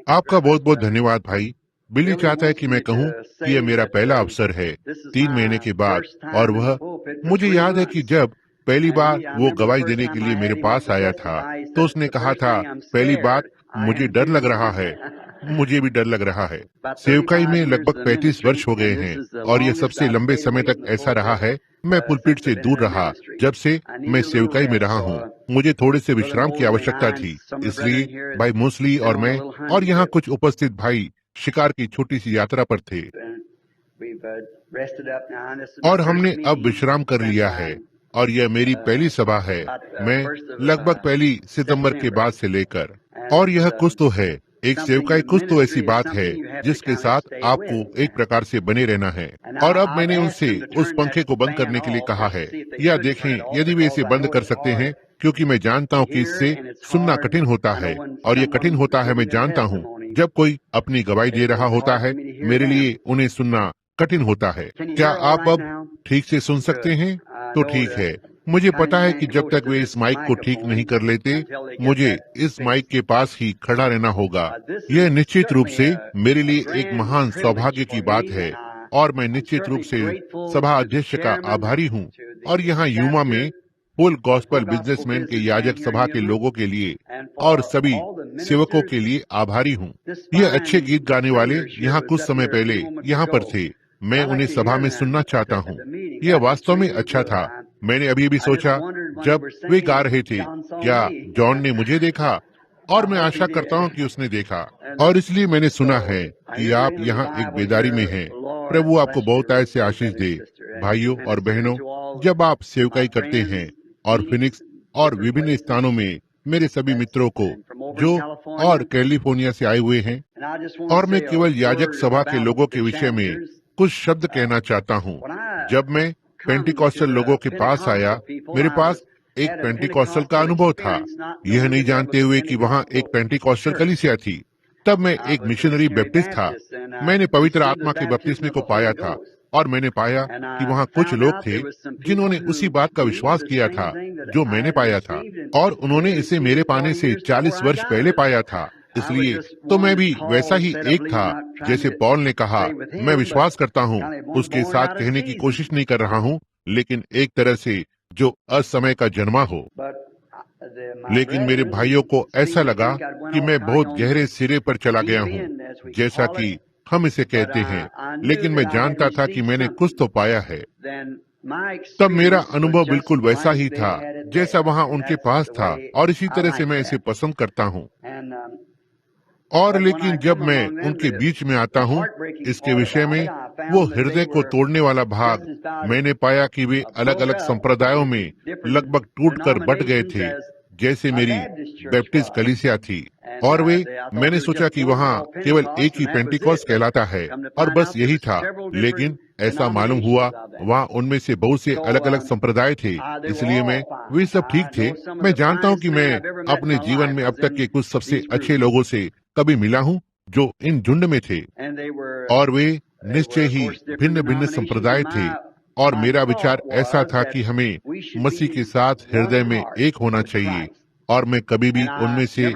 आपका बहुत बहुत धन्यवाद भाई। बिली चाहता है कि मैं कहूँ कि यह मेरा पहला अवसर है 3 महीने के बाद। और वह मुझे याद है कि जब पहली बार वो गवाही देने के लिए मेरे पास आया था तो उसने कहा था, पहली बात, मुझे डर लग रहा है। मुझे भी डर लग रहा है। सेवकाई में लगभग 35 वर्ष हो गए हैं और यह सबसे लंबे समय तक ऐसा रहा है। मैं पुलपिट से दूर रहा जब से मैं सेवकाई में रहा हूँ। मुझे थोड़े से विश्राम की आवश्यकता थी, इसलिए भाई मूसली और मैं और यहाँ कुछ उपस्थित भाई शिकार की छोटी सी यात्रा पर थे और हमने अब विश्राम कर लिया है। और यह मेरी पहली सभा है, मैं लगभग 1 सितंबर के बाद से लेकर। और यह कुछ तो है, एक सेवकाई कुछ तो ऐसी बात है जिसके साथ आपको एक प्रकार से बने रहना है। और अब मैंने उनसे उस पंखे को बंद करने के लिए कहा है, या देखें यदि वे इसे बंद कर सकते हैं, क्योंकि मैं जानता हूँ कि इससे सुनना कठिन होता है। और ये कठिन होता है, मैं जानता हूँ। जब कोई अपनी गवाही दे रहा होता है, मेरे लिए उन्हें सुनना कठिन होता है। क्या आप अब ठीक से सुन सकते हैं? तो ठीक है। मुझे पता है कि जब तक वे इस माइक को ठीक नहीं कर लेते, मुझे इस माइक के पास ही खड़ा रहना होगा। यह निश्चित रूप से मेरे लिए एक महान सौभाग्य की बात है और मैं निश्चित रूप से सभा अध्यक्ष का आभारी हूँ और यहाँ यूमा में फुल गॉस्पल बिजनेसमैन के याजक सभा के लोगों के लिए और सभी सेवकों के लिए आभारी हूँ। यह अच्छे गीत गाने वाले यहाँ कुछ समय पहले यहाँ पर थे। मैं उन्हें सभा में सुनना चाहता हूँ। यह वास्तव में अच्छा था। मैंने अभी भी सोचा जब वे गा रहे थे, क्या जॉन ने मुझे देखा? और मैं आशा करता हूँ कि उसने देखा। और इसलिए मैंने सुना है कि आप यहाँ एक बेदारी में हैं। प्रभु आपको बहुत आय से आशीष दे। भाइयों और बहनों, जब आप सेवकाई करते हैं और फिनिक्स और विभिन्न स्थानों में मेरे सभी मित्रों को जो और कैलिफोर्निया से आए हुए हैं, और मैं केवल याजक सभा के लोगों के विषय में कुछ शब्द कहना चाहता हूँ। जब मैं पेंटिकॉस्टल लोगों के पास आया, मेरे पास एक पेंटिकॉस्टल का अनुभव था, यह नहीं जानते हुए कि वहाँ एक पेंटिकॉस्टल कलीसिया थी। तब मैं एक मिशनरी बैप्टिस्ट था। मैंने पवित्र आत्मा के बपतिस्मे को पाया था और मैंने पाया कि वहाँ कुछ लोग थे जिन्होंने उसी बात का विश्वास किया था जो मैंने पाया था, और उन्होंने इसे मेरे पाने से 40 वर्ष पहले पाया था। इसलिए तो मैं भी वैसा ही एक था। जैसे पौल ने कहा, मैं विश्वास करता हूँ, उसके साथ कहने की कोशिश नहीं कर रहा हूँ, लेकिन एक तरह से जो असमय का जन्मा हो। लेकिन मेरे भाइयों को ऐसा लगा कि मैं बहुत गहरे सिरे पर चला गया हूँ, जैसा कि हम इसे कहते हैं। लेकिन मैं जानता था कि मैंने कुछ तो पाया है। तब मेरा अनुभव बिल्कुल वैसा ही था जैसा वहाँ उनके पास था, और इसी तरह से मैं इसे पसंद करता हूँ। और लेकिन जब मैं उनके बीच में आता हूँ इसके विषय में, वो हृदय को तोड़ने वाला भाग, मैंने पाया कि वे अलग अलग संप्रदायों में लगभग टूटकर बट गए थे, जैसे मेरी बैप्टिस्ट कलीसिया थी। और मैंने सोचा कि वहाँ केवल एक ही पेंटिकॉस्ट कहलाता है और बस यही था। लेकिन ऐसा मालूम हुआ वहाँ उनमें से बहुत से अलग अलग संप्रदाय थे। इसलिए वे सब ठीक थे। मैं जानता हूँ कि मैं अपने जीवन में अब तक के कुछ सबसे अच्छे लोगों से कभी मिला हूँ जो इन झुंड में थे, और वे निश्चय ही भिन्न भिन्न संप्रदाय थे। और मेरा विचार ऐसा था कि हमें मसीह के साथ हृदय में एक होना चाहिए, और मैं कभी भी उनमें से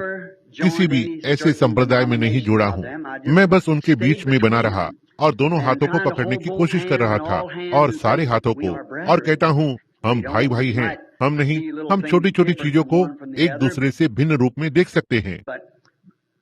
किसी भी ऐसे संप्रदाय में नहीं जुड़ा हूँ। मैं बस उनके बीच में बना रहा और दोनों हाथों को पकड़ने की कोशिश कर रहा था, और सारे हाथों को, और कहता हूँ, हम भाई भाई हैं। हम नहीं, हम छोटी छोटी चीजों को एक दूसरे से भिन्न रूप में देख सकते हैं,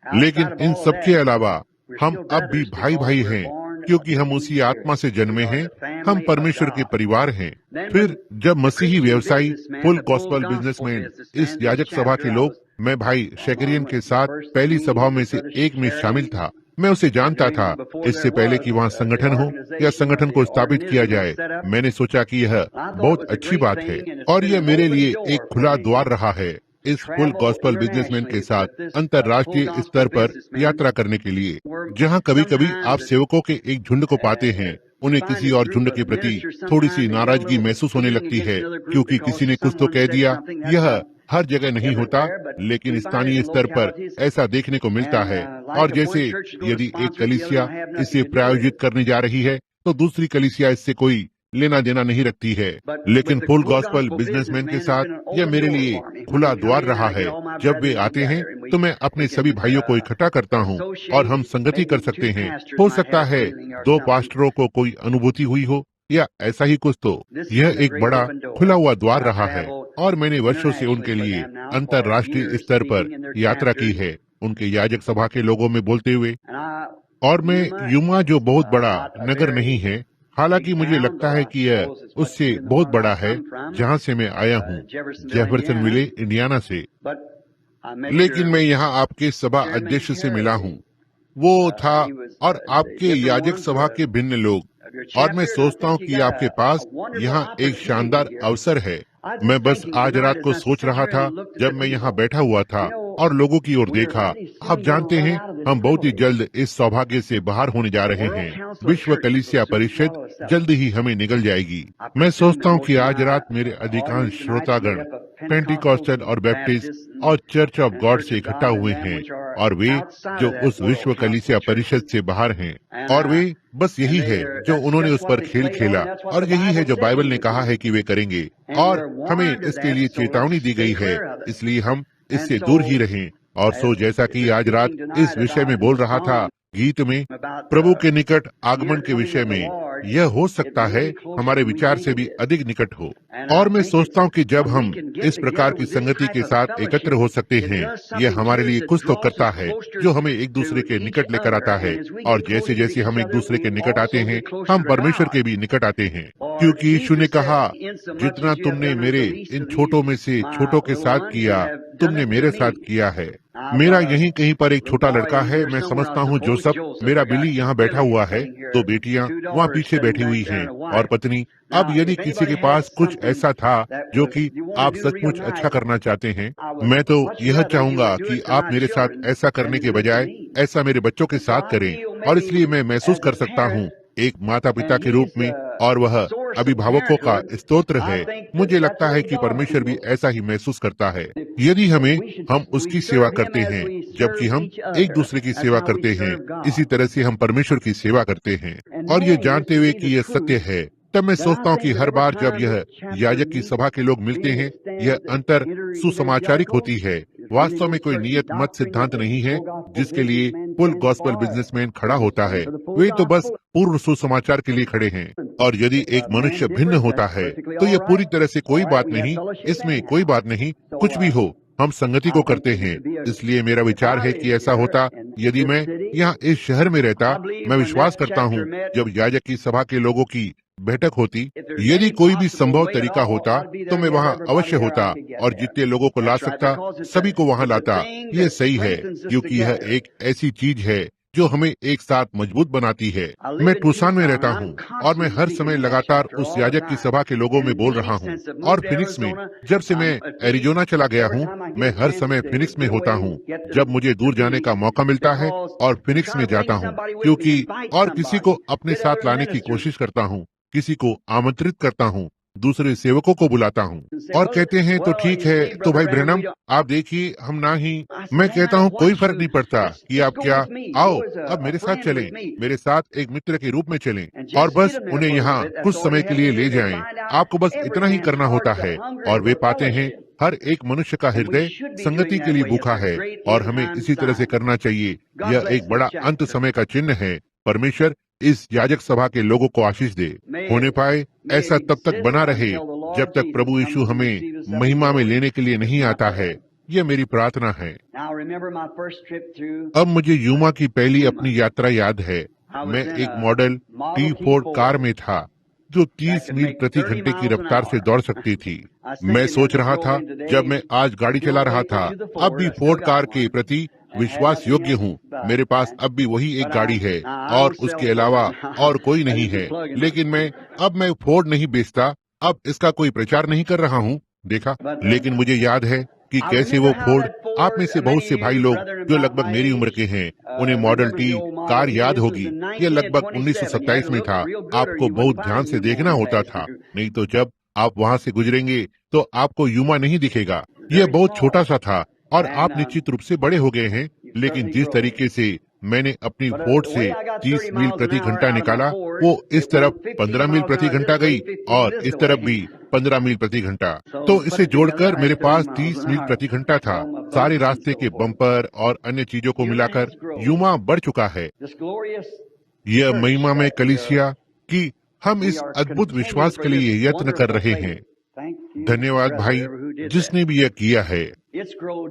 लेकिन इन सबके अलावा हम अब भी भाई भाई हैं, क्योंकि हम उसी आत्मा से जन्मे हैं। हम परमेश्वर के परिवार हैं। फिर जब मसीही व्यवसायी फुल गॉस्पल बिजनेसमैन इस याजक सभा के लोग, मैं भाई शेकरियन के साथ पहली सभाओं में से एक में शामिल था। मैं उसे जानता था इससे पहले कि वहाँ संगठन हो या संगठन को स्थापित किया जाए। मैंने सोचा कि यह बहुत अच्छी बात है और यह मेरे लिए एक खुला द्वार रहा है इस फुल गॉस्पल बिजनेसमैन के साथ अंतर्राष्ट्रीय स्तर पर यात्रा करने के लिए, जहां कभी कभी आप सेवकों के एक झुंड को पाते हैं। उन्हें किसी और झुंड के प्रति थोड़ी सी नाराजगी महसूस होने लगती है, क्योंकि किसी ने कुछ तो कह दिया। यह हर जगह नहीं होता, लेकिन स्थानीय स्तर पर ऐसा देखने को मिलता है। और जैसे यदि एक कलीसिया इसे प्रायोजित करने जा रही है, तो दूसरी कलीसिया इससे कोई लेना देना नहीं रखती है, लेकिन फुल गॉस्पल बिजनेसमैन के साथ यह मेरे लिए खुला द्वार रहा है। जब वे आते हैं तो मैं अपने सभी भाइयों को इकट्ठा करता हूँ और हम संगति कर सकते हैं। हो सकता है दो पास्टरों को कोई अनुभूति हुई हो या ऐसा ही कुछ। तो यह एक बड़ा खुला हुआ द्वार रहा है और मैंने वर्षों से उनके लिए अंतर्राष्ट्रीय स्तर पर यात्रा की है, उनके याजक सभा के लोगों में बोलते हुए। और मैं यूमा, जो बहुत बड़ा नगर नहीं है, हालांकि मुझे लगता है कि यह उससे बहुत बड़ा है जहां से मैं आया हूँ, जेफरसनविले, इंडियाना से। लेकिन मैं यहाँ आपके सभा अध्यक्ष से मिला हूँ, वो था, और आपके याजक सभा के भिन्न लोग, और मैं सोचता हूँ कि आपके पास यहाँ एक शानदार अवसर है। मैं बस आज रात को सोच रहा था जब मैं यहाँ बैठा हुआ था और लोगों की ओर देखा। आप जानते हैं, हम बहुत ही जल्द इस सौभाग्य से बाहर होने जा रहे हैं। विश्व कलीसिया परिषद जल्द ही हमें निगल जाएगी। मैं सोचता हूँ कि आज रात मेरे अधिकांश श्रोतागण पेंटिकॉस्टल और बैप्टिस्ट और चर्च ऑफ गॉड से इकट्ठा हुए हैं, और वे जो उस विश्व कलीसिया परिषद से बाहर हैं, और वे बस यही है जो उन्होंने उस पर खेल खेला, और यही है जो बाइबल ने कहा है कि वे करेंगे, और हमें इसके लिए चेतावनी दी गई है, इसलिए हम इससे दूर ही रहें। और सो जैसा कि आज रात इस विषय में बोल रहा था गीत में, प्रभु के निकट आगमन के विषय में, यह हो सकता है हमारे विचार से भी अधिक निकट हो। और मैं सोचता हूँ कि जब हम इस प्रकार की संगति के साथ एकत्र हो सकते हैं, यह हमारे लिए कुछ तो करता है जो हमें एक दूसरे के निकट लेकर आता है, और जैसे जैसे हम एक दूसरे के निकट आते हैं, हम परमेश्वर के भी निकट आते हैं। क्योंकि यीशु ने कहा, जितना तुमने मेरे इन छोटों में से छोटों के साथ किया, तुमने मेरे साथ किया है। मेरा यहीं कहीं पर एक छोटा लड़का है, मैं समझता हूँ जोसेफ। मेरा बिली यहाँ बैठा हुआ है, दो बेटियाँ वहाँ पीछे बैठी हुई हैं, और पत्नी। अब यदि किसी के पास कुछ ऐसा था जो कि आप सचमुच अच्छा करना चाहते हैं, मैं तो यह चाहूंगा कि आप मेरे साथ ऐसा करने के बजाय ऐसा मेरे बच्चों के साथ करें। और इसलिए मैं महसूस कर सकता हूँ एक माता पिता के रूप में, और वह अभिभावकों का स्तोत्र है। मुझे लगता है कि परमेश्वर भी ऐसा ही महसूस करता है। यदि हम उसकी सेवा करते हैं जबकि हम एक दूसरे की सेवा करते हैं, इसी तरह से हम परमेश्वर की सेवा करते हैं, और ये जानते हुए कि यह सत्य है, तब मैं सोचता हूँ कि हर बार जब यह याजक की सभा के लोग मिलते हैं, यह अंतर सुसमाचारिक होती है। वास्तव में कोई नियत मत सिद्धांत नहीं है जिसके लिए फुल गॉस्पल बिजनेसमैन खड़ा होता है। वे तो बस पूर्व सुसमाचार के लिए खड़े हैं। और यदि एक मनुष्य भिन्न होता है तो यह पूरी तरह से कोई बात नहीं, इसमें कोई बात नहीं, कुछ भी हो, हम संगति को करते हैं। इसलिए मेरा विचार है कि ऐसा होता यदि मैं यहाँ इस शहर में रहता। मैं विश्वास करता हूँ जब याजक की सभा के लोगों की बैठक होती, यदि कोई भी संभव तरीका होता तो मैं वहाँ अवश्य होता, और जितने लोगों को ला सकता सभी को वहाँ लाता। ये सही है, क्योंकि यह एक ऐसी चीज है जो हमें एक साथ मजबूत बनाती है। मैं टूसान में रहता हूँ, और मैं हर समय लगातार उस याजक की सभा के लोगों में बोल रहा हूँ। और फिनिक्स में, जब से मैं एरिजोना चला गया हूँ, मैं हर समय फिनिक्स में होता हूँ जब मुझे दूर जाने का मौका मिलता है, और फिनिक्स में जाता हूँ क्योंकि और किसी को अपने साथ लाने की कोशिश करता हूँ, किसी को आमंत्रित करता हूँ, दूसरे सेवकों को बुलाता हूँ। और कहते हैं तो ठीक है, तो भाई ब्रैनम आप देखिए, हम ना ही। मैं कहता हूँ कोई फर्क नहीं पड़ता कि आप क्या, आओ अब मेरे साथ चलें, मेरे साथ एक मित्र के रूप में चलें, और बस उन्हें यहाँ कुछ समय के लिए ले जाएं। आपको बस इतना ही करना होता है, और वे पाते हैं हर एक मनुष्य का हृदय संगति के लिए भूखा है, और हमें इसी तरह से करना चाहिए। यह एक बड़ा अंत समय का चिन्ह है। परमेश्वर इस याजक सभा के लोगों को आशीष दे। होने पाए ऐसा तब तक बना रहे जब तक प्रभु यीशु हमें महिमा में लेने के लिए नहीं आता है। यह मेरी प्रार्थना है। अब मुझे यूमा की पहली अपनी यात्रा याद है। मैं एक मॉडल T4 कार में था जो 30 मील प्रति घंटे की रफ्तार से दौड़ सकती थी। मैं सोच रहा था जब मैं आज गाड़ी चला रहा था, अब भी फोर्ड कार के प्रति विश्वास योग्य हूँ। मेरे पास अब भी वही एक गाड़ी है और उसके अलावा और कोई नहीं है। लेकिन मैं फोर्ड नहीं बेचता, अब इसका कोई प्रचार नहीं कर रहा हूँ, देखा। लेकिन मुझे याद है कि कैसे वो फोर्ड, आप में से बहुत से भाई लोग जो लगभग मेरी उम्र के हैं, उन्हें मॉडल टी कार याद होगी। यह लगभग 1927 में था। आपको बहुत ध्यान से देखना होता था, नहीं तो जब आप वहाँ से गुजरेंगे तो आपको यूमा नहीं दिखेगा। यह बहुत छोटा सा था और आप निश्चित रूप से बड़े हो गए हैं। लेकिन जिस तरीके से मैंने अपनी फोर्ड से 30 मील प्रति घंटा निकाला, वो इस तरफ 15 मील प्रति घंटा गई और इस तरफ भी 15 मील प्रति घंटा। तो इसे जोड़कर मेरे पास 30 मील प्रति घंटा था। सारे रास्ते के बम्पर और अन्य चीजों को मिलाकर यूमा बढ़ चुका है। यह महिमा में कलीसिया कि हम इस अद्भुत विश्वास के लिए यत्न कर रहे हैं। धन्यवाद भाई जिसने भी यह किया है।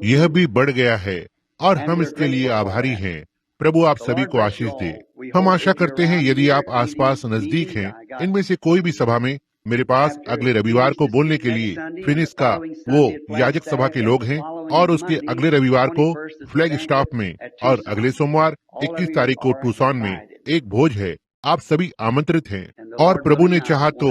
यह भी बढ़ गया है और हम इसके लिए आभारी हैं। प्रभु आप सभी को आशीष दे। हम आशा करते हैं यदि आप आसपास नजदीक हैं, इनमें से कोई भी सभा में, मेरे पास अगले रविवार को बोलने के लिए फिनिक्स का वो याजक सभा के लोग हैं और उसके अगले रविवार को फ्लैग स्टाफ में और अगले सोमवार 21 तारीख को टूसान में एक भोज है। आप सभी आमंत्रित हैं और प्रभु ने चाहा तो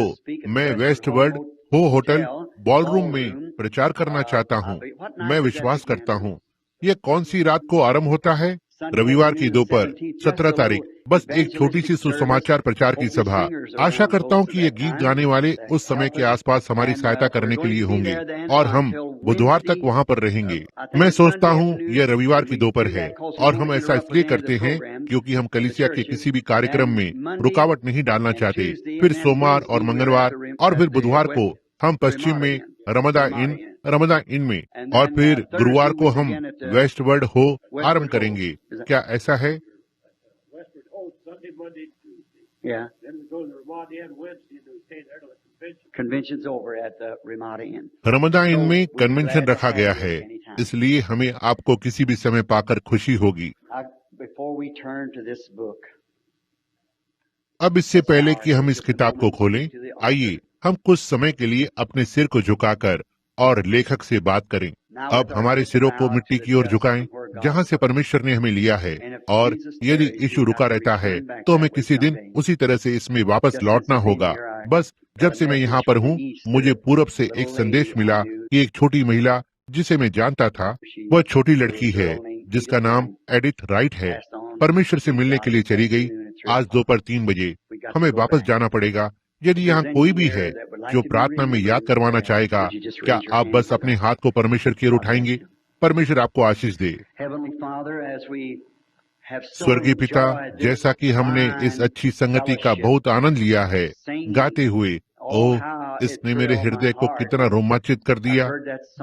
मैं वेस्ट वर्ल्ड हो होटल बॉलरूम में प्रचार करना चाहता हूँ। मैं विश्वास करता हूँ। यह कौन सी रात को आरंभ होता है? रविवार की दोपहर 17 तारीख। बस एक छोटी सी सुसमाचार प्रचार की सभा। आशा करता हूँ कि ये गीत गाने वाले उस समय के आसपास हमारी सहायता करने के लिए होंगे और हम बुधवार तक वहाँ पर रहेंगे। मैं सोचता हूँ यह रविवार की दोपहर है और हम ऐसा इसलिए करते हैं क्योंकि हम कलीसिया के किसी भी कार्यक्रम में रुकावट नहीं डालना चाहते। फिर सोमवार और मंगलवार और फिर बुधवार को हम पश्चिम में रमदा इन में और फिर गुरुवार को हम वेस्ट वर्ल्ड हो आरंभ करेंगे। क्या ऐसा है? रमदा इन में कन्वेंशन रखा गया है, इसलिए हमें आपको किसी भी समय पाकर खुशी होगी। अब इससे पहले कि हम इस किताब को खोलें, आइए हम कुछ समय के लिए अपने सिर को झुकाकर और लेखक से बात करें। अब हमारे सिरों को मिट्टी की ओर झुकाएं, जहां से परमेश्वर ने हमें लिया है। और यदि यीशु रुका रहता है तो हमें किसी दिन उसी तरह से इसमें वापस लौटना होगा। बस जब से मैं यहाँ पर हूँ, मुझे पूरब से एक संदेश मिला कि एक छोटी महिला जिसे मैं जानता था, वह छोटी लड़की है जिसका नाम एडिथ राइट है, परमेश्वर से मिलने के लिए चली गई। आज दोपहर 3 बजे हमें वापस जाना पड़ेगा। यदि यहाँ कोई भी है जो प्रार्थना में याद करवाना चाहेगा, क्या आप बस अपने हाथ को परमेश्वर की ओर उठाएंगे? परमेश्वर आपको आशीष दे। स्वर्गीय पिता, जैसा कि हमने इस अच्छी संगति का बहुत आनंद लिया है गाते हुए, ओह इसने मेरे हृदय को कितना रोमांचित कर दिया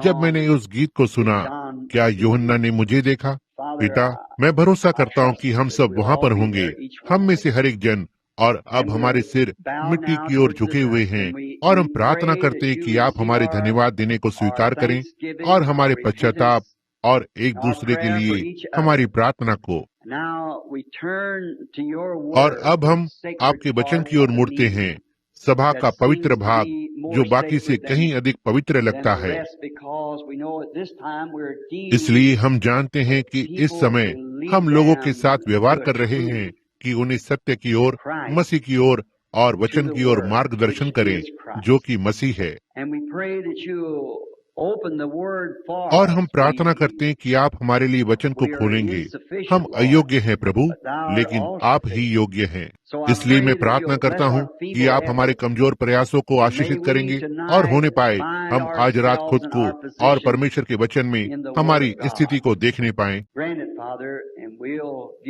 जब मैंने उस गीत को सुना, क्या यूहन्ना ने मुझे देखा? पिता, मैं भरोसा करता हूँ कि हम सब वहाँ पर होंगे, हम में से हर एक जन। और अब हमारे सिर मिट्टी की ओर झुके हुए हैं और हम प्रार्थना करते हैं कि आप हमारे धन्यवाद देने को स्वीकार करें और हमारे पश्चाताप और एक दूसरे के लिए हमारी प्रार्थना को। और अब हम आपके वचन की ओर मुड़ते हैं, सभा का पवित्र भाग जो बाकी से कहीं अधिक पवित्र लगता है। इसलिए हम जानते हैं कि इस समय हम लोगों के साथ व्यवहार कर रहे हैं कि उन्हें सत्य की ओर, मसीह की ओर और वचन की ओर मार्गदर्शन करें जो कि मसीह है। और हम प्रार्थना करते हैं कि आप हमारे लिए वचन को खोलेंगे। हम अयोग्य हैं प्रभु, लेकिन आप ही योग्य हैं। इसलिए मैं प्रार्थना करता हूँ कि आप हमारे कमजोर प्रयासों को आशीषित करेंगे और होने पाए हम आज रात खुद को और परमेश्वर के वचन में हमारी स्थिति को देखने पाएं।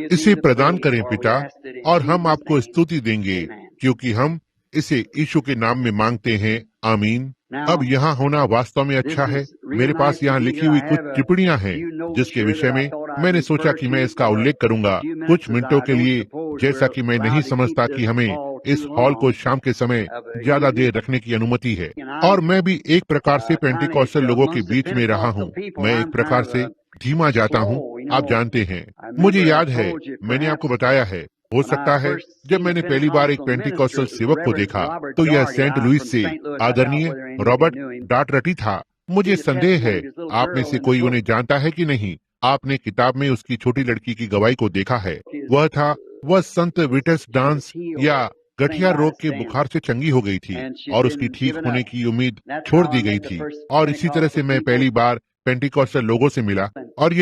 इसे प्रदान करें पिता, और हम आपको स्तुति देंगे क्योंकि हम इसे यीशु के नाम में मांगते हैं। आमीन। अब यहाँ होना वास्तव में अच्छा है। मेरे पास यहाँ लिखी हुई कुछ टिप्पणियां हैं जिसके विषय में मैंने सोचा कि मैं इसका उल्लेख करूंगा कुछ मिनटों के लिए, जैसा कि मैं नहीं समझता कि हमें इस हॉल को शाम के समय ज्यादा देर रखने की अनुमति है। और मैं भी एक प्रकार से पेंटिकॉस्टल लोगों के बीच में रहा हूँ। मैं एक प्रकार से धीमा जाता हूँ, आप जानते हैं। मुझे याद है, मैंने आपको बताया है, हो सकता है जब मैंने पहली बार एक पेंटिकॉस्टल सेवक को देखा तो यह सेंट लुइस से आदरणीय रॉबर्ट डाटरटी था। मुझे संदेह है आप में से कोई उन्हें जानता है कि नहीं। आपने किताब में उसकी छोटी लड़की की गवाही को देखा है। वह संत विटस डांस या गठिया रोग के बुखार से चंगी हो गई थी और उसकी ठीक होने की उम्मीद छोड़ दी गई थी। और इसी तरह से मैं पहली बार पेंटिकॉस्टल लोगों से मिला और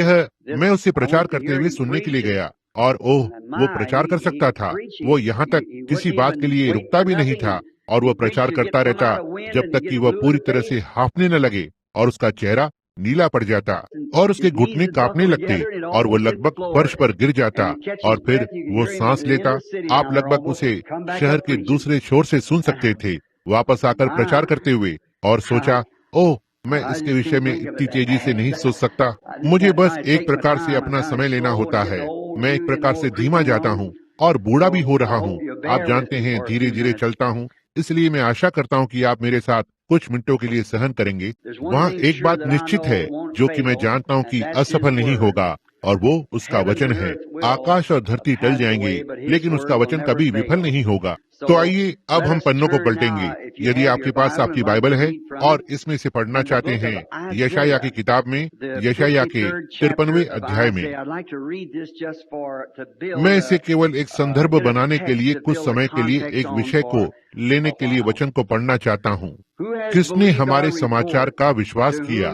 मैं उससे प्रचार करते हुए सुनने के लिए गया। और ओह, वो प्रचार कर सकता था। वो यहाँ तक किसी बात के लिए रुकता भी नहीं था और वह प्रचार करता रहता जब तक कि वह पूरी तरह से हांफने न लगे और उसका चेहरा नीला पड़ जाता और उसके घुटने कांपने लगते और वो लगभग फर्श पर गिर जाता और फिर वो सांस लेता। आप लगभग उसे शहर के दूसरे छोर से सुन सकते थे वापस आकर प्रचार करते हुए। और सोचा, ओह, मैं इसके विषय में इतनी तेजी से नहीं सोच सकता। मुझे बस एक प्रकार से अपना समय लेना होता है। मैं एक प्रकार से धीमा जाता हूँ और बूढ़ा भी हो रहा हूँ। आप जानते हैं, धीरे धीरे चलता हूँ। इसलिए मैं आशा करता हूँ कि आप मेरे साथ कुछ मिनटों के लिए सहन करेंगे। वहाँ एक बात निश्चित है जो कि मैं जानता हूँ कि असफल नहीं होगा, और वो उसका वचन है। आकाश और धरती टल जाएंगे, लेकिन उसका वचन कभी विफल नहीं होगा। तो आइए अब हम पन्नों को पलटेंगे। यदि आपके पास आपकी बाइबल है और इसमें से पढ़ना चाहते हैं, यशायाह की किताब में, यशायाह के 53वें अध्याय में। मैं इसे केवल एक संदर्भ बनाने के लिए कुछ समय के लिए एक विषय को लेने के लिए वचन को पढ़ना चाहता हूँ। किसने हमारे समाचार का विश्वास किया?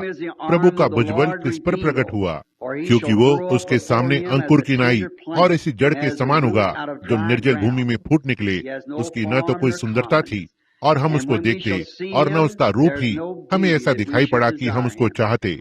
प्रभु का भुजबल किस पर प्रकट हुआ? क्योंकि वो उसके सामने अंकुर की नाई और ऐसी जड़ के समान होगा जो निर्जल भूमि में फूट निकले। उसकी न तो कोई सुंदरता थी और हम उसको देखते, और न उसका रूप ही हमें ऐसा दिखाई पड़ा कि हम उसको चाहते।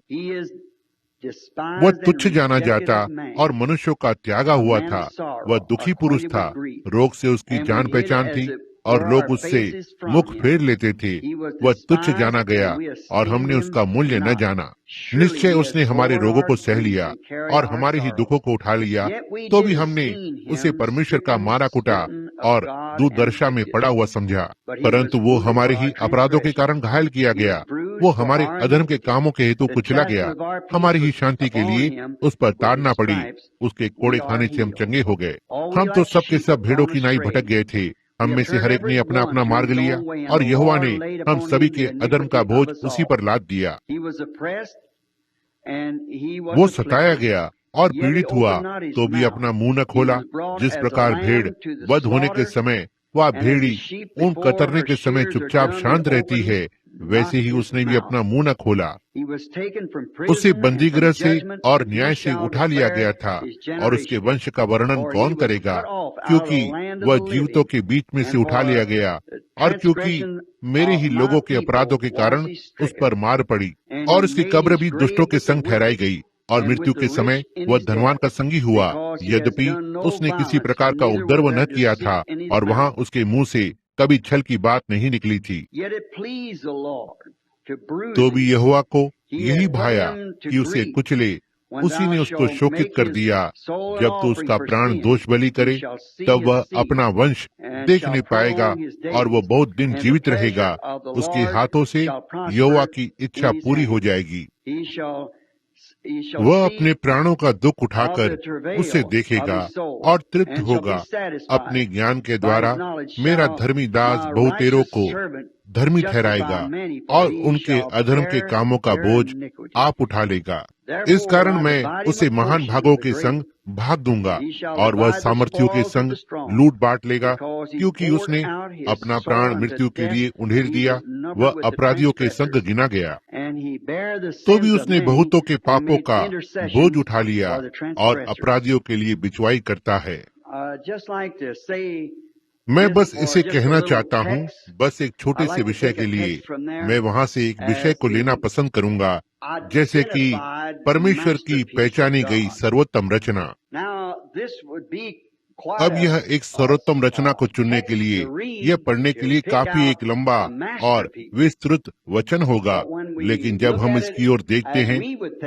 वह तुच्छ जाना जाता और मनुष्यों का त्यागा हुआ था। वह दुखी पुरुष था, रोग से उसकी जान पहचान थी और लोग उससे मुख फेर लेते थे। वह तुच्छ जाना गया और हमने उसका मूल्य न जाना। निश्चय उसने हमारे रोगों को सह लिया और हमारे ही दुखों को उठा लिया। तो भी हमने उसे परमेश्वर का मारा कुटा और दुर्दशा में पड़ा हुआ समझा। परंतु वो हमारे ही अपराधों के कारण घायल किया गया, वो हमारे अधर्म के कामों के हेतु कुचला गया। हमारी ही शांति के लिए उस पर ताड़ना पड़ी। उसके कोड़े खाने से हम चंगे हो गए। हम तो सब के सब भेड़ों की नाई भटक गए थे। हम में से हर एक ने अपना अपना मार्ग लिया और यहोवा ने हम सभी के अधर्म का बोझ उसी पर लाद दिया। वो सताया गया और पीड़ित हुआ, तो भी अपना मुंह न खोला। जिस प्रकार भेड़ वध होने के समय वह भेड़ी ऊन कतरने के समय चुपचाप शांत रहती है, वैसे ही उसने भी अपना मुंह न खोला। उसे बंदीगृह से और न्याय से उठा लिया गया था, और उसके वंश का वर्णन कौन करेगा? क्योंकि वह जीवितों के बीच में से उठा लिया गया, और क्योंकि मेरे ही लोगों के अपराधों के कारण उस पर मार पड़ी, और उसकी कब्र भी दुष्टों के संग ठहराई गई, और मृत्यु के समय वह धनवान का संगी हुआ। यद्यपि उसने किसी प्रकार का उपद्रव न किया था, और वहाँ उसके मुंह से कभी छल की बात नहीं निकली थी। तो भी यहोवा को यही भाया कि उसे कुचले। उसी ने उसको शोकित कर दिया। जब तो उसका प्राण दोष बलि करे, तब वह अपना वंश देखने पाएगा और वह बहुत दिन जीवित रहेगा। उसके हाथों से यहोवा की इच्छा पूरी हो जाएगी। वह अपने प्राणों का दुख उठाकर उसे देखेगा और तृप्त होगा। अपने ज्ञान के द्वारा मेरा धर्मी दास बहुतेरों को धर्मी ठहराएगा, और उनके अधर्म के कामों का बोझ आप उठा लेगा। इस कारण मैं उसे महान भागों के संग भाग दूंगा, और वह सामर्थियों के संग लूट बांट लेगा, क्योंकि उसने अपना प्राण मृत्यु के लिए उंडेल दिया। वह अपराधियों के संग गिना गया, तो भी उसने बहुतों के पापों का बोझ उठा लिया और अपराधियों के लिए बिचवाई करता है। मैं बस इसे कहना चाहता हूँ, बस एक छोटे से विषय के लिए मैं वहाँ से एक विषय को लेना पसंद करूँगा, जैसे कि परमेश्वर की पहचानी गई सर्वोत्तम रचना। अब यह एक सर्वोत्तम रचना को चुनने के लिए, यह पढ़ने के लिए काफी एक लंबा और विस्तृत वचन होगा, लेकिन जब हम इसकी ओर देखते हैं,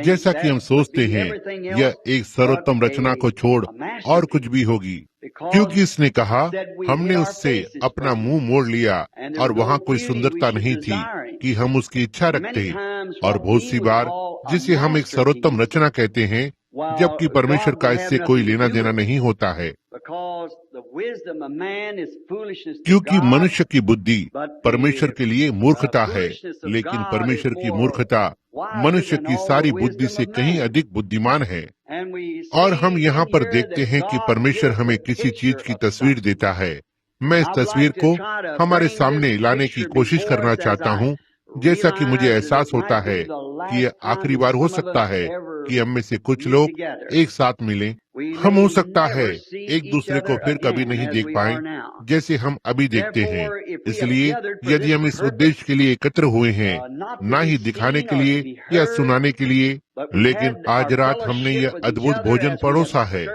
जैसा कि हम सोचते हैं, यह एक सर्वोत्तम रचना को छोड़ और कुछ भी होगी, क्योंकि इसने कहा, हमने उससे अपना मुंह मोड़ लिया और वहाँ कोई सुंदरता नहीं थी कि हम उसकी इच्छा रखते। और बहुत सी बार जिसे हम एक सर्वोत्तम रचना कहते हैं, जबकि परमेश्वर का इससे कोई लेना देना नहीं होता है, क्योंकि मनुष्य की बुद्धि परमेश्वर के लिए मूर्खता है, लेकिन परमेश्वर की मूर्खता मनुष्य की सारी बुद्धि से कहीं अधिक बुद्धिमान है। और हम यहाँ पर देखते हैं कि परमेश्वर हमें किसी चीज की तस्वीर देता है। मैं इस तस्वीर को हमारे सामने लाने की कोशिश करना चाहता हूँ, जैसा कि मुझे एहसास होता है कि यह आखिरी बार हो सकता है कि हम में से कुछ लोग एक साथ मिलें हम हो सकता है एक दूसरे को फिर कभी नहीं देख पाएं जैसे हम अभी देखते हैं। इसलिए यदि हम इस उद्देश्य के लिए एकत्र हुए हैं, ना ही दिखाने के लिए या सुनाने के लिए, लेकिन आज रात हमने यह अद्भुत भोजन परोसा है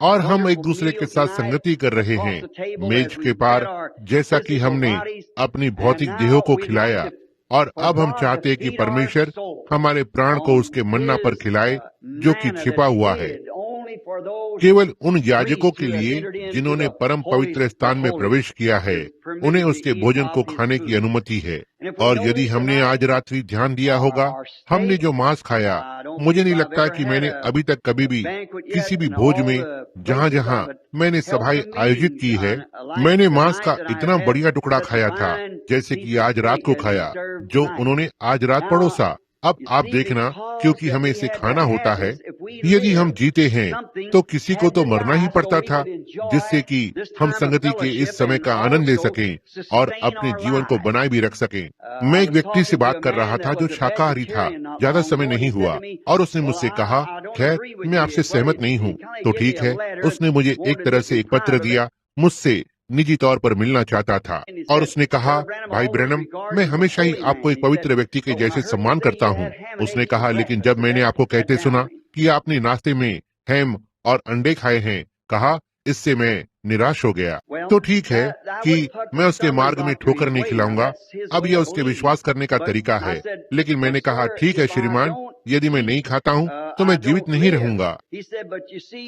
और हम एक दूसरे के साथ संगति कर रहे हैं मेज के पार, जैसा कि हमने अपनी भौतिक देहों को खिलाया। और अब हम चाहते हैं कि परमेश्वर हमारे प्राण को उसके मन्ना पर खिलाए जो कि छिपा हुआ है। केवल उन याजकों के लिए जिन्होंने परम पवित्र स्थान में प्रवेश किया है, उन्हें उसके भोजन को खाने की अनुमति है। और यदि हमने आज रात्रि ध्यान दिया होगा, हमने जो मांस खाया, मुझे नहीं लगता कि मैंने अभी तक कभी भी किसी भी भोज में, जहाँ जहाँ मैंने सभाएं आयोजित की है, मैंने मांस का इतना बढ़िया टुकड़ा खाया था जैसे कि आज रात को खाया जो उन्होंने आज रात परोसा। अब आप देखना, क्योंकि हमें इसे खाना होता है। यदि हम जीते हैं तो किसी को तो मरना ही पड़ता था, जिससे कि हम संगति के इस समय का आनंद ले सकें और अपने जीवन को बनाए भी रख सकें। मैं एक व्यक्ति से बात कर रहा था जो शाकाहारी था। ज्यादा समय नहीं हुआ और उसने मुझसे कहा, खैर मैं आपसे सहमत नहीं हूँ। तो ठीक है, उसने मुझे एक तरह से एक पत्र दिया, मुझसे निजी तौर पर मिलना चाहता था। और उसने कहा, भाई ब्रैनम, मैं हमेशा ही आपको एक पवित्र व्यक्ति के जैसे सम्मान करता हूँ। उसने कहा, लेकिन जब मैंने आपको कहते सुना कि आपने नाश्ते में हैम और अंडे खाए हैं, कहा इससे मैं निराश हो गया। तो ठीक है कि मैं उसके मार्ग में ठोकर नहीं खिलाऊंगा, अब यह उसके विश्वास करने का तरीका है। लेकिन मैंने कहा, ठीक है श्रीमान, यदि मैं नहीं खाता हूँ तो मैं जीवित नहीं रहूंगा।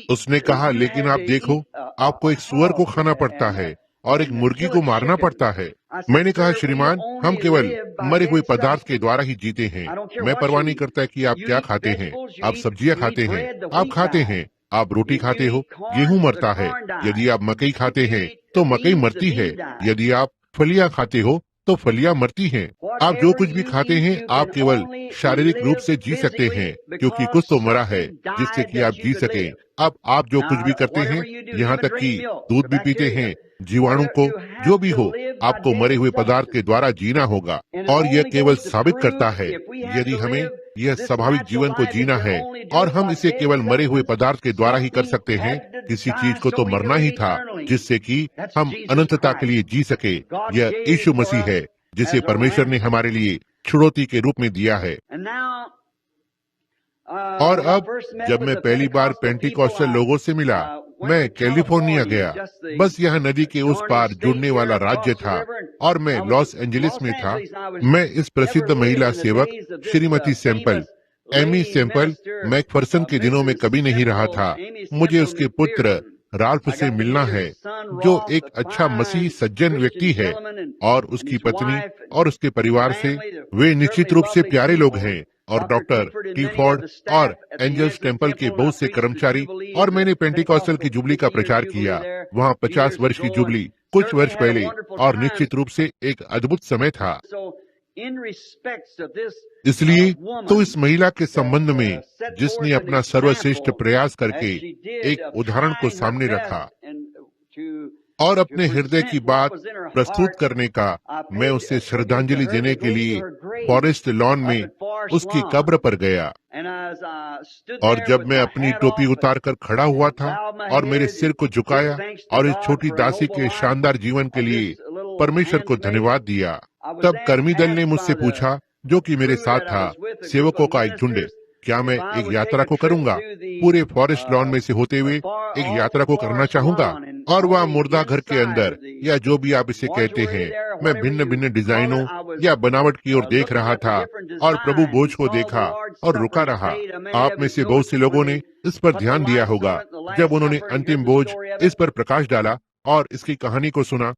उसने कहा, लेकिन आप देखो, आपको एक सूअर को खाना पड़ता है और एक मुर्गी को मारना पड़ता है। मैंने कहा, श्रीमान, हम केवल मरे हुए पदार्थ के द्वारा ही जीते हैं। मैं परवाह नहीं करता कि आप क्या खाते हैं। आप सब्जियां खाते हैं, आप खाते हैं। आप रोटी खाते हो, गेहूं मरता है। यदि आप मकई खाते हैं तो मकई मरती है। यदि आप फलियां खाते हो तो फलियां मरती हैं। आप जो कुछ भी खाते हैं, आप केवल शारीरिक रूप से जी सकते हैं, क्योंकि कुछ तो मरा है जिससे कि आप जी सकें। अब आप जो कुछ भी करते हैं, यहाँ तक कि दूध भी पीते हैं, जीवाणु को, जो भी हो, आपको मरे हुए पदार्थ के द्वारा जीना होगा। और यह केवल साबित करता है, यदि हमें यह स्वाभाविक जीवन को जीना है और हम इसे केवल मरे हुए पदार्थ के द्वारा ही कर सकते हैं, किसी चीज को तो मरना ही था जिससे कि हम अनंतता के लिए जी सके। यह यीशु मसीह है जिसे परमेश्वर ने हमारे लिए छुड़ौती के रूप में दिया है। और अब जब मैं पहली बार पेंटिकॉस्टल लोगों से मिला, मैं कैलिफोर्निया गया। बस यह नदी के उस पार जुड़ने वाला राज्य था और मैं लॉस एंजलिस में था। मैं इस प्रसिद्ध महिला सेवक Shrimati Sample, Aimee Sample McPherson के दिनों में कभी नहीं रहा था। मुझे उसके पुत्र राल्फ से मिलना है, जो एक अच्छा मसीह सज्जन व्यक्ति है, और उसकी पत्नी और उसके परिवार से वे निश्चित रूप से प्यारे लोग हैं। और डॉक्टर टीफोर्ड और एंजल्स टेम्पल के बहुत से कर्मचारी। और मैंने पेंटिकॉस्टल की जुबली का प्रचार किया वहाँ 50 वर्ष की जुबली कुछ वर्ष पहले, और निश्चित रूप से एक अद्भुत समय था। इसलिए तो इस महिला के संबंध में, जिसने अपना सर्वश्रेष्ठ प्रयास करके एक उदाहरण को सामने रखा और अपने हृदय की बात प्रस्तुत करने का, मैं उसे श्रद्धांजलि देने के लिए फॉरेस्ट लॉन में उसकी कब्र पर गया। और जब मैं अपनी टोपी उतार कर खड़ा हुआ था और मेरे सिर को झुकाया और इस छोटी दासी के शानदार जीवन के लिए परमेश्वर को धन्यवाद दिया, तब कर्मी दल ने मुझसे पूछा, जो कि मेरे साथ था, सेवकों का एक झुंड, क्या मैं एक यात्रा को करूंगा? पूरे फॉरेस्ट लॉन में से होते हुए एक यात्रा को करना चाहूंगा। और वह मुर्दा घर के अंदर, या जो भी आप इसे कहते हैं, मैं भिन्न भिन्न डिजाइनों या बनावट की ओर देख रहा था और प्रभु बोझ को देखा और रुका रहा। आप में से बहुत से लोगों ने इस पर ध्यान दिया होगा जब उन्होंने अंतिम बोझ इस पर प्रकाश डाला और इसकी कहानी को सुना।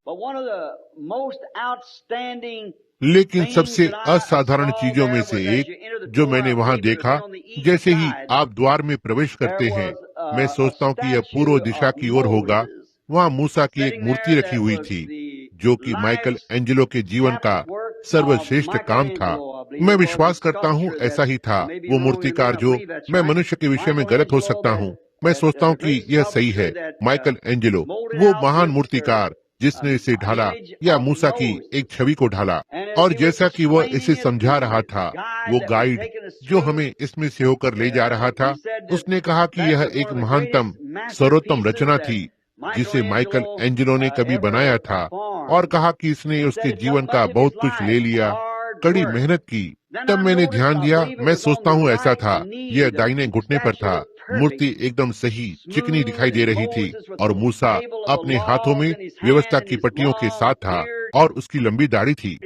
लेकिन सबसे असाधारण चीजों में से एक जो मैंने वहां देखा, जैसे ही आप द्वार में प्रवेश करते हैं, मैं सोचता हूँ कि यह पूर्व दिशा की ओर होगा। वहाँ मूसा की एक मूर्ति रखी हुई थी, जो कि माइकल एंजेलो के जीवन का सर्वश्रेष्ठ काम था। मैं विश्वास करता हूँ ऐसा ही था। वो मूर्तिकार, जो मैं मनुष्य के विषय में गलत हो सकता हूँ, मैं सोचता हूँ कि यह सही है। माइकल एंजेलो, वो महान मूर्तिकार जिसने इसे ढाला या मूसा की एक छवि को ढाला। और जैसा कि वह इसे समझा रहा था, वो गाइड जो हमें इसमें से होकर ले जा रहा था, उसने कहा कि यह एक महानतम सर्वोत्तम रचना थी जिसे माइकल एंजेलो ने कभी बनाया था, और कहा कि इसने उसके जीवन का बहुत कुछ ले लिया, कड़ी मेहनत की। तब मैंने ध्यान दिया, मैं सोचता हूँ ऐसा था, यह दाहिने घुटने पर था। मूर्ति एकदम सही चिकनी दिखाई दे रही थी और मूसा अपने हाथों में व्यवस्था की पट्टियों के साथ था और उसकी लंबी दाढ़ी थी।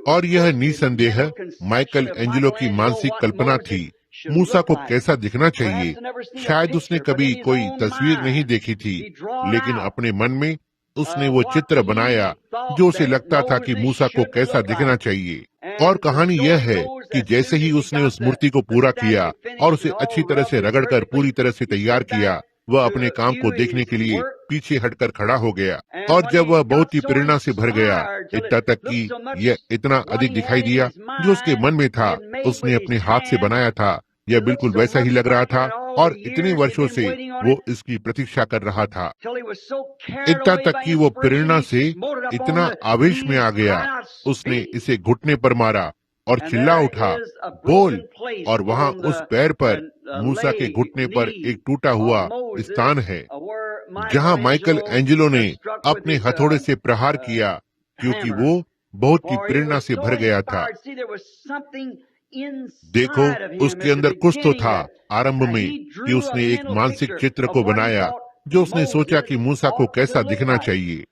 और यह निसंदेह माइकल एंजेलो की मानसिक कल्पना थी, मूसा को कैसा दिखना चाहिए। शायद उसने कभी कोई तस्वीर नहीं देखी थी, लेकिन अपने मन में उसने वो चित्र बनाया जो उसे लगता था कि मूसा को कैसा दिखना चाहिए। और कहानी यह है कि जैसे ही उसने उस मूर्ति को पूरा किया और उसे अच्छी तरह से रगड़कर पूरी तरह से तैयार किया, वह अपने काम को देखने के लिए पीछे हटकर खड़ा हो गया। और जब वह बहुत ही प्रेरणा से भर गया, इतना तक कि यह इतना अधिक दिखाई दिया जो उसके मन में था, उसने अपने हाथ से बनाया था, यह बिल्कुल वैसा ही लग रहा था और इतने वर्षों से वो इसकी प्रतीक्षा कर रहा था। इतना तक कि वो प्रेरणा से इतना आवेश में आ गया, उसने इसे घुटने पर मारा और चिल्ला उठा, बोल। और वहां उस पैर पर, मूसा के घुटने पर एक टूटा हुआ स्थान है जहां माइकल एंजेलो ने अपने हथौड़े से प्रहार किया, क्योंकि वो बहुत ही प्रेरणा से भर गया था। देखो, उसके अंदर कुछ तो था आरंभ में कि उसने एक मानसिक चित्र को बनाया जो उसने सोचा कि मूसा को कैसा दिखना चाहिए।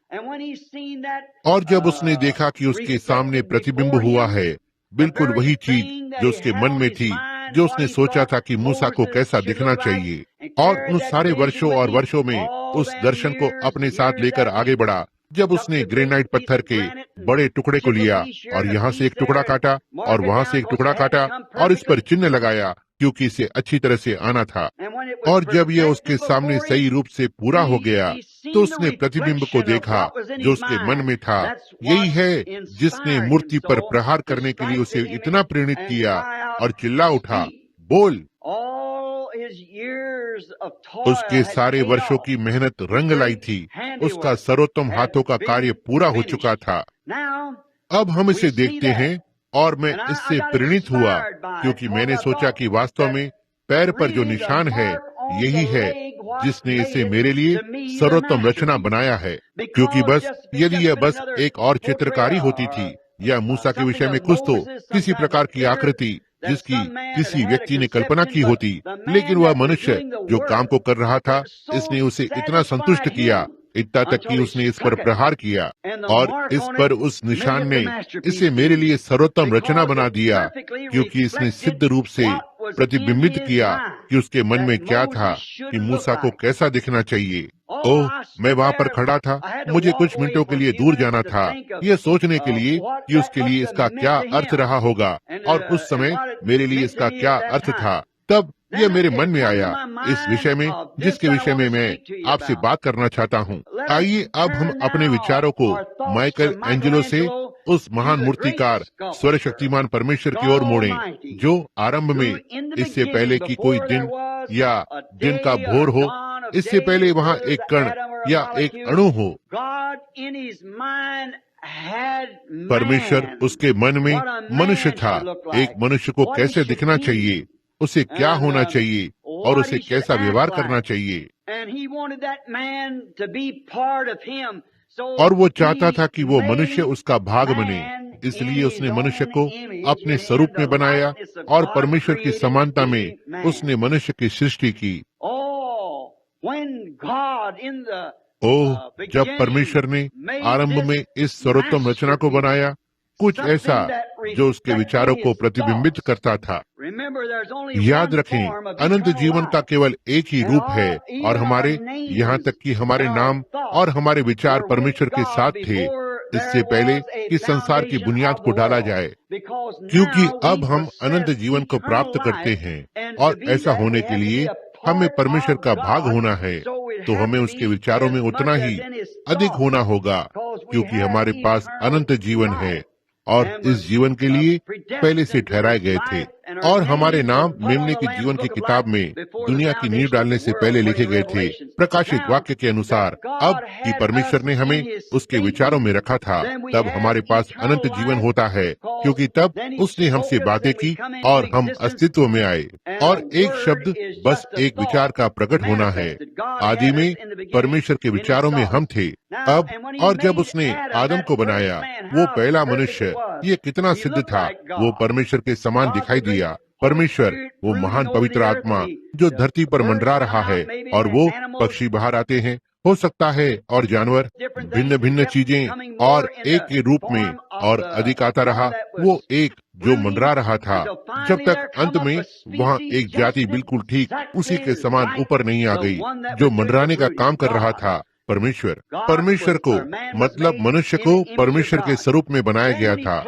और जब उसने देखा कि उसके सामने प्रतिबिंब हुआ है, बिल्कुल वही चीज जो उसके मन में थी, जो उसने सोचा था कि मूसा को कैसा दिखना चाहिए, और उन सारे वर्षों और वर्षों में उस दर्शन को अपने साथ लेकर आगे बढ़ा, जब उसने ग्रेनाइट पत्थर के बड़े टुकड़े को लिया और यहाँ से एक टुकड़ा काटा और वहाँ से एक टुकड़ा काटा और इस पर चिन्ह लगाया, क्योंकि इसे अच्छी तरह से आना था। और जब यह उसके सामने सही रूप से पूरा हो गया, तो उसने प्रतिबिंब को देखा जो उसके मन में था। यही है जिसने मूर्ति पर प्रहार करने के लिए उसे इतना प्रेरित किया और चिल्ला उठा, बोल। उसके सारे वर्षों की मेहनत रंग लाई थी, उसका सर्वोत्तम हाथों का कार्य पूरा हो चुका था। अब हम इसे देखते हैं और मैं इससे प्रेरित हुआ, क्योंकि मैंने सोचा कि वास्तव में पैर पर जो निशान है, यही है जिसने इसे मेरे लिए सर्वोत्तम रचना बनाया है। क्योंकि बस यदि यह बस एक और चित्रकारी होती थी, या मूसा के विषय में कुछ तो किसी प्रकार की आकृति जिसकी किसी व्यक्ति ने कल्पना की होती, लेकिन वह मनुष्य जो काम को कर रहा था, इसने उसे इतना संतुष्ट किया, इतना तक कि उसने इस पर प्रहार किया, और इस पर उस निशान ने इसे मेरे लिए सर्वोत्तम रचना बना दिया, क्योंकि इसने सिद्ध रूप से प्रतिबिंबित किया कि उसके मन में क्या था, कि मूसा को कैसा दिखना चाहिए। ओह, मैं वहाँ पर खड़ा था, मुझे कुछ मिनटों के लिए दूर जाना था, यह सोचने के लिए कि उसके लिए इसका क्या अर्थ रहा होगा, और उस समय मेरे लिए इसका क्या अर्थ था। तब यह मेरे मन में आया, इस विषय में जिसके विषय में मैं आपसे बात करना चाहता हूँ। आइए अब हम अपने विचारों को माइकल एंजेलो से उस महान मूर्तिकार स्वर शक्तिमान परमेश्वर की ओर मोड़ें, जो आरंभ में, इससे पहले कि कोई दिन या दिन का भोर हो, इससे पहले वहाँ एक कण या एक अणु हो, परमेश्वर उसके मन में मनुष्य था। एक मनुष्य को कैसे दिखना चाहिए, उसे क्या होना चाहिए और उसे कैसा व्यवहार करना चाहिए। और वो चाहता था कि वो मनुष्य उसका भाग बने, इसलिए उसने मनुष्य को अपने स्वरूप में बनाया और परमेश्वर की समानता में उसने मनुष्य की सृष्टि की। ओह, जब परमेश्वर ने आरंभ में इस सर्वोत्तम रचना को बनाया, कुछ ऐसा जो उसके विचारों को प्रतिबिंबित करता था। याद रखें, अनंत जीवन का केवल एक ही रूप है, और हमारे, यहाँ तक कि हमारे नाम और हमारे विचार परमेश्वर के साथ थे इससे पहले कि संसार की बुनियाद को डाला जाए। क्योंकि अब हम अनंत जीवन को प्राप्त करते हैं, और ऐसा होने के लिए हमें परमेश्वर का भाग होना है, तो हमें उसके विचारों में उतना ही अधिक होना होगा, क्योंकि हमारे पास अनंत जीवन है और इस जीवन के लिए पहले से ठहराए गए थे। और हमारे नाम मेमने के जीवन की किताब में दुनिया की नींव डालने से पहले लिखे गए थे। प्रकाशित वाक्य के अनुसार अब कि परमेश्वर ने हमें उसके विचारों में रखा था, तब हमारे पास अनंत जीवन होता है, क्योंकि तब उसने हमसे बातें की और हम अस्तित्व में आए। और एक शब्द, बस एक विचार का प्रकट होना है। आदि में परमेश्वर के विचारों में हम थे। अब और जब उसने आदम को बनाया, वो पहला मनुष्य, ये कितना सिद्ध था। वो परमेश्वर के समान दिखाई दिया। परमेश्वर, वो महान पवित्र आत्मा जो धरती पर मंडरा रहा है, और वो पक्षी बाहर आते हैं, हो सकता है, और जानवर, भिन्न भिन्न चीजें, और एक के रूप में और अधिक आता रहा। वो एक जो मंडरा रहा था, जब तक अंत में वहाँ एक जाति बिल्कुल ठीक उसी के समान ऊपर नहीं आ गई, जो मंडराने का काम कर रहा था। परमेश्वर को, मतलब मनुष्य को परमेश्वर के स्वरूप में बनाया गया था।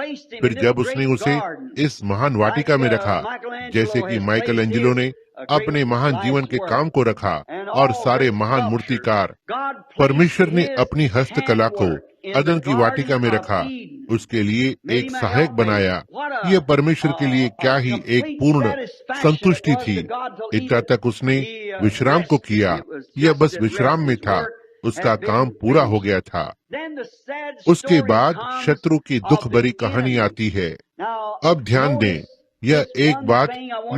फिर जब उसने उसे इस महान वाटिका में रखा, जैसे कि माइकल एंजेलो ने अपने महान जीवन के काम को रखा, और सारे महान मूर्तिकार, परमेश्वर ने अपनी हस्तकला को अदन की वाटिका में रखा, उसके लिए एक सहायक बनाया। यह परमेश्वर के लिए क्या ही एक पूर्ण संतुष्टि थी। इतना तक उसने विश्राम को किया। यह बस विश्राम में था, उसका काम पूरा हो गया था। उसके बाद शत्रु की दुख भरी कहानी आती है। अब ध्यान दें, यह एक बात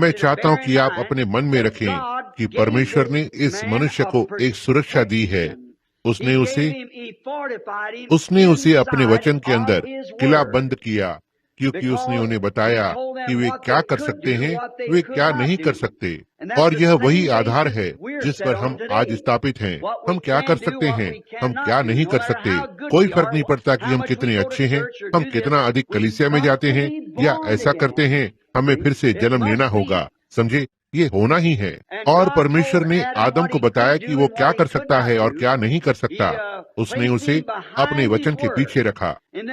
मैं चाहता हूं कि आप अपने मन में रखें कि परमेश्वर ने इस मनुष्य को एक सुरक्षा दी है। उसने उसे अपने वचन के अंदर किला बंद किया, क्योंकि उसने उन्हें बताया कि वे क्या कर सकते हैं, वे क्या नहीं कर सकते। और यह वही आधार है जिस पर हम आज स्थापित हैं। हम क्या कर सकते हैं, हम क्या नहीं कर सकते। कोई फर्क नहीं पड़ता कि हम कितने अच्छे हैं, हम कितना अधिक कलीसिया में जाते हैं या ऐसा करते हैं, हमें फिर से जन्म लेना होगा। समझे, ये होना ही है। और परमेश्वर ने आदम को बताया कि वो क्या कर सकता है और क्या नहीं कर सकता। उसने उसे अपने वचन के पीछे रखा,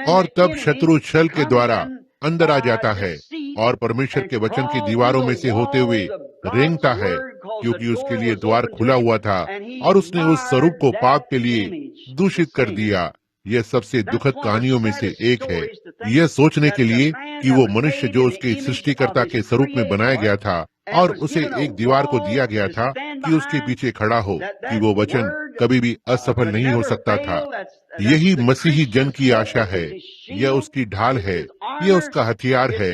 और तब शत्रु छल के द्वारा अंदर आ जाता है और परमेश्वर के वचन की दीवारों में से होते हुए रेंगता है, क्योंकि उसके लिए द्वार खुला हुआ था, और उसने उस स्वरूप को पाप के लिए दूषित कर दिया। यह सबसे दुखद कहानियों में से एक है, यह सोचने के लिए कि वो मनुष्य जो उसके सृष्टिकर्ता के स्वरूप में बनाया गया था, और उसे एक दीवार को दिया गया था कि उसके पीछे खड़ा हो, कि वो वचन कभी भी असफल नहीं हो सकता था। यही मसीही जन की आशा है, यह उसकी ढाल है, यह उसका हथियार है,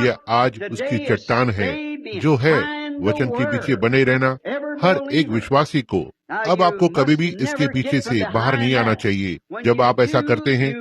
यह आज उसकी चट्टान है, जो है वचन के पीछे बने रहना। हर एक विश्वासी को अब आपको कभी भी इसके पीछे से बाहर नहीं आना चाहिए। जब आप ऐसा करते हैं,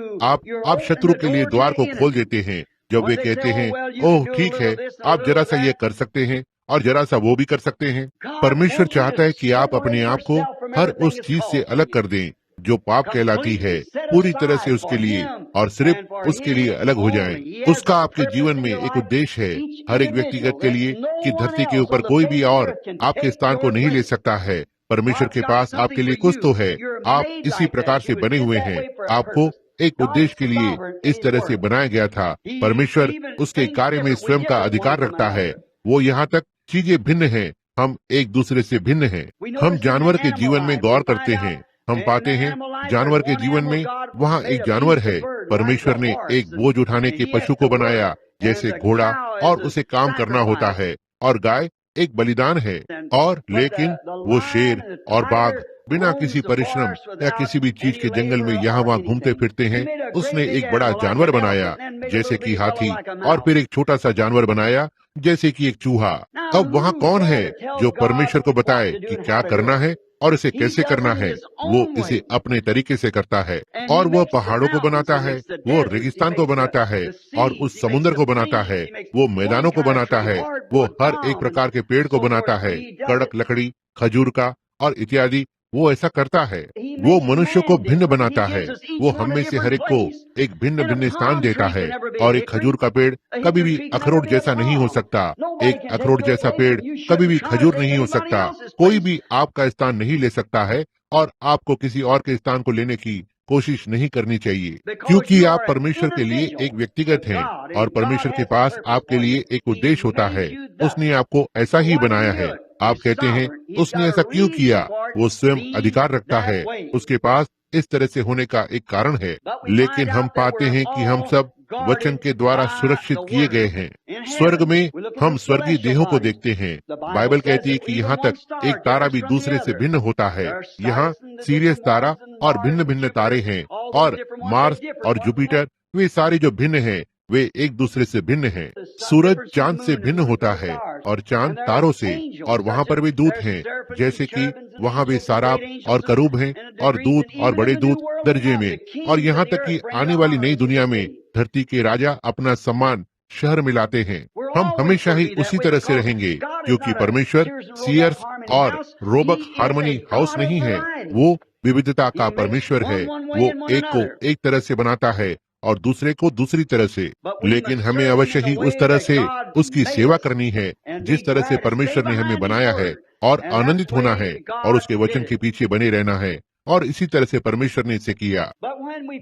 आप शत्रु के लिए द्वार को खोल देते हैं। जब वे कहते हैं, ओह ठीक है, आप जरा सा ये कर सकते हैं और जरा सा वो भी कर सकते हैं। परमेश्वर चाहता है कि आप अपने आप को हर उस चीज से अलग कर दें जो पाप कहलाती है, पूरी तरह से उसके लिए और सिर्फ उसके लिए अलग हो जाएं। उसका आपके जीवन में एक उद्देश्य है, हर एक व्यक्तिगत के लिए, कि धरती के ऊपर कोई भी और आपके स्थान को नहीं ले सकता है। परमेश्वर के पास आपके लिए कुछ तो है। आप इसी प्रकार से बने हुए हैं। आपको एक उद्देश्य के लिए इस तरह से बनाया गया था। परमेश्वर उसके कार्य में स्वयं का अधिकार रखता है। वो यहाँ तक चीजें भिन्न हैं, हम एक दूसरे से भिन्न हैं। हम जानवर के जीवन में गौर करते हैं, हम पाते हैं जानवर के जीवन में वहाँ एक जानवर है। परमेश्वर ने एक बोझ उठाने के पशु को बनाया, जैसे घोड़ा, और उसे काम करना होता है, और गाय एक बलिदान है। और लेकिन वो शेर और बाघ बिना किसी परिश्रम या किसी भी चीज के जंगल में यहाँ वहाँ घूमते फिरते हैं। उसने एक बड़ा जानवर बनाया, जैसे कि हाथी, और फिर एक छोटा सा जानवर बनाया, जैसे कि एक चूहा। अब वहाँ कौन है जो परमेश्वर को बताए कि क्या करना है और इसे कैसे करना है? वो इसे अपने तरीके से करता है, और वह पहाड़ों को बनाता है, वो रेगिस्तान को बनाता है, और उस समुद्र को बनाता है, वो मैदानों को बनाता है, वो हर एक प्रकार के पेड़ को बनाता है, कड़क लकड़ी, खजूर का और इत्यादि। वो ऐसा करता है। वो मनुष्य को भिन्न बनाता है। वो हम में से हर एक को एक भिन्न भिन्न स्थान देता है। और एक खजूर का पेड़ कभी भी अखरोट जैसा नहीं हो सकता। एक अखरोट जैसा पेड़ कभी भी खजूर नहीं हो सकता। कोई भी आपका स्थान नहीं ले सकता है, और आपको किसी और के स्थान को लेने की कोशिश नहीं करनी चाहिए, क्योंकि आप परमेश्वर के लिए एक व्यक्तिगत हैं, और परमेश्वर के पास आपके लिए एक उद्देश्य होता है। उसने आपको ऐसा ही बनाया है। आप कहते हैं, उसने ऐसा क्यों किया? वो स्वयं अधिकार रखता है। उसके पास इस तरह से होने का एक कारण है। लेकिन हम पाते हैं कि हम सब वचन के द्वारा सुरक्षित किए गए हैं। स्वर्ग में हम स्वर्गीय देहों को देखते हैं। बाइबल कहती है कि यहाँ तक एक तारा भी दूसरे से भिन्न होता है। यहाँ सीरियस तारा और भिन्न भिन्न तारे हैं, और मार्स और जुपिटर वे सारे जो भिन्न हैं वे एक दूसरे से भिन्न हैं। सूरज चांद से भिन्न होता है और चांद तारों से, और वहाँ पर वे दूत हैं, जैसे कि वहाँ वे साराप और करूब हैं, और दूत और बड़े दूत दर्जे में। और यहाँ तक कि आने वाली नई दुनिया में धरती के राजा अपना सम्मान शहर में लाते हैं। हम हमेशा ही उसी तरह से रहेंगे, क्योंकि परमेश्वर सीयर्स और रोबक हार्मनी हाउस नहीं है। वो विविधता का परमेश्वर है। वो एक को एक तरह से बनाता है और दूसरे को दूसरी तरह से। लेकिन हमें अवश्य ही उस तरह से उसकी सेवा करनी है जिस तरह से परमेश्वर ने हमें बनाया है, और आनंदित होना है और उसके वचन के पीछे बने रहना है, और इसी तरह से परमेश्वर ने इसे किया।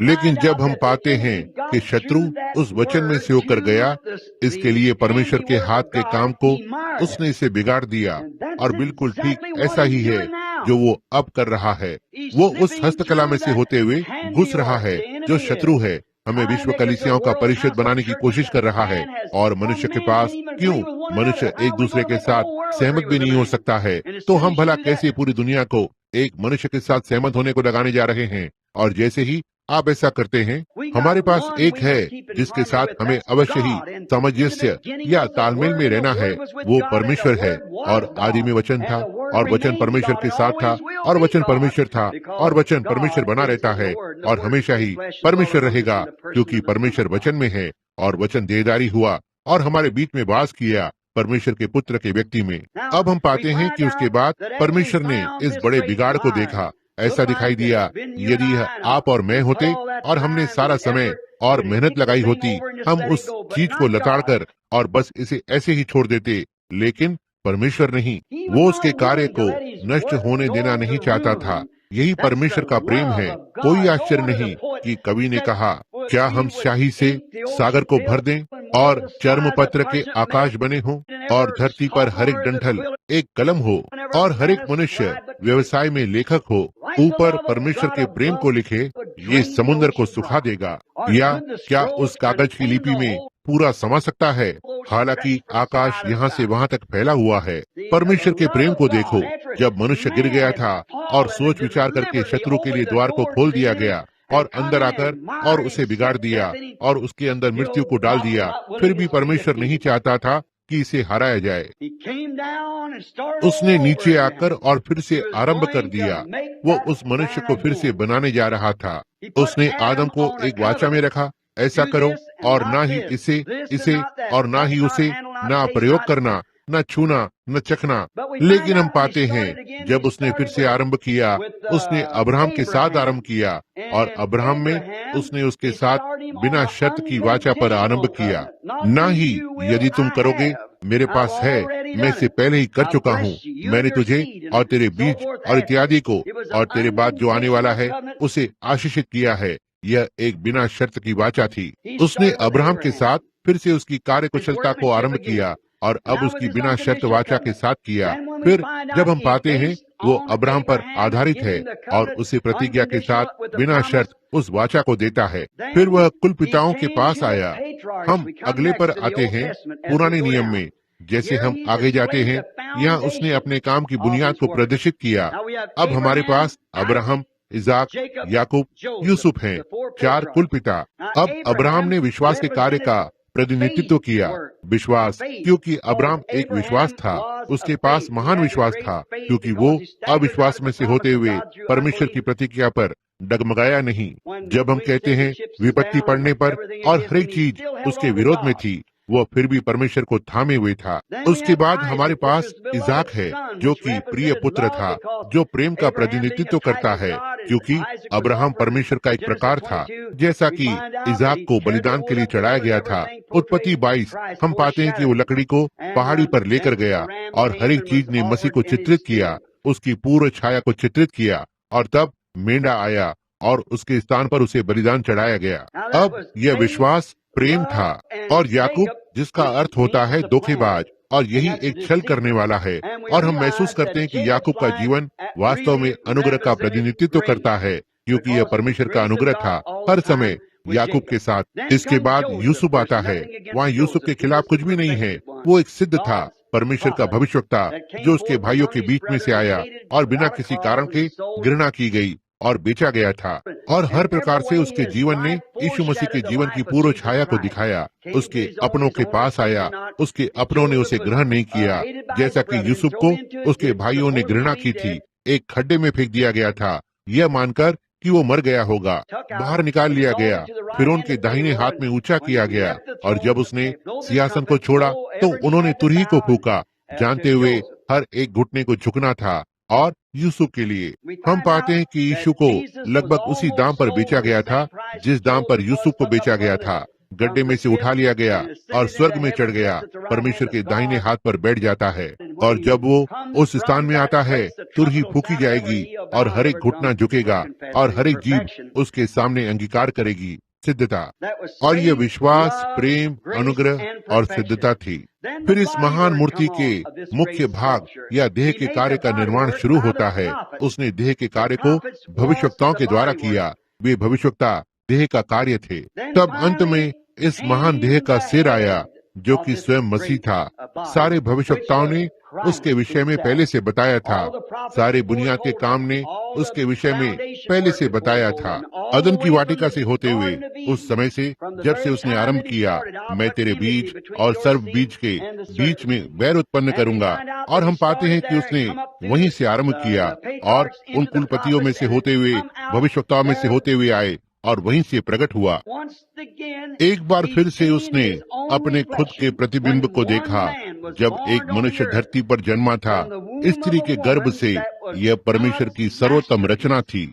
लेकिन जब हम पाते हैं कि शत्रु उस वचन में से होकर गया, इसके लिए परमेश्वर के हाथ के काम को उसने इसे बिगाड़ दिया। और बिल्कुल ठीक ऐसा ही है जो वो अब कर रहा है। वो उस हस्तकला में से होते हुए घुस रहा है जो शत्रु है। हमें विश्व कलीसियाओं का परिषद बनाने की कोशिश कर रहा है, और मनुष्य के पास क्यों मनुष्य एक दूसरे के साथ सहमत भी नहीं हो सकता है, तो हम भला कैसे पूरी दुनिया को एक मनुष्य के साथ सहमत होने को लगाने जा रहे हैं। और जैसे ही आप ऐसा करते हैं, हमारे पास एक है जिसके साथ हमें अवश्य ही सामंजस्य या तालमेल में रहना है। वो परमेश्वर है। और आदि में वचन था, और वचन परमेश्वर के साथ था, और वचन परमेश्वर था, और वचन परमेश्वर बना रहता है और हमेशा ही परमेश्वर रहेगा, क्योंकि परमेश्वर वचन में है, और वचन देहधारी हुआ और हमारे बीच में वास किया परमेश्वर के पुत्र के व्यक्ति में। अब हम पाते हैं कि उसके बाद परमेश्वर ने इस बड़े बिगाड़ को देखा। ऐसा दिखाई दिया, यदि यह आप और मैं होते और हमने सारा समय और मेहनत लगाई होती, हम उस चीज को लताड़कर और बस इसे ऐसे ही छोड़ देते। लेकिन परमेश्वर नहीं, वो उसके कार्य को नष्ट होने देना नहीं चाहता था। यही परमेश्वर का प्रेम है। कोई आश्चर्य नहीं कि कवि ने कहा, क्या हम स्याही से सागर को भर दें और चर्म पत्र के आकाश बने हों, और धरती पर हर एक डंठल एक कलम हो, और हर एक मनुष्य व्यवसाय में लेखक हो। ऊपर परमेश्वर के प्रेम को लिखे, ये समुद्र को सुखा देगा। या क्या उस कागज की लिपि में पूरा समा सकता है? हालांकि आकाश यहाँ से वहाँ तक फैला हुआ है। परमेश्वर के प्रेम को देखो। जब मनुष्य गिर गया था और सोच विचार करके शत्रु के लिए द्वार को खोल दिया गया और अंदर आकर और उसे बिगाड़ दिया और उसके अंदर मृत्यु को डाल दिया, फिर भी परमेश्वर नहीं चाहता था कि इसे हराया जाए। उसने नीचे आकर और फिर से आरंभ कर दिया। वो उस मनुष्य को फिर से बनाने जा रहा था। उसने आदम को एक वाचा में रखा, ऐसा करो और ना ही इसे और ना ही उसे, ना प्रयोग करना, न छूना, न चखना। लेकिन हम पाते हैं जब उसने फिर से आरंभ किया, उसने अब्राहम के साथ आरंभ किया, और अब्राहम में उसने उसके साथ बिना शर्त की वाचा पर आरंभ किया। ना ही यदि तुम करोगे, मेरे पास है, मैं इसे पहले ही कर चुका हूँ। मैंने तुझे और तेरे बीज और इत्यादि को और तेरे बाद जो आने वाला है उसे आशीषित किया है। यह एक बिना शर्त की वाचा थी। उसने अब्राहम के साथ फिर से उसकी कार्यकुशलता को आरंभ किया और अब उसकी बिना शर्त वाचा के साथ किया। फिर जब हम पाते हैं वो अब्राहम पर आधारित है और उसे प्रतिज्ञा के साथ बिना शर्त उस वाचा को देता है, फिर वह कुल पिताओं के पास आया। हम अगले पर आते हैं पुराने नियम में। जैसे हम आगे जाते हैं, यहाँ उसने अपने काम की बुनियाद को प्रदर्शित किया। अब हमारे पास अब्राहम, इजाक, याकूब, यूसुफ हैं, 4 कुल पिता। अब अब्राहम ने विश्वास के कार्य का प्रतिनिधित्व किया। विश्वास, क्योंकि अब्राहम एक विश्वास था, उसके पास महान विश्वास था, क्योंकि वो अविश्वास में से होते हुए परमेश्वर की प्रतिज्ञा पर डगमगाया नहीं। जब हम कहते हैं विपत्ति पड़ने पर और हर एक चीज उसके विरोध में थी, वह फिर भी परमेश्वर को थामे हुए था। उसके बाद हमारे पास इजाक है, जो कि प्रिय पुत्र था, जो प्रेम का प्रतिनिधित्व करता है, क्योंकि अब्राहम परमेश्वर का एक प्रकार था, जैसा कि इजाक को बलिदान के लिए चढ़ाया गया था। उत्पत्ति 22 हम पाते हैं कि वो लकड़ी को पहाड़ी पर लेकर गया और हर एक चीज ने मसीह को चित्रित किया, उसकी पूर्व छाया को चित्रित किया, और तब मेंढा आया और उसके स्थान पर उसे बलिदान चढ़ाया गया। अब यह विश्वास प्रेम था। और याकूब, जिसका अर्थ होता है धोखेबाज, और यही एक छल करने वाला है। और हम महसूस करते हैं कि याकूब का जीवन वास्तव में अनुग्रह का प्रतिनिधित्व करता है, क्योंकि यह परमेश्वर का अनुग्रह था हर समय। याकूब के साथ। इसके बाद यूसुफ आता है। वहाँ यूसुफ के खिलाफ कुछ भी नहीं है। वो एक सिद्ध था, परमेश्वर का भविष्यवक्ता, जो उसके भाइयों के बीच में से आया और बिना किसी कारण के घृणा की गई और बेचा गया था। और हर प्रकार से उसके जीवन ने यीशु मसीह के जीवन की पूर्व छाया को दिखाया। उसके अपनों के पास आया, उसके अपनों ने उसे ग्रहण नहीं किया। जैसा कि यूसुफ को उसके भाइयों ने घृणा की थी, एक खड्डे में फेंक दिया गया था, यह मानकर कि वो मर गया होगा। बाहर निकाल लिया गया, फिर उनके दाहिने हाथ में ऊंचा किया गया। और जब उसने सिंहासन को छोड़ा तो उन्होंने तुरही को फूका, जानते हुए हर एक घुटने को झुकना था। और यूसुफ के लिए हम पाते हैं कि यीशु को लगभग उसी दाम पर बेचा गया था जिस दाम पर यूसुफ को बेचा गया था। गड्ढे में से उठा लिया गया और स्वर्ग में चढ़ गया, परमेश्वर के दाहिने हाथ पर बैठ जाता है। और जब वो उस स्थान में आता है, तुरही फूकी जाएगी और हर एक घुटना झुकेगा और हर एक जीभ उसके सामने अंगीकार करेगी। सिद्धता और ये विश्वास, प्रेम, अनुग्रह और सिद्धता थी। फिर इस महान मूर्ति के मुख्य भाग या देह के कार्य का निर्माण शुरू होता है। उसने देह के कार्य को भविष्यवक्ताओं के द्वारा किया। वे भविष्यवक्ता देह का कार्य थे। तब अंत में इस महान देह का सिर आया, जो कि स्वयं मसीह था। सारे भविष्यवक्ताओं ने उसके विषय में पहले से बताया था। सारे बुनियाद के काम ने उसके विषय में पहले से बताया था। अदन की वाटिका से होते हुए उस समय से जब से उसने आरंभ किया, मैं तेरे बीज और सर्व बीज के बीच में बैर उत्पन्न करूंगा। और हम पाते हैं कि उसने वहीं से आरंभ किया और उन कुलपतियों में से होते हुए, भविष्यवक्ताओं में से होते हुए आए और वहीं से प्रकट हुआ। एक बार फिर से उसने अपने खुद के प्रतिबिंब को देखा। जब एक मनुष्य धरती पर जन्मा था, स्त्री के गर्भ से, यह परमेश्वर की सर्वोत्तम रचना थी।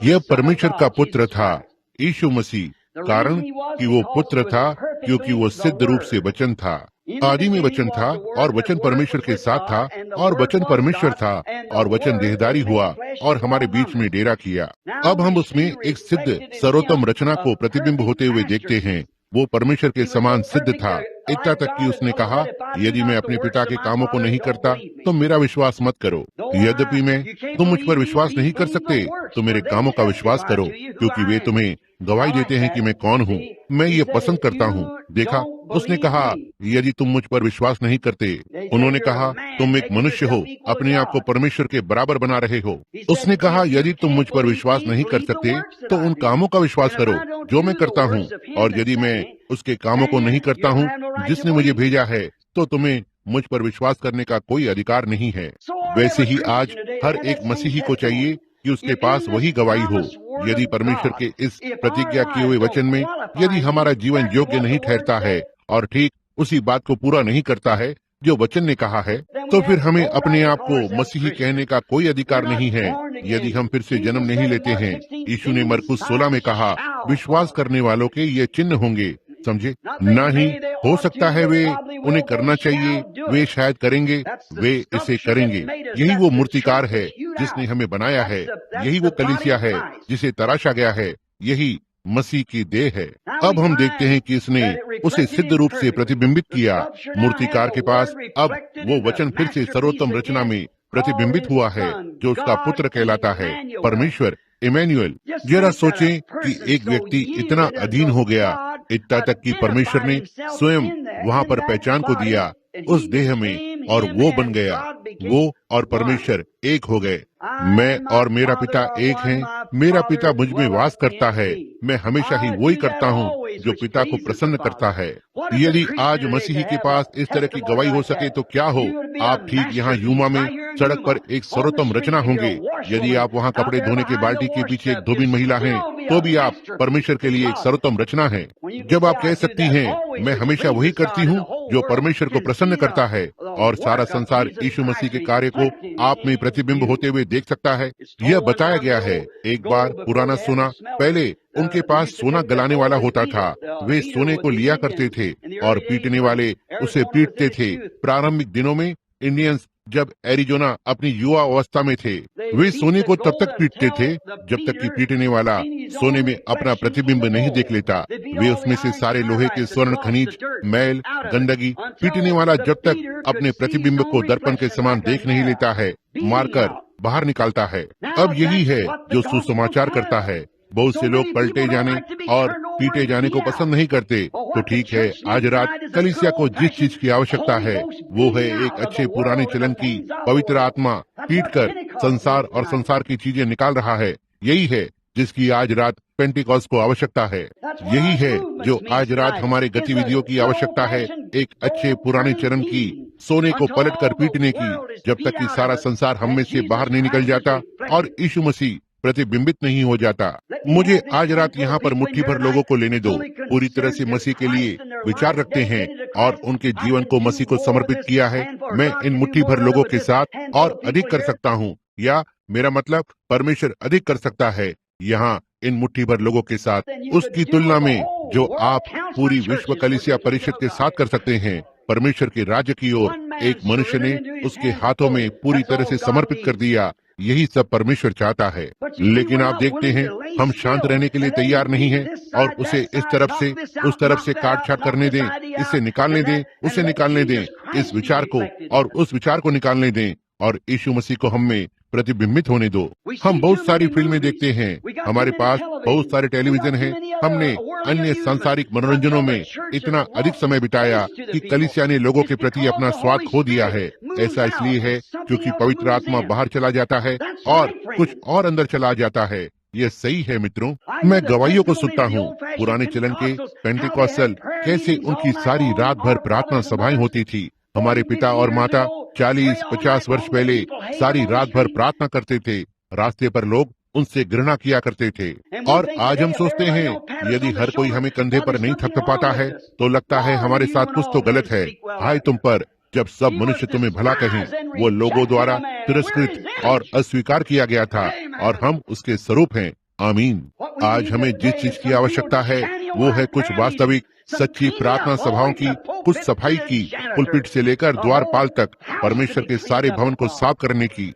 यह परमेश्वर का पुत्र था, यीशु मसीह। कारण कि वो पुत्र था क्योंकि वो सिद्ध रूप से वचन था। आदि में वचन था और वचन परमेश्वर के साथ था और वचन परमेश्वर था और वचन देहधारी हुआ और हमारे बीच में डेरा किया। अब हम उसमें एक सिद्ध सर्वोत्तम रचना को प्रतिबिंब होते हुए देखते हैं। वो परमेश्वर के समान सिद्ध था, इतना तक कि उसने कहा, यदि मैं अपने पिता के कामों को नहीं करता तो मेरा विश्वास मत करो। यद्यपि तुम मुझ पर विश्वास नहीं कर सकते तो मेरे कामों का विश्वास करो, क्योंकि वे तुम्हें गवाही देते हैं कि मैं कौन हूँ। मैं ये पसंद करता हूँ। देखा, उसने कहा, यदि तुम मुझ पर विश्वास नहीं करते। उन्होंने कहा, तुम एक मनुष्य हो, अपने आप को परमेश्वर के बराबर बना रहे हो। उसने कहा, यदि तुम मुझ पर विश्वास नहीं कर सकते तो उन कामों का विश्वास करो जो मैं करता हूँ। और यदि मैं उसके कामों को नहीं करता हूँ जिसने मुझे भेजा है, तो तुम्हें मुझ पर विश्वास करने का कोई अधिकार नहीं है। वैसे ही आज हर एक मसीही को चाहिए कि उसके पास वही गवाही हो। यदि परमेश्वर के इस प्रतिज्ञा किए हुए वचन में यदि हमारा जीवन योग्य नहीं ठहरता है और ठीक उसी बात को पूरा नहीं करता है जो वचन ने कहा है, तो फिर हमें अपने आप को मसीही कहने का कोई अधिकार नहीं है। यदि हम फिर से जन्म नहीं लेते हैं, यीशु ने मरकुस 16 में कहा, विश्वास करने वालों के ये चिन्ह होंगे। समझे? ना ही हो सकता है वे उन्हें करना चाहिए, वे शायद करेंगे, वे इसे करेंगे। यही वो मूर्तिकार है जिसने हमें बनाया है। यही वो कलीसिया है जिसे तराशा गया है। यही मसीह की देह है। अब हम देखते हैं कि इसने उसे सिद्ध रूप से प्रतिबिंबित किया। मूर्तिकार के पास अब वो वचन फिर से सर्वोत्तम रचना में प्रतिबिंबित हुआ है, जो उसका पुत्र कहलाता है, परमेश्वर इमैनुअल। जरा सोचें कि एक व्यक्ति इतना अधीन हो गया, इतना तक कि परमेश्वर ने स्वयं वहाँ पर पहचान को दिया उस देह में, और वो बन गया। वो और परमेश्वर एक हो गए। मैं और मेरा पिता एक हैं। मेरा पिता मुझ में वास करता है। मैं हमेशा ही वही करता हूँ जो पिता को प्रसन्न करता है। यदि आज मसीही के पास इस तरह की गवाही हो सके तो क्या हो? आप ठीक यहाँ यूमा में सड़क पर एक सर्वोत्तम रचना होंगे। यदि आप वहाँ कपड़े धोने के बाल्टी के पीछे एक धोबीन महिला हैं, तो भी आप परमेश्वर के लिए एक सर्वोत्तम रचना है। जब आप कह सकती हैं, मैं हमेशा वही करती हूँ जो परमेश्वर को प्रसन्न करता है, और सारा संसार यीशु मसीह के कार्य को आप में प्रतिबिंब होते हुए देख सकता है। यह बताया गया है। एक बार पुराना सोना, पहले उनके पास सोना गलाने वाला होता था। वे सोने को लिया करते थे और पीटने वाले उसे पीटते थे। प्रारंभिक दिनों में इंडियंस जब एरिजोना अपनी युवा अवस्था में थे, वे सोने को तब तक पीटते थे जब तक कि पीटने वाला सोने में अपना प्रतिबिंब नहीं देख लेता। वे उसमें से सारे लोहे के स्वर्ण खनिज, मैल, गंदगी, पीटने वाला जब तक अपने प्रतिबिंब को दर्पण के समान देख नहीं लेता है, मारकर बाहर निकालता है। अब यही है जो सुसमाचार करता है। बहुत से लोग पलटे जाने और पीटे जाने को पसंद नहीं करते। तो ठीक है, आज रात कलीसिया को जिस चीज की आवश्यकता है वो है एक अच्छे पुराने चलन की पवित्र आत्मा पीटकर संसार और संसार की चीजें निकाल रहा है। यही है जिसकी आज रात पेंटिकॉस्ट को आवश्यकता है। यही है जो आज रात हमारे गतिविधियों की आवश्यकता है, एक अच्छे पुराने चरण की सोने को पलटकर पीटने की, जब तक कि सारा संसार हम में से बाहर नहीं निकल जाता और यीशु मसीह प्रतिबिंबित नहीं हो जाता। मुझे आज रात यहाँ पर मुट्ठी भर लोगों को लेने दो, पूरी तरह से मसीह के लिए विचार रखते हैं और उनके जीवन को मसीह को समर्पित किया है। मैं इन मुट्ठी भर लोगों के साथ और अधिक कर सकता हूँ, या मेरा मतलब परमेश्वर अधिक कर सकता है यहाँ इन मुट्ठी भर लोगों के साथ, उसकी तुलना में जो आप पूरी विश्व कलीसिया परिषद के साथ कर सकते हैं। परमेश्वर के राज्य की ओर एक मनुष्य ने उसके हाथों में पूरी तरह से समर्पित कर दिया। यही सब परमेश्वर चाहता है। लेकिन आप देखते हैं हम शांत रहने के लिए तैयार नहीं हैं और उसे इस तरफ से उस तरफ से काट छाट करने दें, इसे निकालने दें, उसे निकालने दें, इस विचार को और उस विचार को निकालने दें और यीशु मसीह को हम में प्रतिबिंबित होने दो। हम बहुत सारी फिल्में देखते हैं, हमारे पास बहुत सारे टेलीविजन हैं, हमने अन्य सांसारिक मनोरंजनों में इतना अधिक समय बिताया कि कलीसिया ने लोगों के प्रति अपना स्वाद खो दिया है। ऐसा इसलिए है क्योंकि पवित्र आत्मा बाहर चला जाता है और कुछ और अंदर चला जाता है। यह सही है मित्रों। मैं गवाहियों को सुनता हूँ, पुराने चलन के पेंटिकॉस्टल कैसे उनकी सारी रात भर प्रार्थना सभाएं होती थी। हमारे पिता और माता 40-50 वर्ष पहले सारी रात भर प्रार्थना करते थे। रास्ते पर लोग उनसे घृणा किया करते थे और आज हम सोचते हैं यदि हर कोई हमें कंधे पर नहीं थपथपाता है तो लगता है हमारे साथ कुछ तो गलत है। हाय तुम पर, जब सब मनुष्य तुम्हें भला कहें। वो लोगों द्वारा तिरस्कृत और अस्वीकार किया गया था और हम उसके स्वरूप हैं। आमीन। आज हमें जिस चीज की आवश्यकता है वो है कुछ वास्तविक सच्ची प्रार्थना सभाओं की, कुछ सफाई की, पुलपिट से लेकर द्वारपाल तक परमेश्वर के सारे भवन को साफ करने की,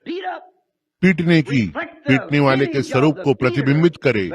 पीटने की, पीटने वाले के स्वरूप को प्रतिबिंबित करे,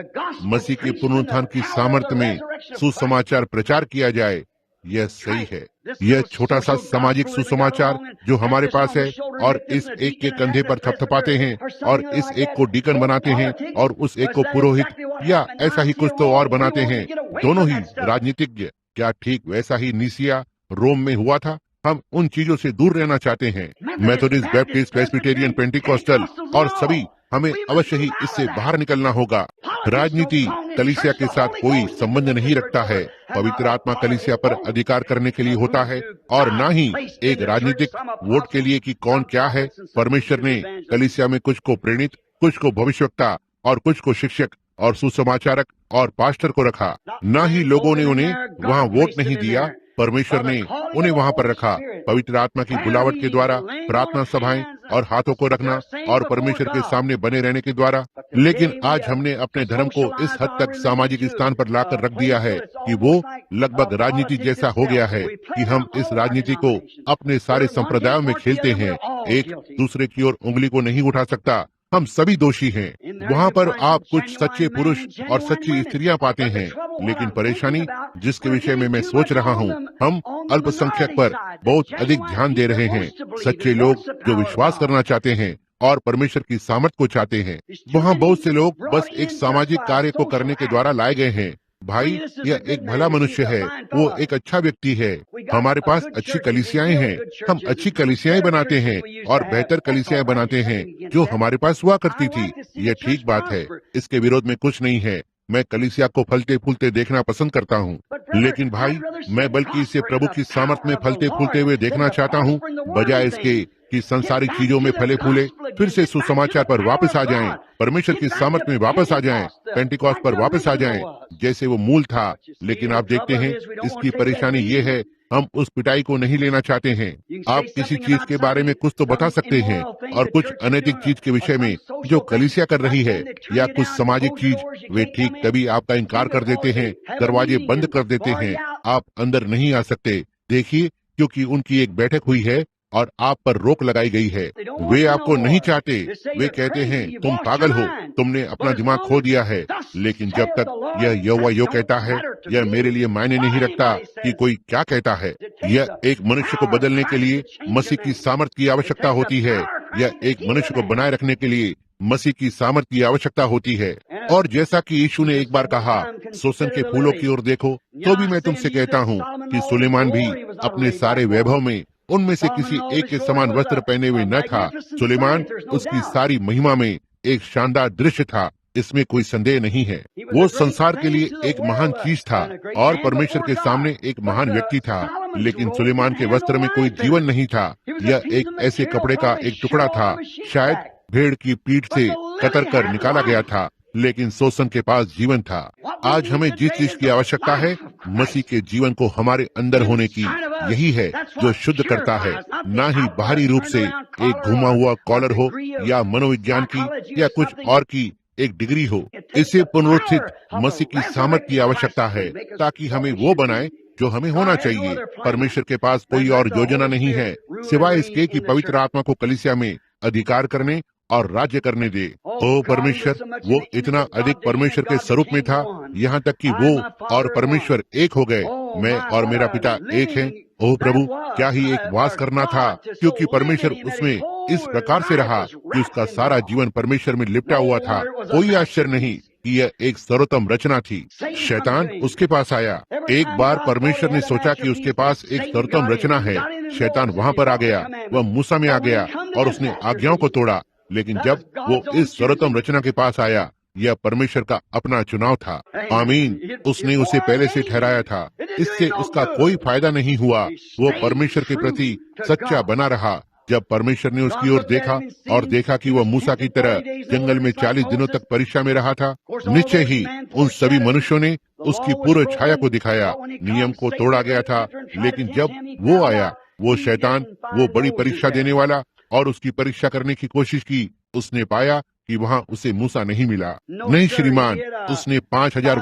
मसीह के पुनरुत्थान की सामर्थ्य में सुसमाचार प्रचार किया जाए। यह सही है। यह छोटा सा सामाजिक सुसमाचार जो हमारे पास है और इस एक के कंधे पर थपथपाते हैं और इस एक को डीकन बनाते हैं और उस एक को पुरोहित या ऐसा ही कुछ तो और बनाते हैं, दोनों ही राजनीतिज्ञ। क्या ठीक वैसा ही नीसिया रोम में हुआ था? हम उन चीजों से दूर रहना चाहते हैं। मेथोडिस्ट, बैप्टिस्ट, प्रेस्बिटेरियन, पेंटिकॉस्टल और सभी, हमें अवश्य ही इससे बाहर निकलना होगा। राजनीति कलीसिया के साथ कोई संबंध नहीं रखता है। पवित्र आत्मा कलीसिया पर अधिकार करने के लिए होता है और न ही एक राजनीतिक वोट के लिए कि कौन क्या है। परमेश्वर ने कलीसिया में कुछ को प्रेरित, कुछ को भविष्यवक्ता और कुछ को शिक्षक और सुसमाचारक और पास्टर को रखा। न ही लोगों ने उन्हें वहाँ वोट नहीं दिया, परमेश्वर ने उन्हें वहाँ पर रखा। पवित्र आत्मा की बुलावट के द्वारा प्रार्थना सभाएं और हाथों को रखना और परमेश्वर के सामने बने रहने के द्वारा। लेकिन आज हमने अपने धर्म को इस हद तक सामाजिक स्थान पर लाकर रख दिया है कि वो लगभग राजनीति जैसा हो गया है कि हम इस राजनीति को अपने सारे संप्रदायों में खेलते हैं। एक दूसरे की ओर उंगली को नहीं उठा सकता। हम सभी दोषी हैं। वहाँ पर आप कुछ सच्चे पुरुष और सच्ची स्त्रियां पाते हैं, लेकिन परेशानी जिसके विषय में मैं सोच रहा हूँ, हम अल्पसंख्यक पर बहुत अधिक ध्यान दे रहे हैं। सच्चे लोग जो विश्वास करना चाहते हैं और परमेश्वर की सामर्थ को चाहते हैं। वहाँ बहुत से लोग बस एक सामाजिक कार्य को करने के द्वारा लाए गए हैं। भाई, यह एक भला मनुष्य है, वो एक अच्छा व्यक्ति है। हमारे पास अच्छी कलीसियाएं हैं, हम अच्छी कलीसियाएं बनाते हैं और बेहतर कलीसियाएं बनाते हैं जो हमारे पास हुआ करती थी। यह ठीक बात है, इसके विरोध में कुछ नहीं है। मैं कलीसिया को फलते फूलते देखना पसंद करता हूँ, लेकिन भाई, मैं बल्कि इसे प्रभु की सामर्थ में फलते फूलते हुए देखना चाहता हूँ, बजाय इसके कि संसारिक चीजों में फले फूले फिर से सुसमाचार पर वापस आ जाएं, परमेश्वर की सामर्थ में वापस आ जाएं, पेंटिकॉस्ट पर वापस आ जाएं, जैसे वो मूल था। लेकिन आप देखते हैं इसकी परेशानी ये है, हम उस पिटाई को नहीं लेना चाहते हैं। आप किसी चीज के बारे में कुछ तो बता सकते हैं और कुछ अनैतिक चीज के विषय में जो कलीसिया कर रही है या कुछ सामाजिक चीज, वे ठीक तभी आपका इनकार कर देते हैं, दरवाजे बंद कर देते हैं, आप अंदर नहीं आ सकते। देखिए, क्योंकि उनकी एक बैठक हुई है और आप पर रोक लगाई गई है। वे आपको नहीं चाहते। वे कहते हैं तुम पागल हो, तुमने अपना दिमाग खो दिया है। लेकिन जब तक यह यहोवा यो कहता है, यह मेरे लिए मायने नहीं रखता कि कोई क्या कहता है। यह एक मनुष्य को बदलने के लिए मसीह की सामर्थ की आवश्यकता होती है। यह एक मनुष्य को बनाए रखने के लिए मसीह की सामर्थ्य की आवश्यकता होती है। और जैसा कि यीशु ने एक बार कहा, सोसन के फूलों की ओर देखो, तो भी मैं तुमसे कहता हूँ कि सुलेमान भी अपने सारे वैभव में उनमें से किसी एक के समान वस्त्र पहने हुए न था। सुलेमान उसकी सारी महिमा में एक शानदार दृश्य था, इसमें कोई संदेह नहीं है। वो संसार के लिए एक महान चीज था और परमेश्वर के सामने एक महान व्यक्ति था, लेकिन सुलेमान के वस्त्र में कोई जीवन नहीं था। यह एक ऐसे कपड़े का एक टुकड़ा था, शायद भेड़ की पीठ से कतर कर निकाला गया था, लेकिन सोसन के पास जीवन था। आज हमें जिस चीज की आवश्यकता है, मसीह के जीवन को हमारे अंदर होने की, यही है जो शुद्ध करता है, ना ही बाहरी रूप से एक घुमा हुआ कॉलर हो या मनोविज्ञान की या कुछ और की एक डिग्री हो। इसे पुनरुत्थित मसीह की सामर्थ की आवश्यकता है ताकि हमें वो बनाए जो हमें होना चाहिए। परमेश्वर के पास कोई और योजना नहीं है सिवाय इसके कि पवित्र आत्मा को कलीसिया में अधिकार करने और राज्य करने दे। ओ परमेश्वर, वो इतना अधिक परमेश्वर के स्वरूप में था, यहाँ तक कि वो और परमेश्वर एक हो गए। मैं और मेरा पिता एक है। ओह प्रभु, क्या ही एक वास करना था, क्योंकि परमेश्वर उसमें इस प्रकार से रहा कि उसका सारा जीवन परमेश्वर में लिपटा हुआ था। कोई आश्चर्य नहीं कि यह एक सर्वोत्तम रचना थी। शैतान उसके पास आया। एक बार परमेश्वर ने सोचा कि उसके पास एक सर्वोत्तम रचना है। शैतान वहाँ पर आ गया, वह मूसा में आ गया और उसने आज्ञाओं को तोड़ा। लेकिन जब वो इस सर्वोत्तम रचना के पास आया, यह परमेश्वर का अपना चुनाव था। आमीन। उसने उसे पहले से ठहराया था, इससे उसका कोई फायदा नहीं हुआ। वो परमेश्वर के प्रति सच्चा बना रहा। जब परमेश्वर ने उसकी ओर देखा और देखा कि वह मूसा की तरह जंगल में 40 दिनों तक परीक्षा में रहा था, निश्चय ही उन सभी मनुष्यों ने उसकी पूर्व छाया को दिखाया। नियम को तोड़ा गया था, लेकिन जब वो आया, वो शैतान, वो बड़ी परीक्षा देने वाला, और उसकी परीक्षा करने की कोशिश की, उसने पाया कि वहाँ उसे मूसा नहीं मिला। नहीं श्रीमान, उसने 5000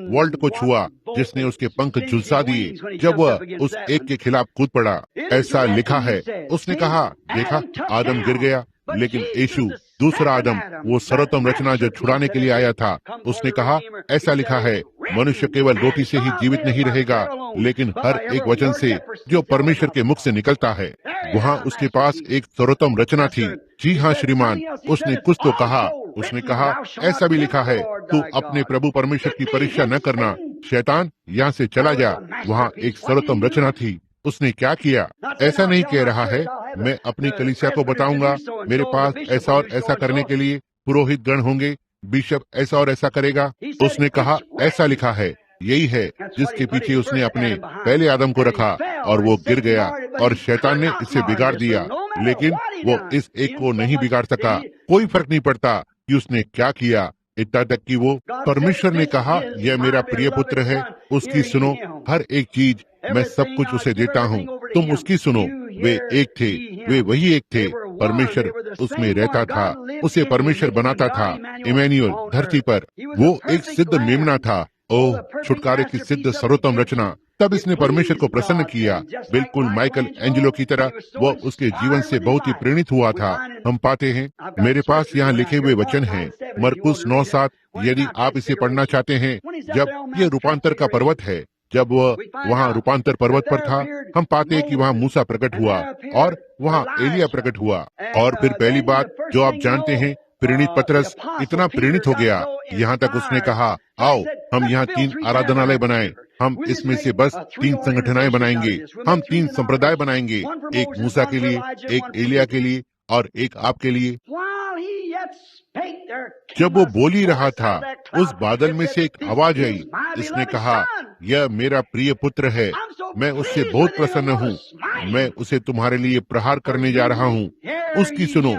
वॉल्ट को छुआ, जिसने उसके पंख झुलसा दिए जब वह उस एक के खिलाफ कूद पड़ा। ऐसा लिखा है। उसने कहा, देखा, आदम गिर गया, लेकिन यीशु दूसरा आदम, वो सर्वोत्तम रचना जो छुड़ाने के लिए आया था, उसने कहा, ऐसा लिखा है, मनुष्य केवल रोटी से ही जीवित नहीं रहेगा, लेकिन हर एक वचन से जो परमेश्वर के मुख से निकलता है। वहाँ उसके पास एक सर्वोत्तम रचना थी। जी हाँ श्रीमान, उसने कुछ तो कहा। उसने कहा, ऐसा भी लिखा है, तू अपने प्रभु परमेश्वर की परीक्षा न करना। शैतान, यहाँ से चला जा। वहाँ एक सर्वोत्तम रचना थी। उसने क्या किया? ऐसा नहीं कह रहा है, मैं अपनी कलीसिया को बताऊंगा, मेरे पास ऐसा और ऐसा करने के लिए पुरोहित गण होंगे, बिशप ऐसा और ऐसा करेगा। उसने कहा, ऐसा लिखा है। यही है जिसके पीछे उसने अपने पहले आदम को रखा, और वो गिर गया और शैतान ने इसे बिगाड़ दिया। लेकिन वो इस एक को नहीं बिगाड़ सका। कोई फर्क नहीं पड़ता कि उसने क्या किया, इतना तक कि वो परमेश्वर ने कहा, यह मेरा प्रिय पुत्र है, उसकी सुनो। हर एक चीज, मैं सब कुछ उसे देता हूँ, तुम उसकी सुनो। वे एक थे, वे वही एक थे। परमेश्वर उसमें रहता था, उसे परमेश्वर बनाता था। इमैनुअल धरती पर वो एक सिद्ध मेमना था। ओह, छुटकारे की सिद्ध सर्वोत्तम रचना। तब इसने परमेश्वर को प्रसन्न किया, बिल्कुल माइकल एंजेलो की तरह। वह उसके जीवन से बहुत ही प्रेरित हुआ था। हम पाते हैं, मेरे पास यहाँ लिखे हुए वचन हैं, मरकुस 9:7, यदि आप इसे पढ़ना चाहते हैं। जब ये रूपांतर का पर्वत है, जब वह वहाँ रूपांतर पर्वत पर था, हम पाते हैं कि वहाँ मूसा प्रकट हुआ और वहाँ एलिया प्रकट हुआ। और फिर पहली बात जो आप जानते हैं, प्रेरित पतरस इतना प्रेरित हो गया, यहाँ तक उसने कहा, आओ हम यहाँ 3 आराधनालय बनाएं। हम इसमें से बस 3 संगठनाएं बनाएंगे। हम 3 संप्रदाय बनाएंगे, एक मूसा के लिए, एक एलिया के लिए और एक आपके लिए। जब वो बोल ही रहा था, उस बादल में से एक आवाज आई। इसने कहा, यह मेरा प्रिय पुत्र है, मैं उससे बहुत प्रसन्न हूँ। मैं उसे तुम्हारे लिए प्रहार करने जा रहा हूँ, उसकी सुनो।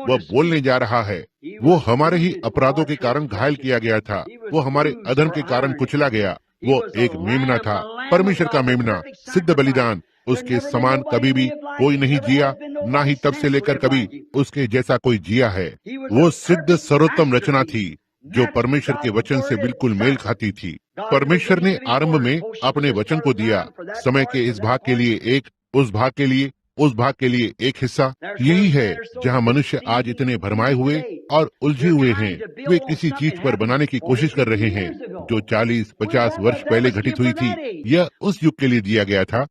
वह बोलने जा रहा है। वो हमारे ही अपराधों के कारण घायल किया गया था, वो हमारे अधर्म के कारण कुचला गया। वो एक मेमना था, परमेश्वर का मेमना, सिद्ध बलिदान। उसके समान कभी भी कोई नहीं जिया, ना ही तब से लेकर कभी उसके जैसा कोई जिया है। वो सिद्ध सर्वोत्तम रचना थी जो परमेश्वर के वचन से बिल्कुल मेल खाती थी। परमेश्वर ने आरंभ में अपने वचन को दिया, समय के इस भाग के लिए एक, उस भाग के लिए उस भाग के लिए एक हिस्सा यही है जहां मनुष्य आज इतने भरमाए हुए और उलझे हुए हैं। वे किसी चीज पर बनाने की कोशिश कर रहे हैं जो 40-50 वर्ष पहले घटित हुई थी। यह उस युग के लिए दिया गया था।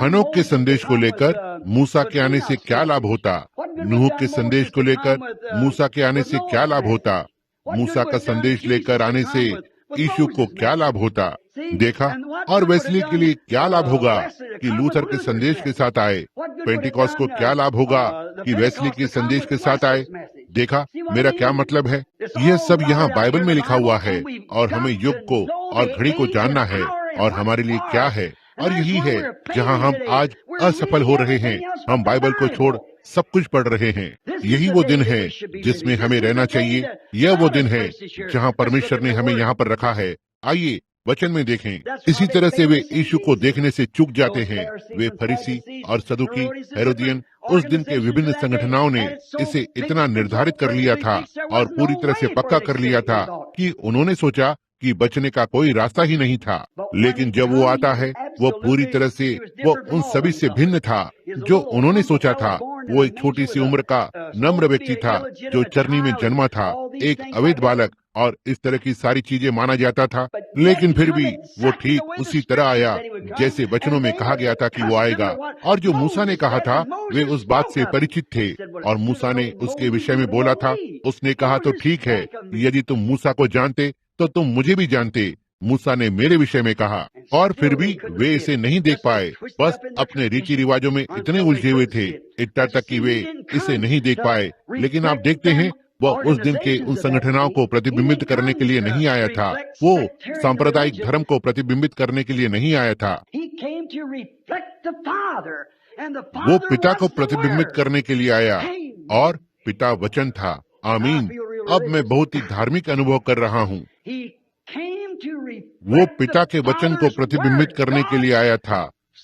हनोक के संदेश को लेकर मूसा के आने से क्या लाभ होता? नूह के संदेश को लेकर मूसा के आने से क्या लाभ होता? मूसा का संदेश लेकर आने से यीशु को क्या लाभ होता? देखा। और वेस्ली के लिए क्या लाभ होगा कि लूथर के संदेश के साथ आए? पेंटिकॉस्ट को क्या लाभ होगा कि वेस्ली के संदेश के साथ आए? देखा मेरा क्या मतलब है? यह सब यहाँ बाइबल में लिखा हुआ है और हमें युग को और घड़ी को जानना है और हमारे लिए क्या है। और यही है जहाँ हम आज असफल हो रहे हैं। हम बाइबल को छोड़ सब कुछ पढ़ रहे हैं। यही वो दिन है जिसमें हमें रहना चाहिए। यह वो दिन है जहाँ परमेश्वर ने हमें यहाँ पर रखा है। आइए वचन में देखें। इसी तरह से वे यीशु को देखने से चूक जाते हैं। वे फरीसी और सदुकी, हेरोदियन, उस दिन के विभिन्न संगठनों ने इसे इतना निर्धारित कर लिया था और पूरी तरह से पक्का कर लिया था कि उन्होंने सोचा कि बचने का कोई रास्ता ही नहीं था। लेकिन जब वो आता है, वो पूरी तरह से वो उन सभी से भिन्न था जो उन्होंने सोचा था। वो एक छोटी सी उम्र का नम्र व्यक्ति था जो चरनी में जन्मा था, एक अवैध बालक और इस तरह की सारी चीजें माना जाता था। लेकिन फिर भी वो ठीक उसी तरह आया जैसे वचनों में कहा गया था कि वो आएगा। और जो मूसा ने कहा था वे उस बात से परिचित थे और मूसा ने उसके विषय में बोला था। उसने कहा तो ठीक है, यदि तुम मूसा को जानते तो तुम मुझे भी जानते। मूसा ने मेरे विषय में कहा। और फिर भी वे इसे नहीं देख पाए, बस अपने रीति रिवाजों में इतने उलझे हुए थे इतना तक कि वे इसे नहीं देख पाए। लेकिन आप देखते हैं वह उस दिन के उन संगठनों को प्रतिबिंबित करने के लिए नहीं आया था। वो सांप्रदायिक धर्म को प्रतिबिंबित करने के लिए नहीं आया था। वो पिता को प्रतिबिंबित करने के लिए आया और पिता वचन था। आमीन। अब मैं बहुत ही धार्मिक अनुभव कर रहा हूँ। वो पिता के वचन को प्रतिबिंबित करने के लिए आया था।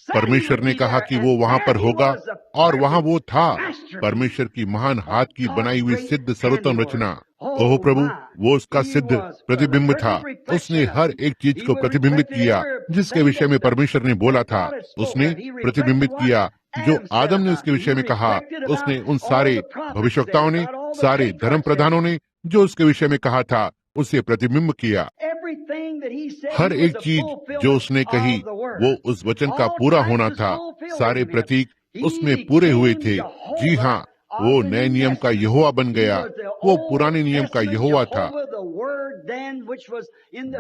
परमेश्वर ने कहा कि वो वहाँ पर होगा और वहाँ वो था। परमेश्वर की महान हाथ की बनाई हुई सिद्ध सर्वोत्तम रचना। ओह प्रभु, वो उसका सिद्ध प्रतिबिंब था। उसने हर एक चीज को प्रतिबिंबित किया जिसके विषय में परमेश्वर ने बोला था। उसने प्रतिबिंबित किया जो आदम ने उसके विषय में कहा। उसने उन सारे भविष्यवक्ताओं ने, सारे धर्म प्रधानों ने जो उसके विषय में कहा था, उसे प्रतिबिंब किया। हर एक चीज जो उसने कही वो उस वचन का पूरा होना था। सारे प्रतीक उसमें पूरे हुए थे। जी हाँ, वो नए नियम का यहोवा बन गया। वो पुराने नियम का यहोवा था।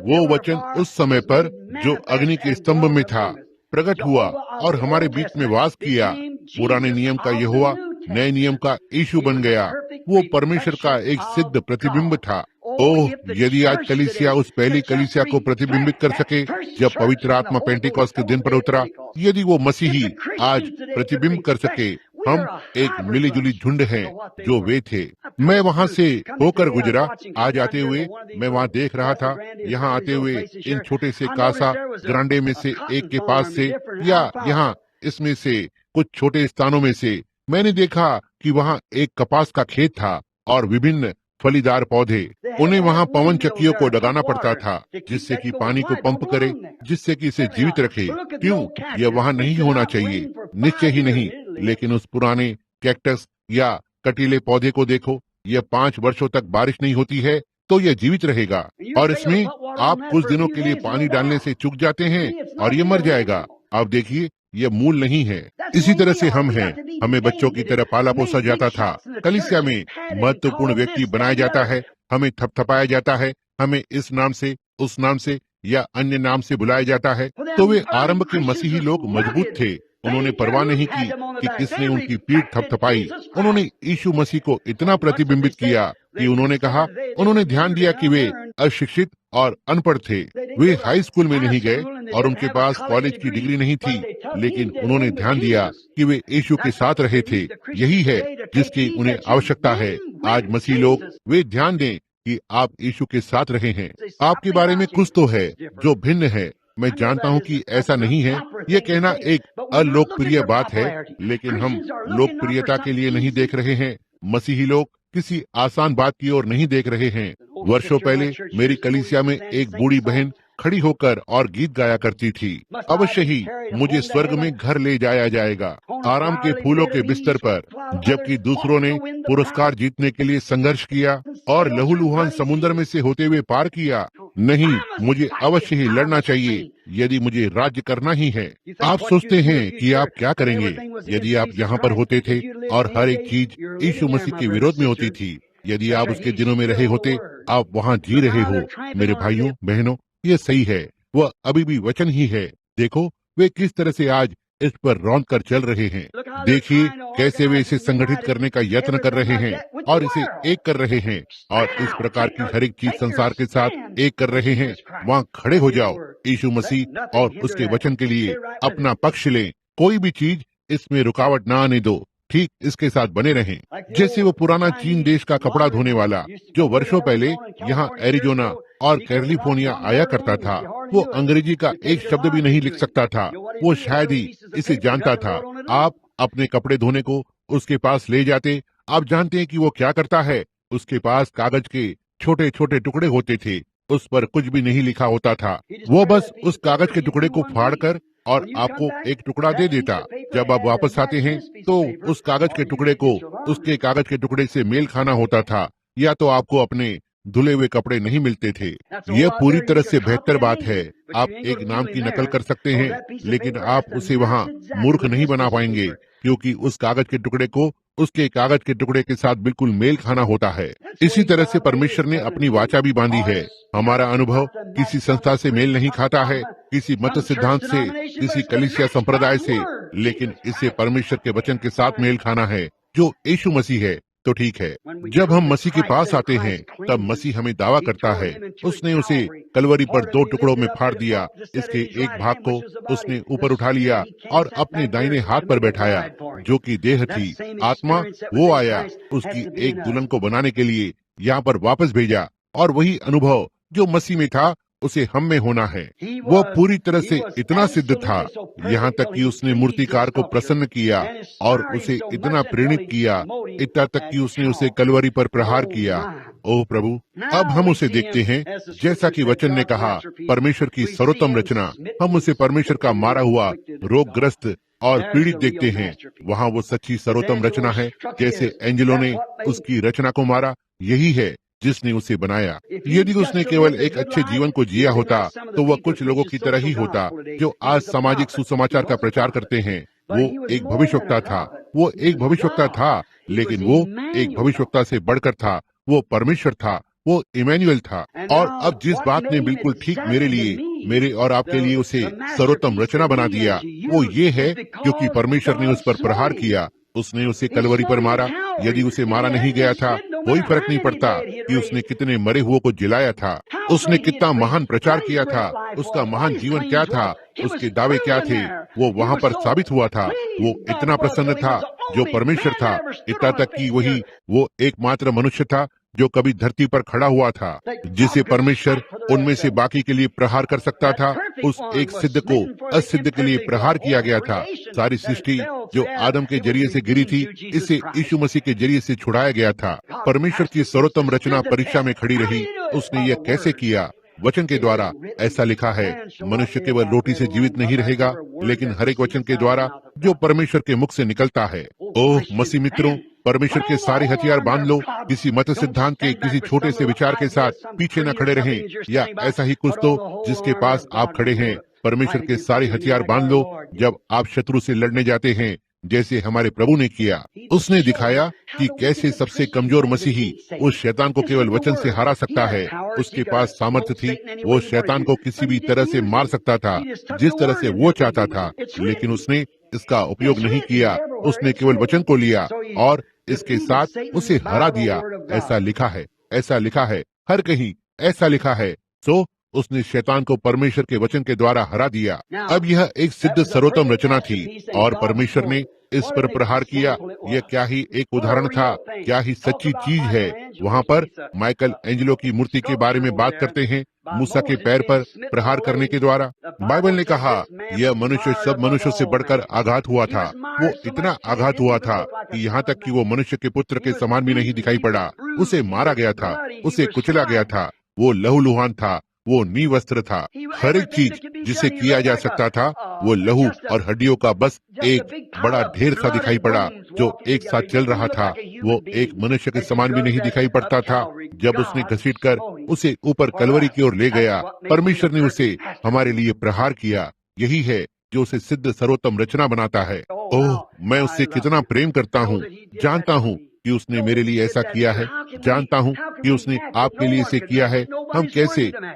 वो वचन उस समय पर जो अग्नि के स्तंभ में था प्रकट हुआ और हमारे बीच में वास किया। पुराने नियम का यहोवा नए नियम का यीशु बन गया। वो परमेश्वर का एक सिद्ध प्रतिबिंब था। ओह, यदि आज कलीसिया उस पहली कलीसिया को प्रतिबिंबित कर सके जब पवित्र आत्मा पेंटिकॉस्ट के दिन पर उतरा, यदि वो मसीही आज प्रतिबिंब कर सके, हम एक मिलीजुली झुंड हैं जो वे थे। मैं वहाँ से होकर गुजरा। आज आते हुए मैं वहाँ देख रहा था, यहाँ आते हुए इन छोटे से कासा ग्रांडे में से एक के पास से या यहाँ इसमें से कुछ छोटे स्थानों में से मैंने देखा कि वहाँ एक कपास का खेत था और विभिन्न फलीदार पौधे। उन्हें वहाँ पवन चक्कियों को लगाना पड़ता था जिससे कि पानी को पंप करे, जिससे कि इसे जीवित रखे। क्यों? यह वहाँ नहीं होना चाहिए, निश्चय ही नहीं। लेकिन उस पुराने कैक्टस या कटीले पौधे को देखो, यह 5 वर्षों तक बारिश नहीं होती है तो यह जीवित रहेगा। और इसमें आप कुछ दिनों के लिए पानी डालने से चूक जाते हैं और ये मर जाएगा। आप देखिए, यह मूल नहीं है। इसी तरह से हम हैं। हमें बच्चों की तरह पाला पोसा जाता था। कलीसिया में महत्वपूर्ण व्यक्ति बनाया जाता है, हमें थपथपाया जाता है, हमें इस नाम से, उस नाम से या अन्य नाम से बुलाया जाता है। तो वे आरंभ के मसीही लोग मजबूत थे। उन्होंने परवाह नहीं की कि किसने उनकी पीठ थपथपाई। उन्होंने यीशु मसीह को इतना प्रतिबिंबित किया कि उन्होंने कहा, उन्होंने ध्यान दिया कि वे अशिक्षित और अनपढ़ थे। वे हाई स्कूल में नहीं गए और उनके पास कॉलेज की डिग्री नहीं थी, लेकिन उन्होंने ध्यान दिया कि वे यीशु के साथ रहे थे। यही है जिसकी उन्हें आवश्यकता है। आज मसीह लोग वे ध्यान दें कि आप यीशु के साथ रहे हैं। आपके बारे में कुछ तो है जो भिन्न है। मैं जानता हूं कि ऐसा नहीं है। यह कहना एक अलोकप्रिय बात है, लेकिन हम लोकप्रियता के लिए नहीं देख रहे हैं। मसीही लोग किसी आसान बात की ओर नहीं देख रहे हैं। वर्षों पहले मेरी कलीसिया में एक बूढ़ी बहन खड़ी होकर और गीत गाया करती थी, अवश्य ही मुझे स्वर्ग में घर ले जाया जाएगा, आराम के फूलों के बिस्तर पर। जबकि दूसरों ने पुरस्कार जीतने के लिए संघर्ष किया और लहूलुहान समुद्र में से होते हुए पार किया। नहीं, मुझे अवश्य ही लड़ना चाहिए यदि मुझे राज्य करना ही है। आप सोचते हैं कि आप क्या करेंगे यदि आप यहाँ पर होते थे और हर एक चीज यीशु मसीह के विरोध में होती थी। यदि आप उसके दिनों में रहे होते, आप वहाँ जी रहे हो। मेरे भाइयों बहनों, ये सही है, वह अभी भी वचन ही है। देखो वे किस तरह से आज इस पर रौंद कर चल रहे हैं। देखिए कैसे वे इसे संगठित करने का यत्न कर रहे हैं और इसे एक कर रहे हैं, और इस प्रकार की हर एक चीज संसार के साथ एक कर रहे हैं। वहाँ खड़े हो जाओ, यीशु मसीह और उसके वचन के लिए अपना पक्ष लें। कोई भी चीज इसमें रुकावट ना आने दो, ठीक इसके साथ बने रहें। जैसे वो पुराना चीन देश का कपड़ा धोने वाला जो वर्षों पहले यहाँ एरिजोना और कैलिफोर्निया आया करता था, वो अंग्रेजी का एक शब्द भी नहीं लिख सकता था। वो शायद ही इसे जानता था। आप अपने कपड़े धोने को उसके पास ले जाते, आप जानते हैं कि वो क्या करता है। उसके पास कागज के छोटे छोटे टुकड़े होते थे, उस पर कुछ भी नहीं लिखा होता था। वो बस उस कागज के टुकड़े को फाड़कर और आपको एक टुकड़ा दे देता। जब आप वापस आते हैं तो उस कागज के टुकड़े को उसके कागज के टुकड़े से मेल खाना होता था, या तो आपको अपने धुले हुए कपड़े नहीं मिलते थे। यह पूरी तरह से बेहतर बात है। आप एक नाम की नकल कर सकते हैं, लेकिन आप उसे वहाँ मूर्ख नहीं बना पाएंगे, क्योंकि उस कागज के टुकड़े को उसके कागज के टुकड़े के साथ बिल्कुल मेल खाना होता है। इसी तरह से परमेश्वर ने अपनी वाचा भी बांधी है। हमारा अनुभव किसी संस्था से मेल नहीं खाता है, किसी मत सिद्धांत से, किसी कलीसिया संप्रदाय से, लेकिन इसे परमेश्वर के वचन के साथ मेल खाना है जो यीशु मसीह है। तो ठीक है, जब हम मसीह के पास आते हैं तब मसीह हमें दावा करता है, उसने उसे कलवरी पर 2 टुकड़ों में फाड़ दिया। इसके एक भाग को उसने ऊपर उठा लिया और अपने दाहिने हाथ पर बैठाया, जो कि देह थी। आत्मा वो आया, उसकी एक दुल्हन को बनाने के लिए यहाँ पर वापस भेजा, और वही अनुभव जो मसीह में था उसे हम में होना है। वह पूरी तरह से इतना सिद्ध था, यहाँ तक कि उसने मूर्तिकार को प्रसन्न किया और उसे इतना प्रेरित किया, इतना तक कि उसने उसे कलवरी पर प्रहार किया। ओह प्रभु, अब हम उसे देखते हैं जैसा कि वचन ने कहा, परमेश्वर की सर्वोत्तम रचना। हम उसे परमेश्वर का मारा हुआ, रोगग्रस्त और पीड़ित देखते हैं। वहाँ वो सच्ची सर्वोत्तम रचना है। जैसे एंजलों ने उसकी रचना को मारा, यही है जिसने उसे बनाया। यदि उसने केवल एक अच्छे जीवन को जिया होता तो वह कुछ लोगों की तरह ही होता जो आज सामाजिक सुसमाचार का प्रचार करते हैं। वो एक भविष्यवक्ता था, वो एक भविष्यवक्ता था, लेकिन वो एक भविष्यवक्ता से बढ़कर था। वो परमेश्वर था, वो इमैनुअल था। और अब जिस बात ने बिल्कुल ठीक मेरे लिए, मेरे और आपके लिए उसे सर्वोत्तम रचना बना दिया, वो ये है क्योंकि परमेश्वर ने उस पर प्रहार किया। उसने उसे कलवरी पर मारा। यदि उसे मारा नहीं गया था, कोई फर्क नहीं पड़ता कि उसने कितने मरे हुओं को जिलाया था, उसने कितना महान प्रचार किया था, उसका महान जीवन क्या था, उसके दावे क्या थे, वो वहाँ पर साबित हुआ था। वो इतना प्रसन्न था जो परमेश्वर था, इतना तक कि वही वो एकमात्र मनुष्य था जो कभी धरती पर खड़ा हुआ था, जिसे परमेश्वर उनमें से बाकी के लिए प्रहार कर सकता था। उस एक सिद्ध को असिद्ध के लिए प्रहार किया गया था। सारी सृष्टि जो आदम के जरिए से गिरी थी, इसे यीशु मसीह के जरिए से छुड़ाया गया था। परमेश्वर की सर्वोत्तम रचना परीक्षा में खड़ी रही। उसने यह कैसे किया? वचन के द्वारा। ऐसा लिखा है, मनुष्य केवल रोटी से जीवित नहीं रहेगा, लेकिन हर एक वचन के द्वारा जो परमेश्वर के मुख से निकलता है। ओह मसीह मित्रों, परमेश्वर के सारे हथियार बांध लो। किसी मत सिद्धांत के किसी छोटे से विचार के साथ पीछे न खड़े रहें, या ऐसा ही कुछ तो जिसके पास आप खड़े हैं। परमेश्वर के सारे हथियार बांध लो जब आप शत्रु से लड़ने जाते हैं, जैसे हमारे प्रभु ने किया। उसने दिखाया कि कैसे सबसे कमजोर मसीही उस शैतान को केवल वचन से हरा सकता है। उसके पास सामर्थ्य थी, वो शैतान को किसी भी तरह से मार सकता था जिस तरह से वो चाहता था, लेकिन उसने इसका उपयोग नहीं किया। उसने केवल वचन को लिया और इसके साथ उसे हरा दिया। ऐसा लिखा है, ऐसा लिखा है, हर कहीं ऐसा लिखा है। सो उसने शैतान को परमेश्वर के वचन के द्वारा हरा दिया। अब यह एक सिद्ध सर्वोत्तम रचना थी और परमेश्वर ने इस पर प्रहार किया। यह क्या ही एक उदाहरण था, क्या ही सच्ची चीज है। वहाँ पर माइकल एंजेलो की मूर्ति के बारे में बात करते हैं, मूसा के पैर पर प्रहार करने के द्वारा। बाइबल ने कहा यह मनुष्य सब मनुष्यों से बढ़कर आघात हुआ था। वो इतना आघात हुआ था कि यहाँ तक कि वो मनुष्य के पुत्र के समान भी नहीं दिखाई पड़ा। उसे मारा गया था, उसे कुचला गया था। वो लहूलुहान था, वो नील वस्त्र था। हर एक चीज जिसे किया जा सकता था वो लहू और हड्डियों का बस एक बड़ा ढेर सा दिखाई पड़ा जो एक साथ चल रहा था। वो एक मनुष्य के समान भी नहीं दिखाई पड़ता था। जब उसने घसीटकर उसे ऊपर कलवरी की ओर ले गया, परमेश्वर ने उसे हमारे लिए प्रहार किया। यही है जो उसे सिद्ध सर्वोत्तम रचना बनाता है। ओह, मैं उससे कितना प्रेम करता हूँ। जानता हूँ कि उसने मेरे लिए ऐसा किया है। जानता हूँ कि उसने आपके लिए इसे किया है।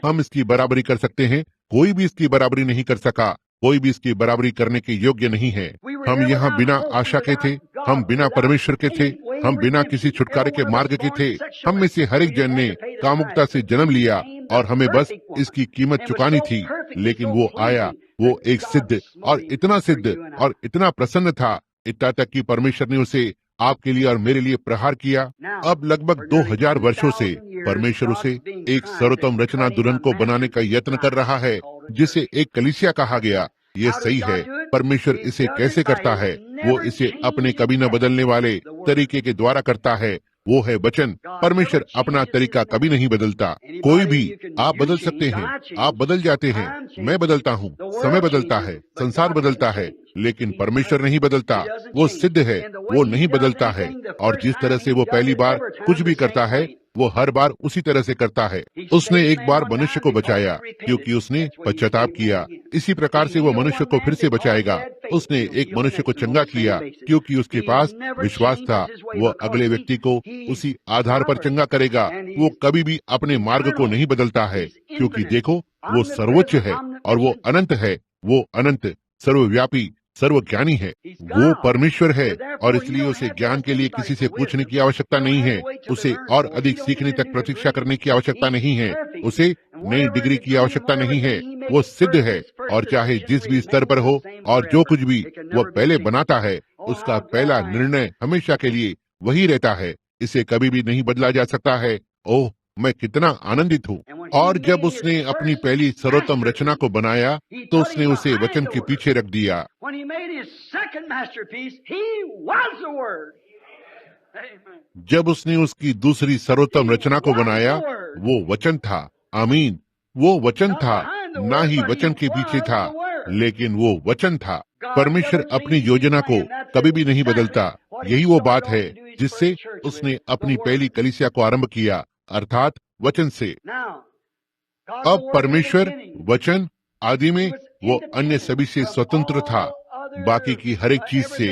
हम इसकी बराबरी कर सकते हैं? कोई भी इसकी बराबरी नहीं कर सका। कोई भी इसकी बराबरी करने के योग्य नहीं है। हम यहाँ बिना आशा के थे। हम बिना परमेश्वर के थे। हम बिना किसी छुटकारे के मार्ग के थे। हम में से हर एक जन ने कामुकता से जन्म लिया और हमें बस इसकी कीमत चुकानी थी। लेकिन वो आया, वो एक सिद्ध और इतना प्रसन्न था, इतना तक कि परमेश्वर ने उसे आपके लिए और मेरे लिए प्रहार किया। अब लगभग 2000 वर्षों से परमेश्वर उसे एक सर्वोत्तम रचना दुल्हन को बनाने का यत्न कर रहा है, जिसे एक कलीसिया कहा गया। ये सही है। परमेश्वर इसे कैसे करता है? वो इसे अपने कभी न बदलने वाले तरीके के द्वारा करता है। वो है वचन। परमेश्वर अपना तरीका कभी नहीं बदलता। कोई भी, आप बदल सकते हैं, आप बदल जाते हैं, मैं बदलता हूँ, समय बदलता है, संसार बदलता है, लेकिन परमेश्वर नहीं बदलता। वो सिद्ध है, वो नहीं बदलता है। और जिस तरह से वो पहली बार कुछ भी करता है, वो हर बार उसी तरह से करता है। उसने एक बार मनुष्य को बचाया क्योंकि उसने पश्चाताप किया। इसी प्रकार से वो मनुष्य को फिर से बचाएगा। उसने एक मनुष्य को चंगा किया क्योंकि उसके पास विश्वास था। वो अगले व्यक्ति को उसी आधार पर चंगा करेगा। वो कभी भी अपने मार्ग को नहीं बदलता है, क्योंकि देखो, वो सर्वोच्च है और वो अनंत है। वो अनंत, सर्वव्यापी, सर्वज्ञानी है। वो परमेश्वर है और इसलिए उसे ज्ञान के लिए किसी से पूछने की आवश्यकता नहीं है। उसे और अधिक सीखने तक प्रतीक्षा करने की आवश्यकता नहीं है। उसे नई डिग्री की आवश्यकता नहीं है। वो सिद्ध है और चाहे जिस भी स्तर पर हो और जो कुछ भी वो पहले बनाता है, उसका पहला निर्णय हमेशा के लिए वही रहता है। इसे कभी भी नहीं बदला जा सकता है। ओह, मैं कितना आनंदित हूँ। और जब उसने अपनी पहली सर्वोत्तम रचना को बनाया तो उसने उसे वचन के पीछे रख दिया। जब उसने उसकी दूसरी सर्वोत्तम रचना को बनाया, वो वचन था। आमीन। वो वचन था, ना ही वचन के पीछे था, लेकिन वो वचन था। परमेश्वर अपनी योजना को कभी भी नहीं बदलता। यही वो बात है जिससे उसने अपनी पहली कलीसिया को आरंभ किया, अर्थात वचन से। अब परमेश्वर वचन आदि में वो अन्य सभी से स्वतंत्र था, बाकी की हर एक चीज से,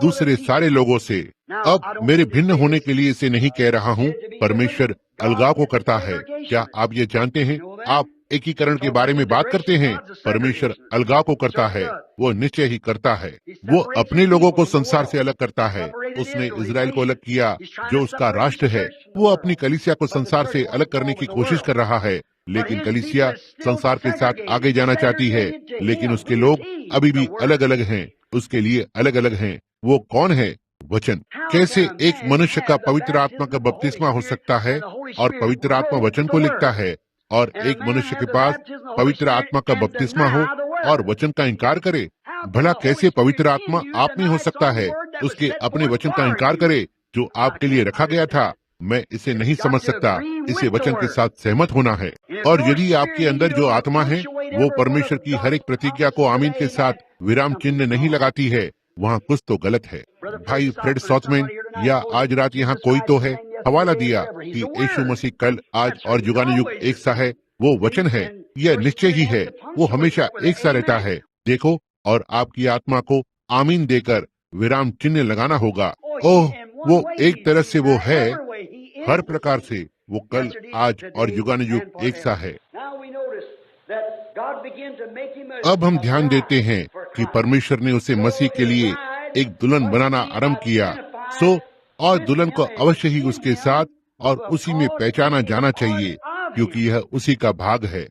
दूसरे सारे लोगों से। अब मेरे भिन्न होने के लिए इसे नहीं कह रहा हूँ। परमेश्वर अलगाव को करता है। क्या आप ये जानते हैं? आप एकीकरण के बारे में बात करते हैं। परमेश्वर अलगाव को करता है। वो निश्चय ही करता है। वो अपने लोगों को संसार से अलग करता है। उसने इजराइल को अलग किया, जो उसका राष्ट्र है। वो अपनी कलीसिया को संसार से अलग करने की कोशिश कर रहा है, लेकिन कलीसिया संसार के साथ आगे जाना चाहती है। लेकिन उसके लोग अभी भी अलग अलग हैं, उसके लिए अलग अलग हैं। वो कौन है? वचन। कैसे एक मनुष्य का पवित्र आत्मा का बपतिस्मा हो सकता है और पवित्र आत्मा वचन को लिखता है, और एक मनुष्य के पास पवित्र आत्मा का बपतिस्मा हो और वचन का इनकार करे? भला कैसे पवित्र आत्मा आप में हो सकता है, उसके अपने वचन का इनकार करे जो आपके लिए रखा गया था? मैं इसे नहीं समझ सकता। इसे वचन के साथ सहमत होना है। और यदि आपके अंदर जो आत्मा है वो परमेश्वर की हर एक प्रतिज्ञा को आमीन के साथ विराम चिन्ह नहीं लगाती है, वहाँ कुछ तो गलत है। भाई फ्रेड सॉथमैन या आज रात यहाँ कोई तो है, हवाला दिया कि यीशु मसीह कल, आज और युगानुयुग एक सा है। वो वचन है। यह निश्चय ही है। वो हमेशा एक सा रहता है। देखो, और आपकी आत्मा को आमीन देकर विराम चिन्ह लगाना होगा। ओह, वो एक तरह से वो है, हर प्रकार से वो कल, आज और युगानुयुग एक सा है। अब हम ध्यान देते हैं कि परमेश्वर ने उसे मसीह के लिए एक दुल्हन बनाना आरंभ किया। और दुल्हन को अवश्य ही उसके साथ और उसी में पहचाना जाना चाहिए, क्योंकि यह उसी का भाग है।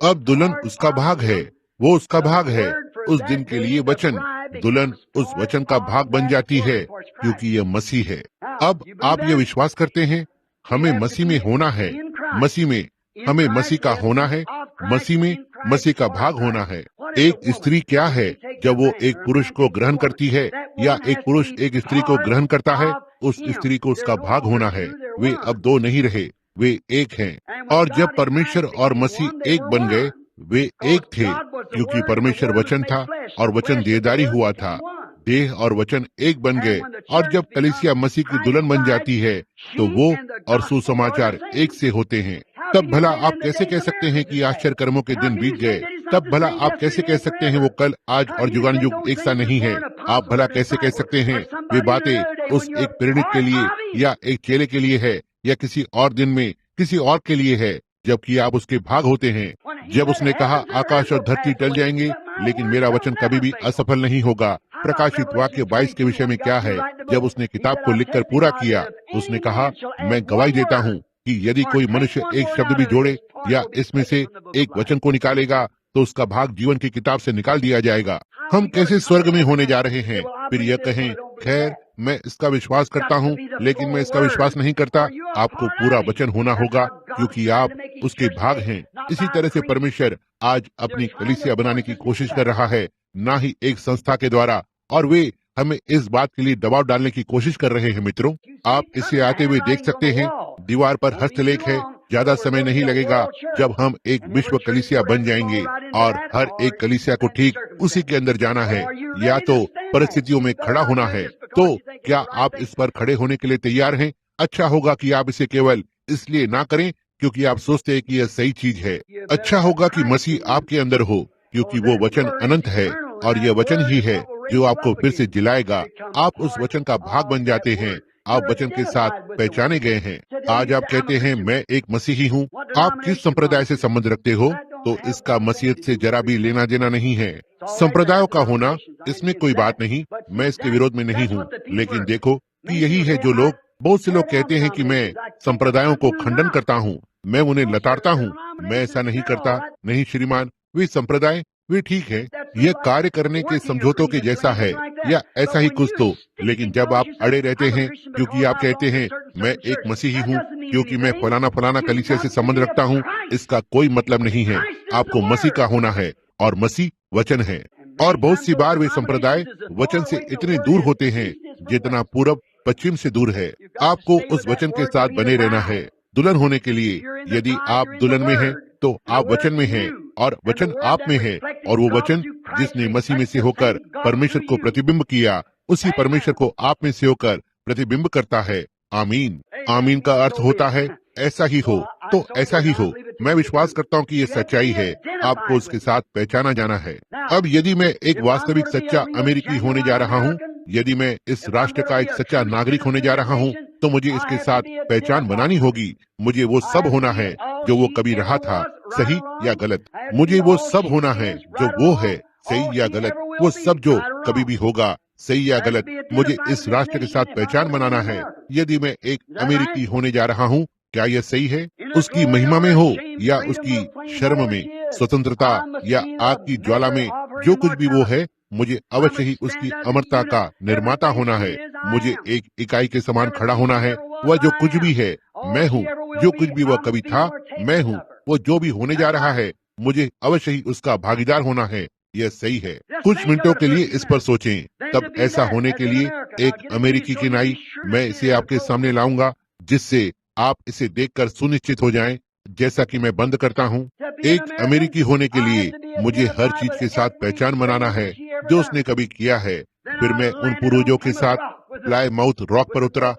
अब दुल्हन उसका भाग है। वो उसका भाग है। उस दिन के लिए वचन, दुल्हन उस वचन का भाग बन जाती है, क्योंकि यह मसीह है। अब आप ये विश्वास करते हैं? हमें मसीह में होना है। मसीह में हमें मसीह का होना है। मसीह में मसीह का भाग होना है। एक स्त्री क्या है जब वो एक पुरुष को ग्रहण करती है, या एक पुरुष एक स्त्री को ग्रहण करता है? उस स्त्री को उसका भाग होना है। वे अब दो नहीं रहे, वे एक हैं। और जब परमेश्वर और मसीह एक बन गए, वे एक थे, क्योंकि परमेश्वर वचन था और वचन देहधारी हुआ था। देह और वचन एक बन गए, और जब कलीसिया मसीह की दुल्हन बन जाती है, तो वो और सुसमाचार एक से होते हैं। तब भला आप कैसे कह सकते हैं कि आश्चर्य कर्मों के दिन बीत गए? तब भला आप कैसे कह सकते हैं वो कल, आज और युगानुयुग एक सा नहीं है? आप भला कैसे कह सकते हैं वे बातें उस एक प्रेरित के लिए या एक चेले के लिए है, या किसी और दिन में किसी और के लिए है, जबकि आप उसके भाग होते हैं? जब उसने कहा आकाश और धरती टल जाएंगे, लेकिन मेरा वचन कभी भी असफल नहीं होगा। प्रकाशित वाक्य 22 के विषय में क्या है? जब उसने किताब को लिखकर पूरा किया, उसने कहा, मैं गवाही देता हूँ कि यदि कोई मनुष्य एक शब्द भी जोड़े या इसमें से एक वचन को निकालेगा, तो उसका भाग जीवन की किताब से निकाल दिया जाएगा। हम कैसे स्वर्ग में होने जा रहे हैं? फिर यह कहें, खैर मैं इसका विश्वास करता हूँ, लेकिन मैं इसका विश्वास नहीं करता। आपको पूरा वचन होना होगा, क्योंकि आप उसके भाग हैं। इसी तरह से परमेश्वर आज अपनी कलीसिया बनाने की कोशिश कर रहा है, ना ही एक संस्था के द्वारा, और वे हमें इस बात के लिए दबाव डालने की कोशिश कर रहे हैं। मित्रों, आप इसे आते हुए देख सकते हैं। दीवार पर हस्तलेख है। ज्यादा समय नहीं लगेगा जब हम एक विश्व कलीसिया बन जाएंगे, और हर एक कलीसिया को ठीक उसी के अंदर जाना है, या तो परिस्थितियों में खड़ा होना है। तो क्या आप इस पर खड़े होने के लिए तैयार हैं? अच्छा होगा कि आप इसे केवल इसलिए ना करें क्योंकि आप सोचते हैं कि यह सही चीज है। अच्छा होगा कि मसीह आपके अंदर हो, क्योंकि वो वचन अनंत है, और यह वचन ही है जो आपको फिर से जिलाएगा। आप उस वचन का भाग बन जाते हैं। आप वचन के साथ पहचाने गए हैं। आज आप कहते हैं मैं एक मसीही हूँ। आप किस संप्रदाय से संबंध रखते हो? तो इसका मसीहत से जरा भी लेना देना नहीं है। संप्रदायों का होना, इसमें कोई बात नहीं, मैं इसके विरोध में नहीं हूँ। लेकिन देखो कि यही है जो लोग, बहुत से लोग कहते हैं कि मैं संप्रदायों को खंडन करता हूँ, मैं उन्हें लताड़ता हूँ। मैं ऐसा नहीं करता। नहीं श्रीमान, वे संप्रदाय, वे ठीक है, यह कार्य करने के समझौतों के जैसा है, या ऐसा ही कुछ तो। लेकिन जब आप अड़े रहते हैं, क्योंकि आप कहते हैं मैं एक मसीही हूँ, क्योंकि मैं फलाना फलाना कलीसिया से संबंध रखता हूँ, इसका कोई मतलब नहीं है। आपको मसीह का होना है, और मसीह वचन है। और बहुत सी बार वे संप्रदाय वचन से इतने दूर होते हैं जितना पूरब पश्चिम से दूर है। आपको उस वचन के साथ बने रहना है दुल्हन होने के लिए। यदि आप दुल्हन में हैं, तो आप वचन में हैं, और वचन आप में है, और वो वचन जिसने मसीह में से होकर परमेश्वर को प्रतिबिंब किया, उसी परमेश्वर को आप में से होकर प्रतिबिंब करता है। आमीन। आमीन का अर्थ होता है ऐसा ही हो, तो ऐसा ही हो। मैं विश्वास करता हूँ कि ये सच्चाई है। आपको उसके साथ पहचाना जाना है। अब यदि मैं एक वास्तविक सच्चा अमेरिकी होने जा रहा हूँ, यदि मैं इस राष्ट्र का एक सच्चा नागरिक होने जा रहा हूँ, तो मुझे इसके साथ पहचान बनानी होगी। मुझे वो सब होना है जो वो कभी रहा था, सही या गलत। मुझे वो सब होना है जो वो है, सही या गलत। वो सब जो कभी भी होगा, सही या गलत, मुझे इस राष्ट्र के साथ पहचान बनाना है। यदि मैं एक अमेरिकी होने जा रहा हूँ, क्या यह सही है? उसकी महिमा में हो या उसकी शर्म में, स्वतंत्रता या आग की ज्वाला में, जो कुछ भी वो है, मुझे अवश्य ही उसकी अमरता का निर्माता होना है। मुझे एक इकाई के समान खड़ा होना है। वह जो कुछ भी है, मैं हूँ। जो कुछ भी वह कभी था, मैं हूँ। वो जो भी होने जा रहा है, मुझे अवश्य ही उसका भागीदार होना है। यह सही है। कुछ मिनटों के लिए इस पर सोचें। तब ऐसा होने के लिए एक अमेरिकी की नाई मैं इसे आपके सामने लाऊंगा, जिससे आप इसे देखकर सुनिश्चित हो जाएं, जैसा कि मैं बंद करता हूं। एक अमेरिकी होने के लिए मुझे हर चीज के साथ पहचान बनाना है जो उसने कभी किया है। फिर मैं उन पूर्वजों के साथ प्लायमाउथ रॉक पर उतरा।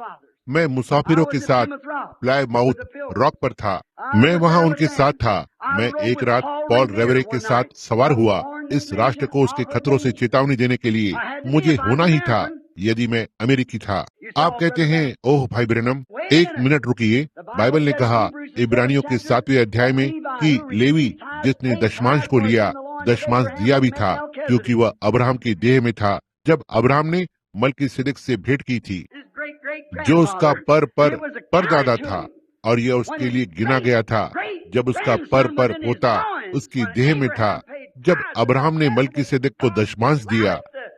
मैं मुसाफिरों के साथ प्लायमाउथ रॉक पर था। मैं वहां उनके साथ था। मैं एक रात पॉल रेवरे के साथ सवार हुआ। इस राष्ट्र को उसके खतरों से चेतावनी देने के लिए मुझे होना ही था, यदि मैं अमेरिकी था। आप कहते हैं, ओह भाई ब्रैनम, एक मिनट रुकिए। बाइबल ने कहा इब्रानियों के 7वें अध्याय में कि लेवी जिसने दशमांश को लिया, दशमांश दिया भी था, क्योंकि वह अब्राहम की देह में था जब अब्राहम ने मल्कीसिदक से भेंट की थी, जो उसका परदादा था, और यह उसके लिए गिना गया था जब उसका पर पोता उसकी देह में था। जब अब्राहम ने मल्कीसिदक को दशमांश दिया,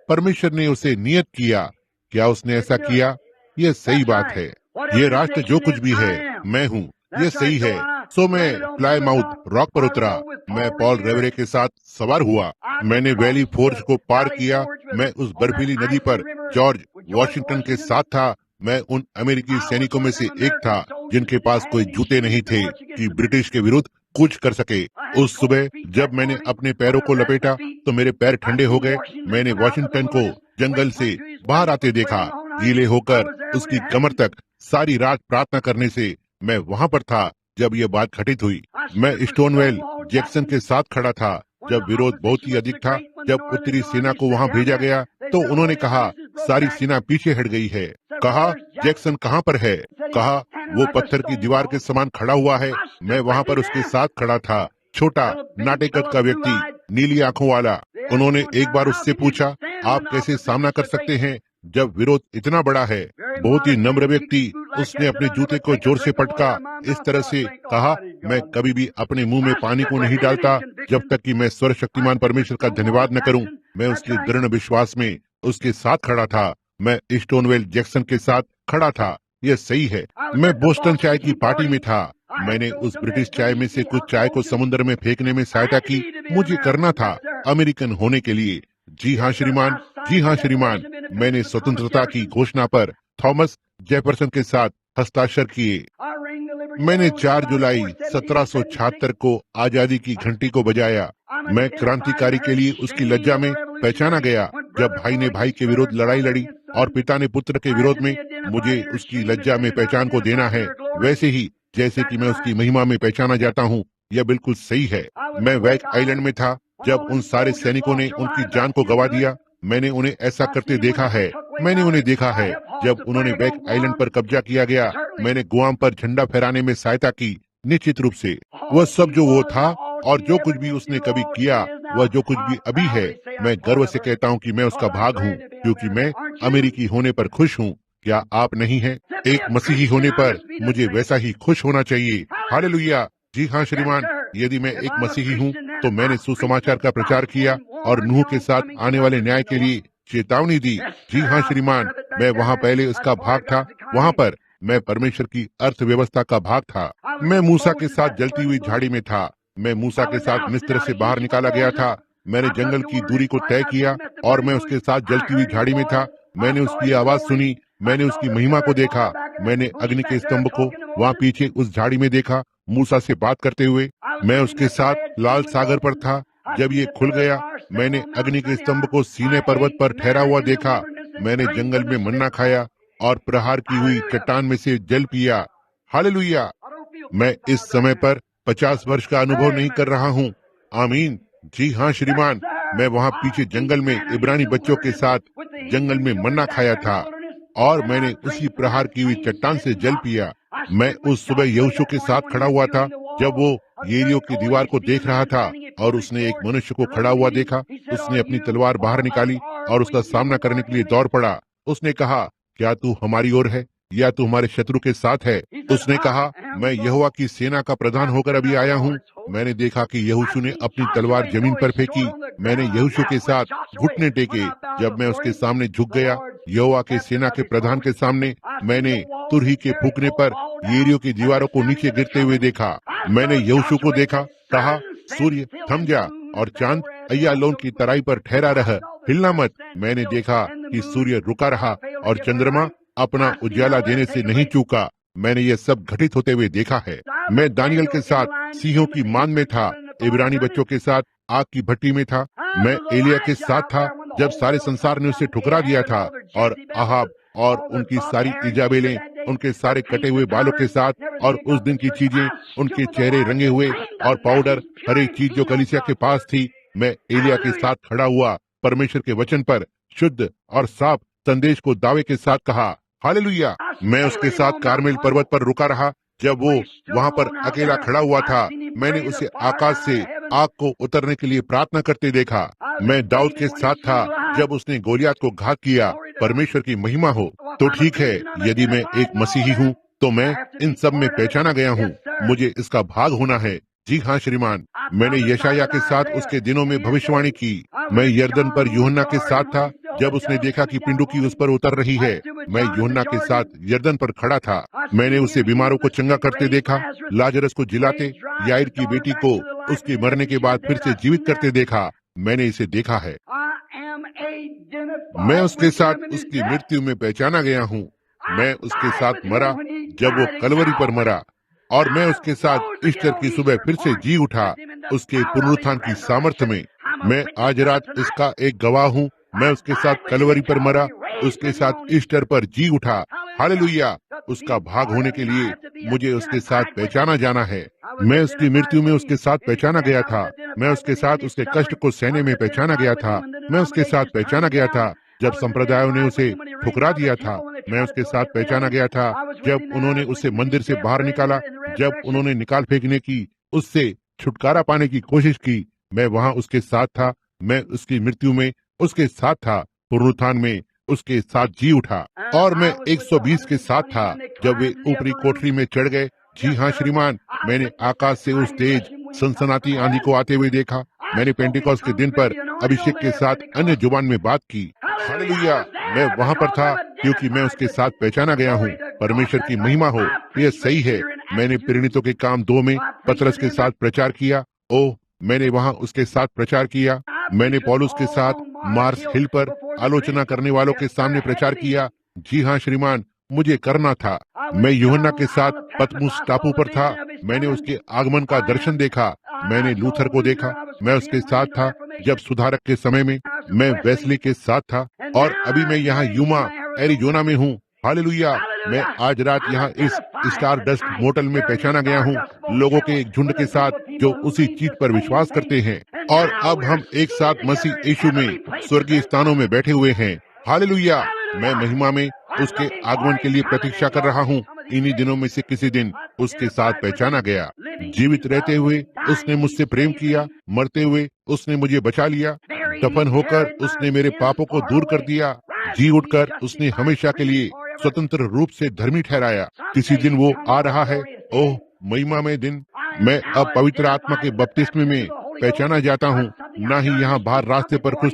परमेश्वर ने उसे नियत किया। क्या उसने ऐसा किया? यह सही बात है। यह राष्ट्र जो कुछ भी है, मैं हूँ। यह सही है। सो मैं प्लायमाउथ रॉक पर उतरा। मैं पॉल रेवरे के साथ सवार हुआ। मैंने वैली फोर्ज को पार किया। मैं उस बर्फीली नदी पर जॉर्ज वॉशिंगटन के साथ था। मैं उन अमेरिकी सैनिकों में से एक था जिनके पास कोई जूते नहीं थे कि ब्रिटिश के विरुद्ध कुछ कर सके। उस सुबह जब मैंने अपने पैरों को लपेटा तो मेरे पैर ठंडे हो गए। मैंने वॉशिंगटन को जंगल से बाहर आते देखा, गीले होकर उसकी कमर तक सारी रात प्रार्थना करने से। मैं वहां पर था जब यह बात घटित हुई। मैं स्टोनवेल जैक्सन के साथ खड़ा था जब विरोध बहुत ही अधिक था। जब उत्तरी सेना को वहां भेजा गया तो उन्होंने कहा सारी सेना पीछे हट गई है। कहा जैक्सन कहाँ पर है? कहा वो पत्थर की दीवार के समान खड़ा हुआ है। मैं वहां पर उसके साथ खड़ा था, छोटा नाटेकत का व्यक्ति, नीली आंखों वाला। उन्होंने एक बार उससे पूछा, आप कैसे सामना कर सकते हैं जब विरोध इतना बड़ा है? बहुत ही नम्र व्यक्ति। उसने अपने जूते को जोर से पटका, इस तरह से कहा, मैं कभी भी अपने मुंह में पानी को नहीं डालता जब तक कि मैं सर्वशक्तिमान परमेश्वर का धन्यवाद न करूं। मैं उसके दृढ़ विश्वास में उसके साथ खड़ा था। मैं स्टोनवेल जैक्सन के साथ खड़ा था। यह सही है। मैं बोस्टन चाय की पार्टी में था। मैंने उस ब्रिटिश चाय में से कुछ चाय को समुद्र में फेंकने में सहायता की। मुझे करना था अमेरिकन होने के लिए। जी हाँ श्रीमान, जी हाँ श्रीमान। मैंने स्वतंत्रता की घोषणा पर थॉमस जेफरसन के साथ हस्ताक्षर किए। मैंने 4 जुलाई 1776 को आजादी की घंटी को बजाया। मैं क्रांतिकारी के लिए उसकी लज्जा में पहचाना गया। जब भाई ने भाई के विरुद्ध लड़ाई लड़ी और पिता ने पुत्र के विरोध में, मुझे उसकी लज्जा में पहचान को देना है, वैसे ही जैसे कि मैं उसकी महिमा में पहचाना जाता हूँ। यह बिल्कुल सही है। मैं वैक आइलैंड में था जब उन सारे सैनिकों ने उनकी जान को गंवा दिया। मैंने उन्हें ऐसा करते देखा है। मैंने उन्हें देखा है जब उन्होंने वैक आइलैंड पर कब्जा किया गया। मैंने गुआम पर झंडा फहराने में सहायता की। निश्चित रूप से वह सब जो वो था और जो कुछ भी उसने कभी किया, वह जो कुछ भी अभी है, मैं गर्व से कहता हूँ कि मैं उसका भाग हूँ, क्योंकि मैं अमेरिकी होने पर खुश हूँ। क्या आप नहीं हैं? एक मसीही होने पर मुझे वैसा ही खुश होना चाहिए। हालेलुया। जी हाँ श्रीमान, यदि मैं एक मसीही हूँ तो मैंने सुसमाचार का प्रचार किया और नूह के साथ आने वाले न्याय के लिए चेतावनी दी। जी हाँ श्रीमान, मैं वहाँ पहले उसका भाग था। वहाँ पर मैं परमेश्वर की अर्थव्यवस्था का भाग था। मैं मूसा के साथ जलती हुई झाड़ी में था। मैं मूसा के साथ मिस्र से बाहर निकाला गया था। मैंने जंगल की दूरी को तय किया और मैं उसके साथ जलती हुई झाड़ी में था। मैंने उसकी आवाज सुनी। मैंने उसकी महिमा को देखा। मैंने अग्नि के स्तंभ को वहाँ पीछे उस झाड़ी में देखा, मूसा से बात करते हुए। मैं उसके साथ लाल सागर पर था जब ये खुल गया। मैंने अग्नि के स्तंभ को सीने पर्वत पर ठहरा हुआ देखा। मैंने जंगल में मन्ना खाया और प्रहार की हुई चट्टान में से जल पिया। हालेलुया। मैं इस समय पर 50 वर्ष का अनुभव नहीं कर रहा हूँ। आमीन। जी हाँ श्रीमान, मैं वहाँ पीछे जंगल में इब्रानी बच्चों के साथ जंगल में मन्ना खाया था और मैंने उसी प्रहार की हुई चट्टान से जल पिया। मैं उस सुबह यहोशू के साथ खड़ा हुआ था जब वो येरियो की दीवार को देख रहा था और उसने एक मनुष्य को खड़ा हुआ देखा। उसने अपनी तलवार बाहर निकाली और उसका सामना करने के लिए दौड़ पड़ा। उसने कहा, क्या तू हमारी ओर है या तू हमारे शत्रु के साथ है? उसने कहा, मैं यहोवा की सेना का प्रधान होकर अभी आया हूँ। मैंने देखा कि यहोशू ने अपनी तलवार जमीन पर फेंकी। मैंने यहोशू के साथ घुटने टेके। जब मैं उसके सामने झुक गया, यहोवा के सेना के प्रधान के सामने, मैंने तुरही के फूंकने पर येरियो की दीवारों को नीचे गिरते हुए देखा। मैंने यहोशू को देखा, कहा, सूर्य थम जा और चांद अय्यालोन की तराई पर ठहरा रह, हिलना मत। मैंने देखा कि सूर्य रुका रहा और चंद्रमा अपना उजाला देने से नहीं चूका। मैंने ये सब घटित होते हुए देखा है। मैं दानियल के साथ सिंहों की मान में था, इब्रानी बच्चों के साथ आग की भट्टी में था। मैं एलिया के साथ था जब सारे संसार ने उसे ठुकरा दिया था, और अहाब और उनकी सारी इजाबेलें उनके सारे कटे हुए बालों के साथ, और उस दिन की चीजें, उनके चेहरे रंगे हुए और पाउडर, हर एक चीज जो कलीसिया के पास थी। मैं एलिया के साथ खड़ा हुआ, परमेश्वर के वचन पर शुद्ध और साफ संदेश को दावे के साथ कहा। हालेलुया। मैं उसके साथ कारमेल पर्वत पर रुका रहा जब वो वहाँ पर अकेला खड़ा हुआ था। मैंने उसे आकाश से आग को उतरने के लिए प्रार्थना करते देखा। मैं दाऊद के साथ था जब उसने गोलियात को घात किया। परमेश्वर की महिमा हो। तो ठीक है, यदि मैं एक मसीही हूँ तो मैं इन सब में पहचाना गया हूँ। मुझे इसका भाग होना है। जी हाँ श्रीमान, मैंने यशाया के साथ उसके दिनों में भविष्यवाणी की। मैं यरदन पर यूहन्ना के साथ था जब उसने देखा कि पिंडुकी उस पर उतर रही है। मैं यूहन्ना के साथ यरदन पर खड़ा था। मैंने उसे बीमारों को चंगा करते देखा, लाजरस को जिलाते, याईर की बेटी को उसके मरने के बाद फिर से जीवित करते देखा। मैंने इसे देखा है। मैं उसके साथ उसकी मृत्यु में पहचाना गया हूँ। मैं उसके साथ मरा जब वो कलवरी पर मरा, और मैं उसके साथ ईस्टर की सुबह फिर से जी उठा उसके पुनरुत्थान की सामर्थ्य में। मैं आज रात इसका एक गवाह हूँ। मैं उसके साथ कलवरी पर मरा, उसके साथ ईस्टर पर जी उठा। हालेलुया! उसका भाग होने के लिए मुझे उसके साथ पहचाना जाना है। मैं उसकी मृत्यु में उसके साथ पहचाना गया था। मैं उसके साथ उसके कष्ट को सहने में पहचाना गया था। मैं उसके साथ पहचाना गया था जब संप्रदायों ने उसे ठुकरा दिया था। मैं उसके साथ पहचाना गया था जब उन्होंने उसे मंदिर से बाहर निकाला, जब उन्होंने निकाल फेंकने की, उससे छुटकारा पाने की कोशिश की। मैं वहां उसके साथ था। मैं उसकी मृत्यु में उसके साथ था, पुनरुत्थान में उसके साथ जी उठा। और मैं 120 के साथ था जब वे ऊपरी कोठरी में चढ़ गए। जी हाँ श्रीमान, मैंने आकाश से उस तेज सनसनाती आंधी को आते हुए देखा। मैंने पेंटिकॉस्ट के दिन पर अभिषेक के साथ अन्य जुबान में बात की। हालेलुया! मैं वहां पर था क्योंकि मैं उसके साथ पहचाना गया हूँ। परमेश्वर की महिमा हो। यह सही है। मैंने प्रेरितों के काम 2 में पतरस के साथ प्रचार किया। ओह, मैंने वहां उसके साथ प्रचार किया। मैंने पौलुस के साथ मार्स हिल पर आलोचना करने वालों के सामने प्रचार किया। जी हाँ श्रीमान, मुझे करना था। मैं यूहन्ना के साथ पतमुस टापू पर था। मैंने उसके आगमन का दर्शन देखा। मैंने लूथर को देखा। मैं उसके साथ था जब सुधारक के समय में। मैं वेस्ली के साथ था, और अभी मैं यहाँ यूमा एरिजोना में हूँ। हालेलुया! मैं आज रात यहाँ इस स्टार डस्ट मोटल में पहचाना गया हूँ, लोगों के एक झुंड के साथ जो उसी चीज पर विश्वास करते हैं। और अब हम एक साथ मसीह यीशु में स्वर्गीय स्थानों में बैठे हुए हैं। हालेलुया! मैं महिमा में उसके आगमन के लिए प्रतीक्षा कर रहा हूँ। इन्हीं दिनों में से किसी दिन उसके साथ पहचाना गया। जीवित रहते हुए उसने मुझसे प्रेम किया। मरते हुए उसने मुझे बचा लिया। दफन होकर उसने मेरे पापों को दूर कर दिया। जी उठकर उसने हमेशा के लिए स्वतंत्र रूप से धर्मी ठहराया। किसी दिन वो आ रहा है। ओह, महिमा में दिन। मैं अब पवित्र आत्मा के बपतिस्मे में पहचाना जाता हूँ। ना ही यहाँ बाहर रास्ते पर कुछ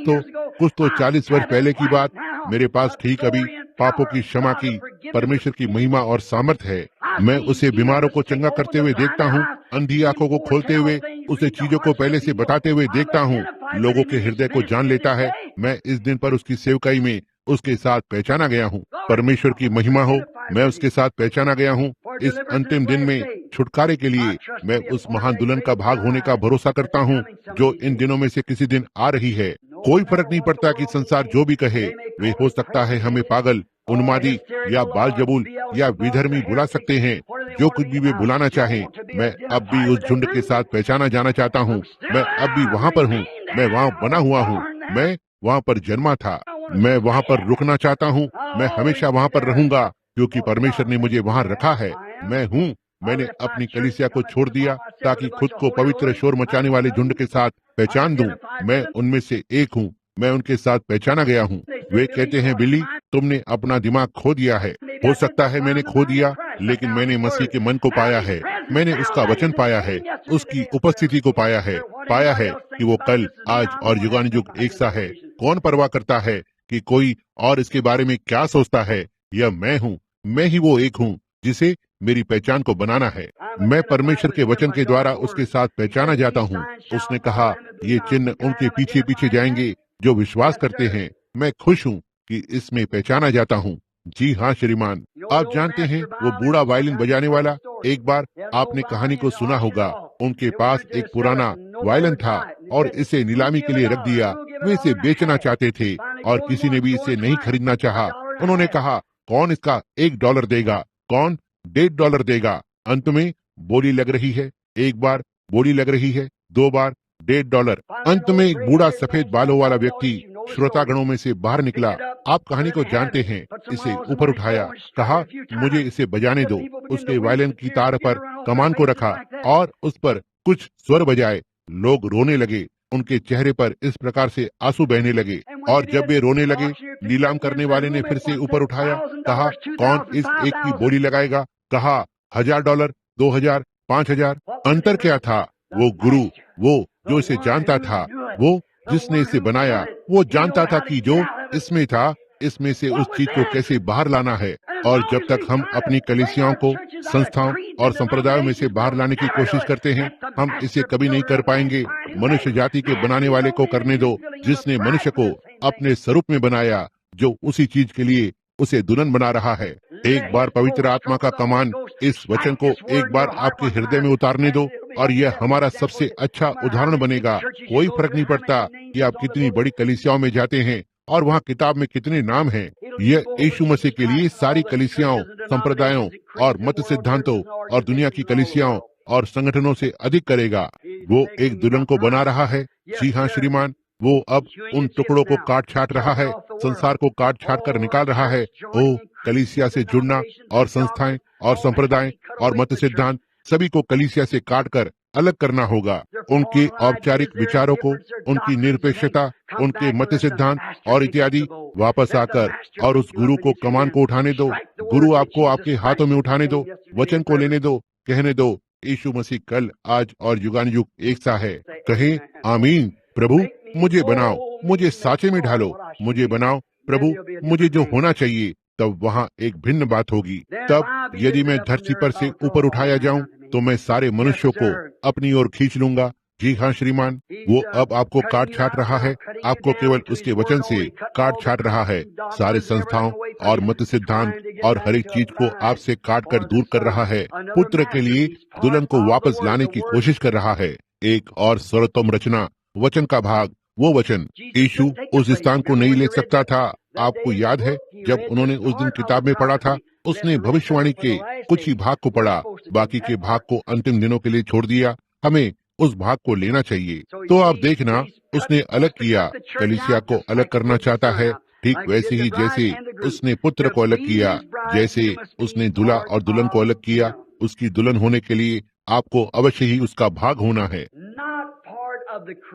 तो 40 वर्ष पहले की बात। मेरे पास ठीक अभी पापों की क्षमा की परमेश्वर की महिमा और सामर्थ है। मैं उसे बीमारों को चंगा करते हुए देखता हूँ, अंधी आंखों को खोलते हुए, उसे चीजों को पहले से बताते हुए देखता हूँ। लोगों के हृदय को जान लेता है। मैं इस दिन पर उसकी सेवकाई में उसके साथ पहचाना गया हूँ। परमेश्वर की महिमा हो। मैं उसके साथ पहचाना गया हूँ। इस अंतिम दिन में छुटकारे के लिए मैं उस महान दुल्हन का भाग होने का भरोसा करता हूँ जो इन दिनों में से किसी दिन आ रही है। कोई फर्क नहीं पड़ता कि संसार जो भी कहे। वे हो सकता है हमें पागल, उन्मादी या बालजबूल या विधर्मी बुला सकते हैं। जो कुछ भी वे बुलाना चाहें, मैं अब भी उस झुंड के साथ पहचाना जाना चाहता हूँ। मैं अब भी वहाँ पर हूँ। मैं वहाँ बना हुआ हूँ। मैं वहाँ पर जन्मा था। मैं वहाँ पर रुकना चाहता हूँ। मैं हमेशा वहाँ पर रहूंगा क्योंकि परमेश्वर ने मुझे वहाँ रखा है। मैं हूँ। मैंने अपनी कलीसिया को छोड़ दिया ताकि खुद को पवित्र शोर मचाने वाले झुंड के साथ पहचान दूं। मैं उनमें से एक हूँ। मैं उनके साथ पहचाना गया हूँ। वे कहते हैं, बिली, तुमने अपना दिमाग खो दिया है। हो सकता है मैंने खो दिया, लेकिन मैंने मसीह के मन को पाया है। मैंने उसका वचन पाया है, उसकी उपस्थिति को पाया है कि वो कल, आज और युगानुयुग एक सा है। कौन परवाह करता है कि कोई और इसके बारे में क्या सोचता है? यह मैं हूँ। मैं ही वो एक हूँ जिसे मेरी पहचान को बनाना है। मैं परमेश्वर के वचन के द्वारा उसके साथ पहचाना जाता हूँ। उसने कहा, ये चिन्ह उनके पीछे पीछे जाएंगे जो विश्वास करते हैं। मैं खुश हूँ कि इसमें पहचाना जाता हूँ। जी हाँ श्रीमान, आप जानते हैं वो बूढ़ा वायलिन बजाने वाला। एक बार आपने कहानी को सुना होगा। उनके पास एक पुराना वायलिन था और इसे नीलामी के लिए रख दिया। वे इसे बेचना चाहते थे और किसी ने भी इसे नहीं खरीदना चाहा। उन्होंने कहा, कौन इसका $1 देगा? कौन $1.5 देगा? अंत में बोली लग रही है। एक बार बोली लग रही है, 2 बार $1.5। अंत में एक बूढ़ा सफेद बालों वाला व्यक्ति श्रोतागणों में से बाहर निकला। आप कहानी को जानते हैं। इसे ऊपर उठाया, कहा, मुझे इसे बजाने दो। उसके वायलिन की तार पर कमान को रखा और उस पर कुछ स्वर बजाए। लोग रोने लगे। उनके चेहरे पर इस प्रकार से आंसू बहने लगे। और जब वे रोने लगे, नीलाम करने वाले ने फिर से ऊपर उठाया, कहा, कौन इस एक की बोली लगाएगा? कहा, $1000, 2000, 5000। अंतर क्या था? वो गुरु, वो जो इसे जानता था, वो जिसने इसे बनाया, वो जानता था कि जो इसमें था, इसमें से उस चीज को कैसे बाहर लाना है। और जब तक हम अपनी कलीसियाओं को संस्थाओं और संप्रदायों में से बाहर लाने की कोशिश करते हैं, हम इसे कभी नहीं कर पाएंगे। मनुष्य जाति के बनाने वाले को करने दो, जिसने मनुष्य को अपने स्वरूप में बनाया, जो उसी चीज के लिए उसे दुल्हन बना रहा है। एक बार पवित्र आत्मा का कमान इस वचन को एक बार आपके हृदय में उतारने दो और यह हमारा सबसे अच्छा उदाहरण बनेगा। कोई फर्क नहीं पड़ता कि आप कितनी बड़ी कलीसियाओं में जाते हैं और वहाँ किताब में कितने नाम हैं। यह यीशु मसीह के लिए सारी कलीसियाओं, संप्रदायों और मत सिद्धांतों और दुनिया की कलीसियाओं और संगठनों से अधिक करेगा। वो एक दुल्हन को बना रहा है। जी हाँ श्रीमान, वो अब उन टुकड़ों को काट छाट रहा है, संसार को काट छाट कर निकाल रहा है। ओ, कलीसिया से जुड़ना और संस्थाएं और संप्रदाय और मत सिद्धांत सभी को कलीसिया से काट कर अलग करना होगा। उनके औपचारिक विचारों को, उनकी निरपेक्षता, उनके मत सिद्धांत और इत्यादि वापस आकर और उस गुरु को कमान को उठाने दो। गुरु आपको आपके हाथों में उठाने दो, वचन को लेने दो, कहने दो यीशु मसीह कल, आज और युगानुयुग एक सा है। कहें आमीन। प्रभु मुझे बनाओ, मुझे साँचे में ढालो, मुझे बनाओ प्रभु, मुझे जो होना चाहिए। तब वहाँ एक भिन्न बात होगी। तब यदि मैं धरती पर से ऊपर उठाया जाऊं तो मैं सारे मनुष्यों को अपनी ओर खींच लूंगा। जी हाँ श्रीमान, वो अब आपको काट छाट रहा है, आपको केवल उसके वचन से काट छाट रहा है। सारे संस्थाओं और मत सिद्धांत और हर एक चीज को आपसे काट कर दूर कर रहा है। पुत्र के लिए दुल्हन को वापस लाने की कोशिश कर रहा है। एक और सर्वोत्तम रचना, वचन का भाग, वो वचन। यीशु उस स्थान को नहीं ले सकता था। आपको याद है जब उन्होंने उस दिन किताब में पढ़ा था, उसने भविष्यवाणी के कुछ ही भाग को पढ़ा, बाकी के भाग को अंतिम दिनों के लिए छोड़ दिया। हमें उस भाग को लेना चाहिए। तो आप देखना, उसने अलग किया, कलीसिया को अलग करना चाहता है, ठीक वैसे ही जैसे उसने पुत्र को अलग किया, जैसे उसने दूल्हा और दुल्हन को अलग किया। उसकी दुल्हन होने के लिए आपको अवश्य ही उसका भाग होना है।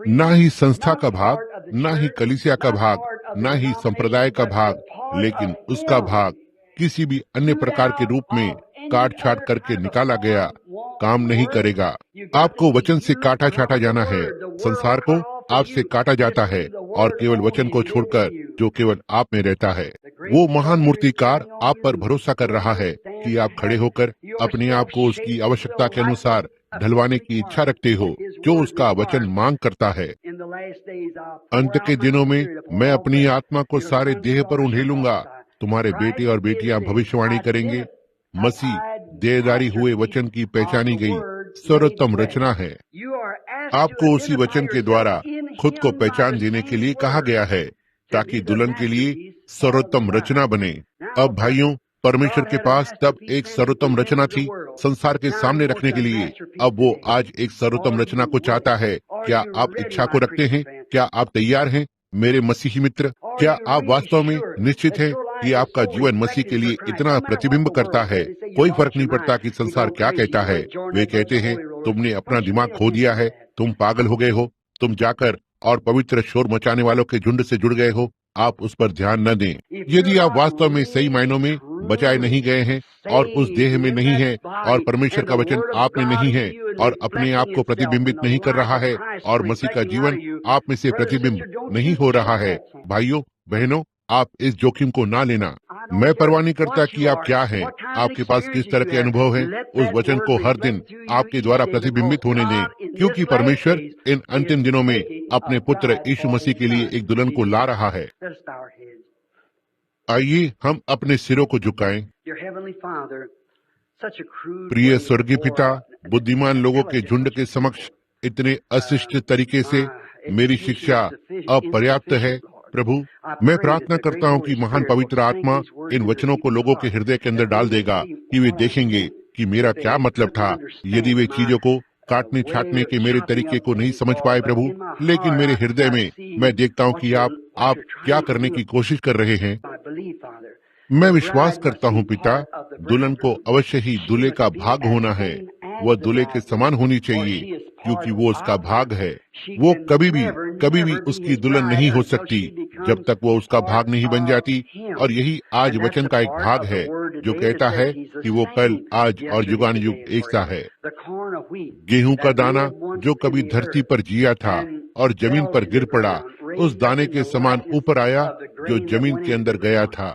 ना ही संस्था का भाग, ना ही कलीसिया का भाग, ना ही संप्रदाय का भाग, लेकिन उसका भाग किसी भी अन्य प्रकार के रूप में काट छाट करके निकाला गया काम नहीं करेगा। आपको वचन से काटा छाटा जाना है। संसार को आपसे काटा जाता है और केवल वचन को छोड़कर जो केवल आप में रहता है। वो महान मूर्तिकार आप पर भरोसा कर रहा है कि आप खड़े होकर अपने आप को उसकी आवश्यकता के अनुसार ढलवाने की इच्छा रखते हो, जो उसका वचन मांग करता है। अंत के दिनों में मैं अपनी आत्मा को सारे देह पर उंडेलूंगा। तुम्हारे बेटे और बेटियां भविष्यवाणी करेंगे। मसीह देहधारी हुए वचन की पहचानी गई सर्वोत्तम रचना है। आपको उसी वचन के द्वारा खुद को पहचान देने के लिए कहा गया है, ताकि दुल्हन के लिए सर्वोत्तम रचना बने। अब भाइयों, परमेश्वर के पास तब एक सर्वोत्तम रचना थी संसार के सामने रखने के लिए। अब वो आज एक सर्वोत्तम रचना को चाहता है। क्या आप इच्छा को रखते हैं? क्या आप तैयार हैं मेरे मसीही मित्र? क्या आप वास्तव में निश्चित हैं कि आपका जीवन मसीह के लिए इतना प्रतिबिंब करता है? कोई फर्क नहीं पड़ता कि संसार क्या कहता है। वे कहते हैं तुमने अपना दिमाग खो दिया है, तुम पागल हो गए हो, तुम जाकर और पवित्र शोर मचाने वालों के झुंड से जुड़ गए हो। आप उस पर ध्यान न दें। यदि आप वास्तव में सही मायनों में बचाए नहीं गए हैं और उस देह में नहीं है और परमेश्वर का वचन आप में नहीं है और अपने आप को प्रतिबिंबित नहीं कर रहा है और मसीह का जीवन आप में से प्रतिबिंब नहीं हो रहा है, भाइयों बहनों, आप इस जोखिम को ना लेना। मैं परवाह नहीं करता कि आप क्या हैं, आपके पास किस तरह के अनुभव हैं। उस वचन को हर दिन आपके द्वारा प्रतिबिंबित होने दें, क्योंकि परमेश्वर इन अंतिम दिनों में अपने पुत्र यीशु मसीह के लिए एक दुल्हन को ला रहा है। आइए हम अपने सिरों को झुकाएं। प्रिय स्वर्गीय पिता, बुद्धिमान लोगों के झुंड के समक्ष इतने अशिष्ट तरीके से मेरी शिक्षा अपर्याप्त है। प्रभु, मैं प्रार्थना करता हूँ कि महान पवित्र आत्मा इन वचनों को लोगों के हृदय के अंदर डाल देगा, कि वे देखेंगे कि मेरा क्या मतलब था। यदि वे चीजों को काटने छाटने के मेरे तरीके को नहीं समझ पाए प्रभु, लेकिन मेरे हृदय में मैं देखता हूँ कि आप क्या करने की कोशिश कर रहे हैं। मैं विश्वास करता हूँ पिता, दुल्हन को अवश्य ही दूल्हे का भाग होना है। वह दूल्हे के समान होनी चाहिए, क्योंकि वो उसका भाग है। वो कभी भी उसकी दुल्हन नहीं हो सकती जब तक वो उसका भाग नहीं बन जाती। और यही आज वचन का एक भाग है जो कहता है कि वो कल, आज और युगानुयुग एक सा है। गेहूं का दाना जो कभी धरती पर जिया था और जमीन पर गिर पड़ा, उस दाने के समान ऊपर आया जो जमीन के अंदर गया था।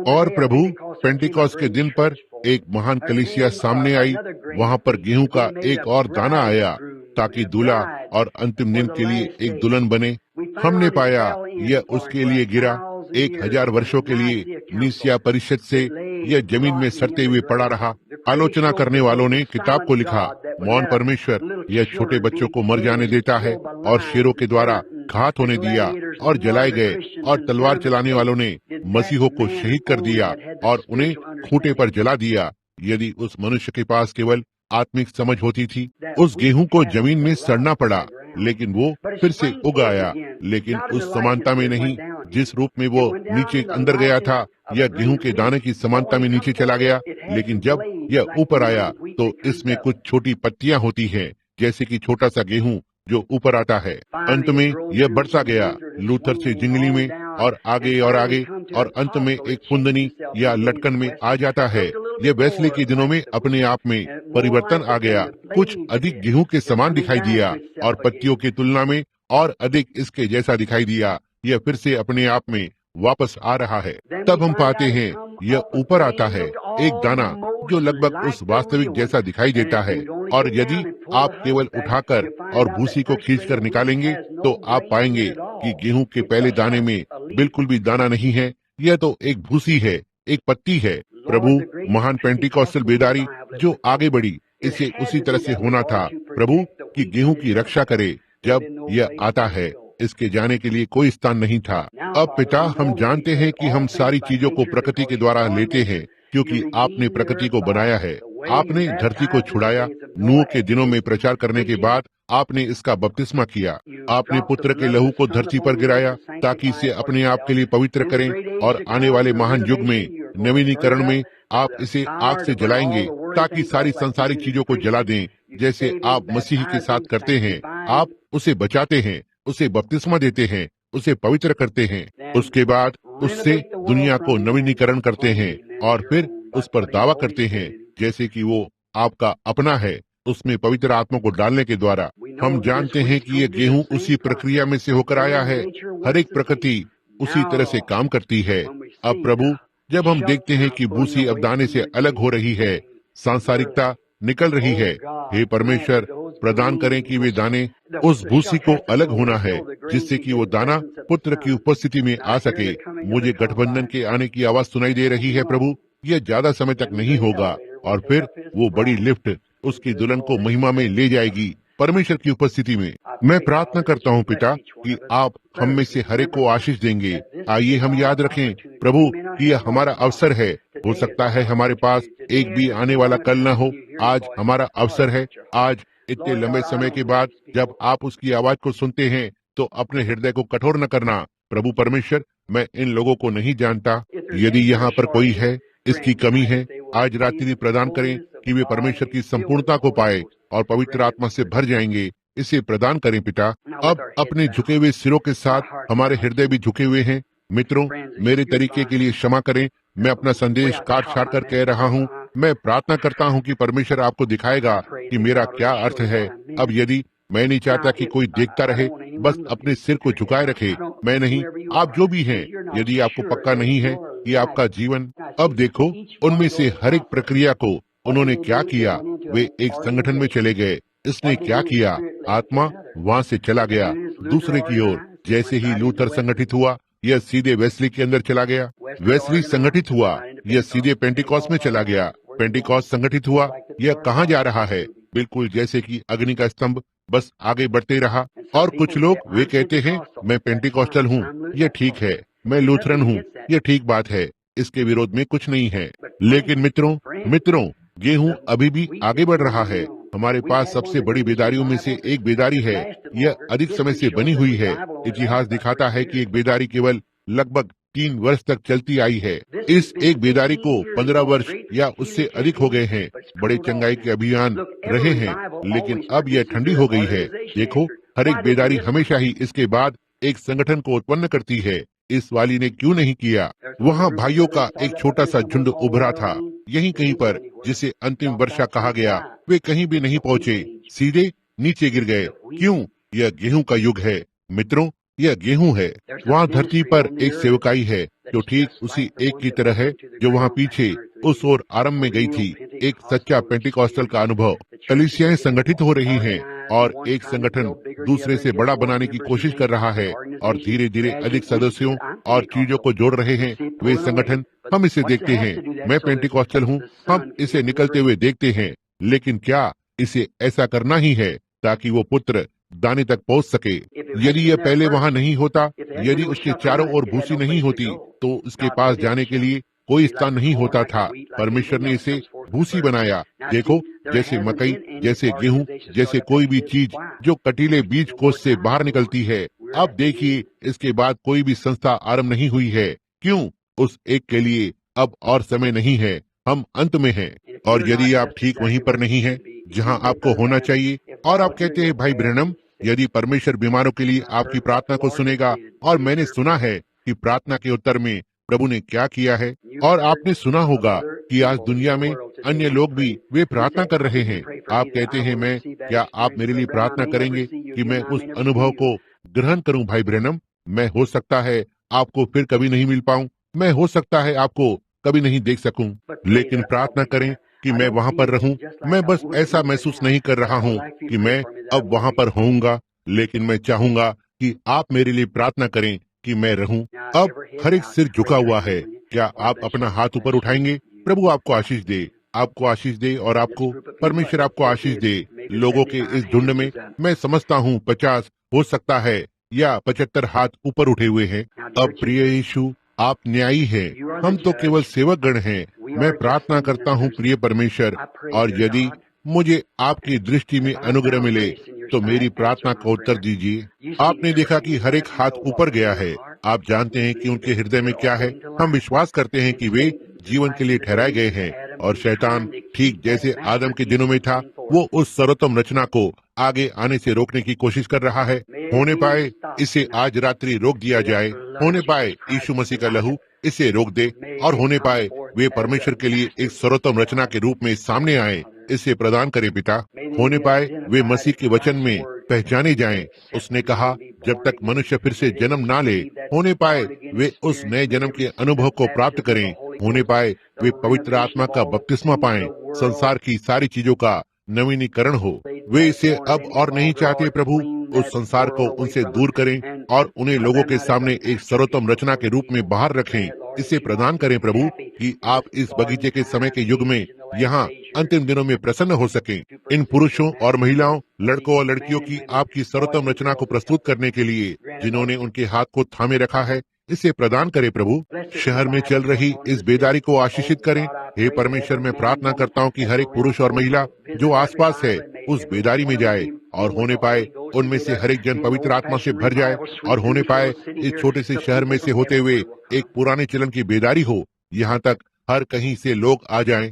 और प्रभु, पेंटिकॉस्ट के दिन पर एक महान कलीसिया सामने आई। वहाँ पर गेहूं का एक और दाना आया, ताकि दूल्हा और अंतिम दिन के लिए एक दुल्हन बने। हमने पाया यह उसके लिए गिरा 1000 वर्षों के लिए नीसिया परिषद से यह जमीन में सड़ते हुए पड़ा रहा। आलोचना करने वालों ने किताब को लिखा, मौन परमेश्वर यह छोटे बच्चों को मर जाने देता है और शेरों के द्वारा घात होने दिया और जलाए गए, और तलवार चलाने वालों ने मसीहों को शहीद कर दिया और उन्हें खूंटे पर जला दिया। यदि उस मनुष्य के पास केवल आत्मिक समझ होती थी, उस गेहूं को जमीन में सड़ना पड़ा, लेकिन वो फिर से उग आया, लेकिन उस समानता में नहीं जिस रूप में वो नीचे अंदर गया था। यह गेहूं के दाने की समानता में नीचे चला गया, लेकिन जब यह ऊपर आया तो इसमें कुछ छोटी पत्तियां होती हैं, जैसे कि छोटा सा गेहूं जो ऊपर आता है। अंत में यह बढ़ता गया, लूथर से जिंगली में और आगे और आगे, और अंत में एक फुंदनी या लटकन में आ जाता है। यह वेस्ले के दिनों में अपने आप में परिवर्तन आ गया, कुछ अधिक गेहूं के समान दिखाई दिया और पत्तियों की तुलना में और अधिक इसके जैसा दिखाई दिया। यह फिर से अपने आप में वापस आ रहा है। तब हम पाते हैं यह ऊपर आता है, एक दाना जो लगभग उस वास्तविक जैसा दिखाई देता है, और यदि आप केवल उठाकर और भूसी को खींचकर निकालेंगे तो आप पाएंगे कि गेहूं के पहले दाने में बिल्कुल भी दाना नहीं है। यह तो एक भूसी है, एक पत्ती है। प्रभु, महान पेंटिकॉस्टल बेदारी जो आगे बढ़ी, इसे उसी तरह से होना था। प्रभु की गेहूं की रक्षा करे। जब यह आता है, इसके जाने के लिए कोई स्थान नहीं था। अब पिता, हम जानते हैं कि हम सारी चीजों को प्रकृति के द्वारा लेते हैं, क्योंकि आपने प्रकृति को बनाया है। आपने धरती को छुड़ाया। नूह के दिनों में प्रचार करने के बाद आपने इसका बपतिस्मा किया। आपने पुत्र के लहू को धरती पर गिराया ताकि इसे अपने आप के लिए पवित्र करें, और आने वाले महान युग में नवीनीकरण में आप इसे आग से जलाएंगे ताकि सारी संसारिक चीजों को जला दें, जैसे आप मसीह के साथ करते हैं। आप उसे बचाते हैं, उसे बपतिस्मा देते हैं, उसे पवित्र करते हैं। उसके बाद उससे दुनिया को नवीनीकरण करते हैं और फिर उस पर दावा करते हैं जैसे कि वो आपका अपना है, उसमें पवित्र आत्मा को डालने के द्वारा। हम जानते हैं कि ये गेहूं उसी प्रक्रिया में से होकर आया है। हर एक प्रकृति उसी तरह से काम करती है। अब प्रभु, जब हम देखते हैं कि भूसी अब दाने से अलग हो रही है, सांसारिकता निकल रही है, हे परमेश्वर, प्रदान करें कि वे दाने उस भूसी को अलग होना है, जिससे कि वो दाना पुत्र की उपस्थिति में आ सके। मुझे गठबंधन के आने की आवाज सुनाई दे रही है प्रभु। यह ज्यादा समय तक नहीं होगा, और फिर वो बड़ी लिफ्ट उसकी दुल्हन को महिमा में ले जाएगी, परमेश्वर की उपस्थिति में। मैं प्रार्थना करता हूँ पिता कि आप हम में से हर एक को आशीष देंगे। आइए हम याद रखें प्रभु कि यह हमारा अवसर है। हो सकता है हमारे पास एक भी आने वाला कल न हो। आज हमारा अवसर है। आज इतने लंबे समय के बाद जब आप उसकी आवाज को सुनते हैं तो अपने हृदय को कठोर न करना। प्रभु परमेश्वर, मैं इन लोगों को नहीं जानता। यदि यहाँ पर कोई है, इसकी कमी है, आज रात्रि प्रदान करें कि वे परमेश्वर की संपूर्णता को पाए और पवित्र आत्मा से भर जाएंगे। इसे प्रदान करें पिता। अब अपने झुके हुए सिरों के साथ हमारे हृदय भी झुके हुए हैं। मित्रों, मेरे तरीके के लिए क्षमा करें। मैं अपना संदेश काट छाट कर कह रहा हूँ। मैं प्रार्थना करता हूँ कि परमेश्वर आपको दिखाएगा कि मेरा क्या अर्थ है। अब यदि मैं नहीं चाहता कि कोई देखता रहे, बस अपने सिर को झुकाए रखे। मैं नहीं, आप जो भी हैं, यदि आपको पक्का नहीं है कि आपका जीवन, अब देखो उनमें से हर एक प्रक्रिया को उन्होंने क्या किया। वे एक संगठन में चले गए। इसने क्या किया? आत्मा वहाँ से चला गया दूसरे की ओर। जैसे ही लूथर संगठित हुआ, यह सीधे वेस्ली के अंदर चला गया। वेस्ली संगठित हुआ, यह सीधे पेंटिकॉस्ट में चला गया। पेंटिकॉस्ट संगठित हुआ, यह कहाँ जा रहा है? बिल्कुल जैसे कि अग्नि का स्तंभ, बस आगे बढ़ते रहा। और कुछ लोग वे कहते हैं मैं पेंटिकॉस्टल हूँ, यह ठीक है। मैं लूथरन हूँ, यह ठीक बात है। इसके विरोध में कुछ नहीं है। लेकिन मित्रों, गेहूं अभी भी आगे बढ़ रहा है। हमारे पास सबसे बड़ी बेदारियों में से एक बेदारी है। यह अधिक समय से बनी हुई है। इतिहास दिखाता है कि एक बेदारी केवल लगभग 3 वर्ष तक चलती आई है। इस एक बेदारी को 15 वर्ष या उससे अधिक हो गए हैं। बड़े चंगाई के अभियान रहे हैं, लेकिन अब यह ठंडी हो गई है। देखो, हर एक बेदारी हमेशा ही इसके बाद एक संगठन को उत्पन्न करती है। इस वाली ने क्यों नहीं किया? वहाँ भाइयों का एक छोटा सा झुंड उभरा था, यहीं कहीं पर, जिसे अंतिम वर्षा कहा गया। वे कहीं भी नहीं पहुँचे, सीधे नीचे गिर गए। क्यों? यह गेहूं का युग है मित्रों, यह गेहूं है। वहाँ धरती पर एक सेवकाई है जो ठीक उसी एक की तरह है जो वहाँ पीछे उस ओर आरंभ में गई थी। एक सच्चा पेंटिकॉस्टल का अनुभव। कलीसियाएं संगठित हो रही हैं और एक संगठन दूसरे से बड़ा बनाने की कोशिश कर रहा है और धीरे धीरे अधिक सदस्यों और चीजों को जोड़ रहे हैं। वे संगठन हम इसे देखते हैं। मैं पेंटिकॉस्टल हूँ, हम इसे निकलते हुए देखते हैं। लेकिन क्या इसे ऐसा करना ही है ताकि वो पुत्र दाने तक पहुंच सके? यदि यह पहले वहां नहीं होता, यदि उसके चारों ओर भूसी नहीं होती, तो उसके पास जाने के लिए कोई स्थान नहीं होता था। परमेश्वर ने इसे भूसी बनाया। देखो, जैसे मकई, जैसे गेहूं, जैसे कोई भी चीज जो कटीले बीज कोष से बाहर निकलती है। अब देखिए, इसके बाद कोई भी संस्था आरंभ नहीं हुई है। क्यों? उस एक के लिए अब और समय नहीं है, हम अंत में हैं। और यदि आप ठीक वहीं पर नहीं हैं जहां आपको होना चाहिए, और आप कहते हैं, भाई ब्रैनम, यदि परमेश्वर बीमारों के लिए आपकी प्रार्थना को सुनेगा, और मैंने सुना है कि प्रार्थना के उत्तर में प्रभु ने क्या किया है, और आपने सुना होगा कि आज दुनिया में अन्य लोग भी वे प्रार्थना कर रहे हैं। आप कहते हैं, मैं, क्या आप मेरे लिए प्रार्थना करेंगे कि मैं उस अनुभव को ग्रहण करूं? भाई ब्रैनम, मैं हो सकता है आपको फिर कभी नहीं मिल पाऊं, मैं हो सकता है आपको कभी नहीं देख सकूं, लेकिन प्रार्थना करें कि मैं वहां पर रहूं। मैं बस ऐसा महसूस नहीं कर रहा हूं कि मैं अब वहां पर होऊंगा, लेकिन मैं चाहूंगा कि आप मेरे लिए प्रार्थना करें कि मैं रहूं। अब हर एक सिर झुका हुआ है। क्या आप अपना हाथ ऊपर उठाएंगे? प्रभु आपको आशीष दे, आपको आशीष दे, और आपको परमेश्वर आपको आशीष दे। लोगों के इस झुंड में मैं समझता हूँ 50 हो सकता है या 75 हाथ ऊपर उठे हुए हैं। अब प्रिय यीशु, आप न्यायी हैं, हम तो केवल सेवक गण हैं। मैं प्रार्थना करता हूँ प्रिय परमेश्वर, और यदि मुझे आपकी दृष्टि में अनुग्रह मिले तो मेरी प्रार्थना का उत्तर दीजिए। आपने देखा कि हर एक हाथ ऊपर गया है। आप जानते हैं कि उनके हृदय में क्या है। हम विश्वास करते हैं कि वे जीवन के लिए ठहराए गए हैं, और शैतान ठीक जैसे आदम के दिनों में था, वो उस सर्वोत्तम रचना को आगे आने से रोकने की कोशिश कर रहा है। होने पाए इसे आज रात्रि रोक दिया जाए, होने पाए यीशु मसीह का लहू इसे रोक दे, और होने पाए वे परमेश्वर के लिए एक सर्वोत्तम रचना के रूप में सामने आए। इसे प्रदान करे पिता। होने पाए वे मसीह के वचन में पहचाने जाएं। उसने कहा, जब तक मनुष्य फिर से जन्म ना ले, होने पाए वे उस नए जन्म के अनुभव को प्राप्त करें। होने पाए वे पवित्र आत्मा का बपतिस्मा पाएं। संसार की सारी चीजों का नवीनीकरण हो। वे इसे अब और नहीं चाहते। प्रभु, उस संसार को उनसे दूर करें और उन्हें लोगों के सामने एक सर्वोत्तम रचना के रूप में बाहर रखें। इसे प्रदान करें प्रभु, कि आप इस बगीचे के समय के युग में यहाँ अंतिम दिनों में प्रसन्न हो सकें। इन पुरुषों और महिलाओं, लड़कों और लड़कियों की आपकी सर्वोत्तम रचना को प्रस्तुत करने के लिए जिन्होंने उनके हाथ को थामे रखा है, इसे प्रदान करें प्रभु। शहर में चल रही इस बेदारी को आशीषित करें। हे परमेश्वर, मैं प्रार्थना करता हूँ कि हर एक पुरुष और महिला जो आसपास है उस बेदारी में जाए, और होने पाए उनमें से हर एक जन पवित्र आत्मा से भर जाए, और होने पाए इस छोटे से शहर में से होते हुए एक पुराने चलन की बेदारी हो, यहाँ तक हर कहीं से लोग आ जाएं।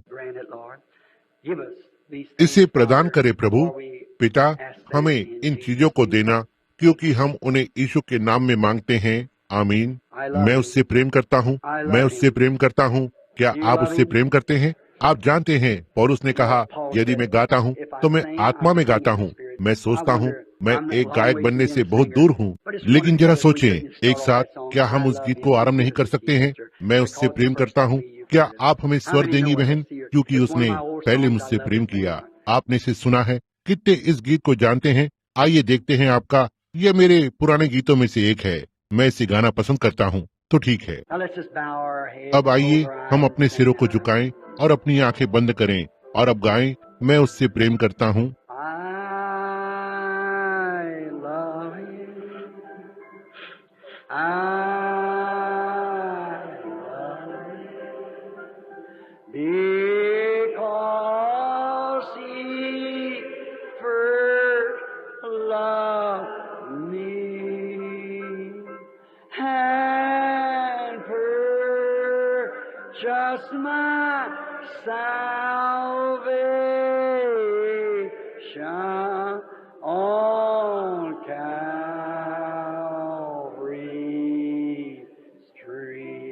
इसे प्रदान करे प्रभु। पिता, हमें इन चीजों को देना, क्योंकि हम उन्हें यीशु के नाम में मांगते हैं। आमीन। मैं उससे प्रेम करता हूँ, मैं उससे प्रेम करता हूँ। क्या आप उससे प्रेम करते हैं? आप जानते हैं, पौलुस ने कहा, यदि मैं गाता हूँ तो मैं आत्मा में गाता हूँ। मैं सोचता हूँ मैं एक गायक बनने से बहुत दूर हूँ, लेकिन जरा सोचें एक साथ, क्या हम उस गीत को आरंभ नहीं कर सकते हैं? मैं उससे प्रेम करता हूँ। क्या आप हमें स्वर देंगी बहन, क्योंकि उसने पहले मुझसे प्रेम किया। आपने इसे सुना है? कितने इस गीत को जानते हैं? आइए देखते हैं आपका। यह मेरे पुराने गीतों में से एक है। मैं इसे गाना पसंद करता हूँ। तो ठीक है, अब आइए हम अपने सिरों को झुकाएं और अपनी आंखें बंद करें, और अब गाएं, मैं उससे प्रेम करता हूँ। Just my salvation on Calvary's tree.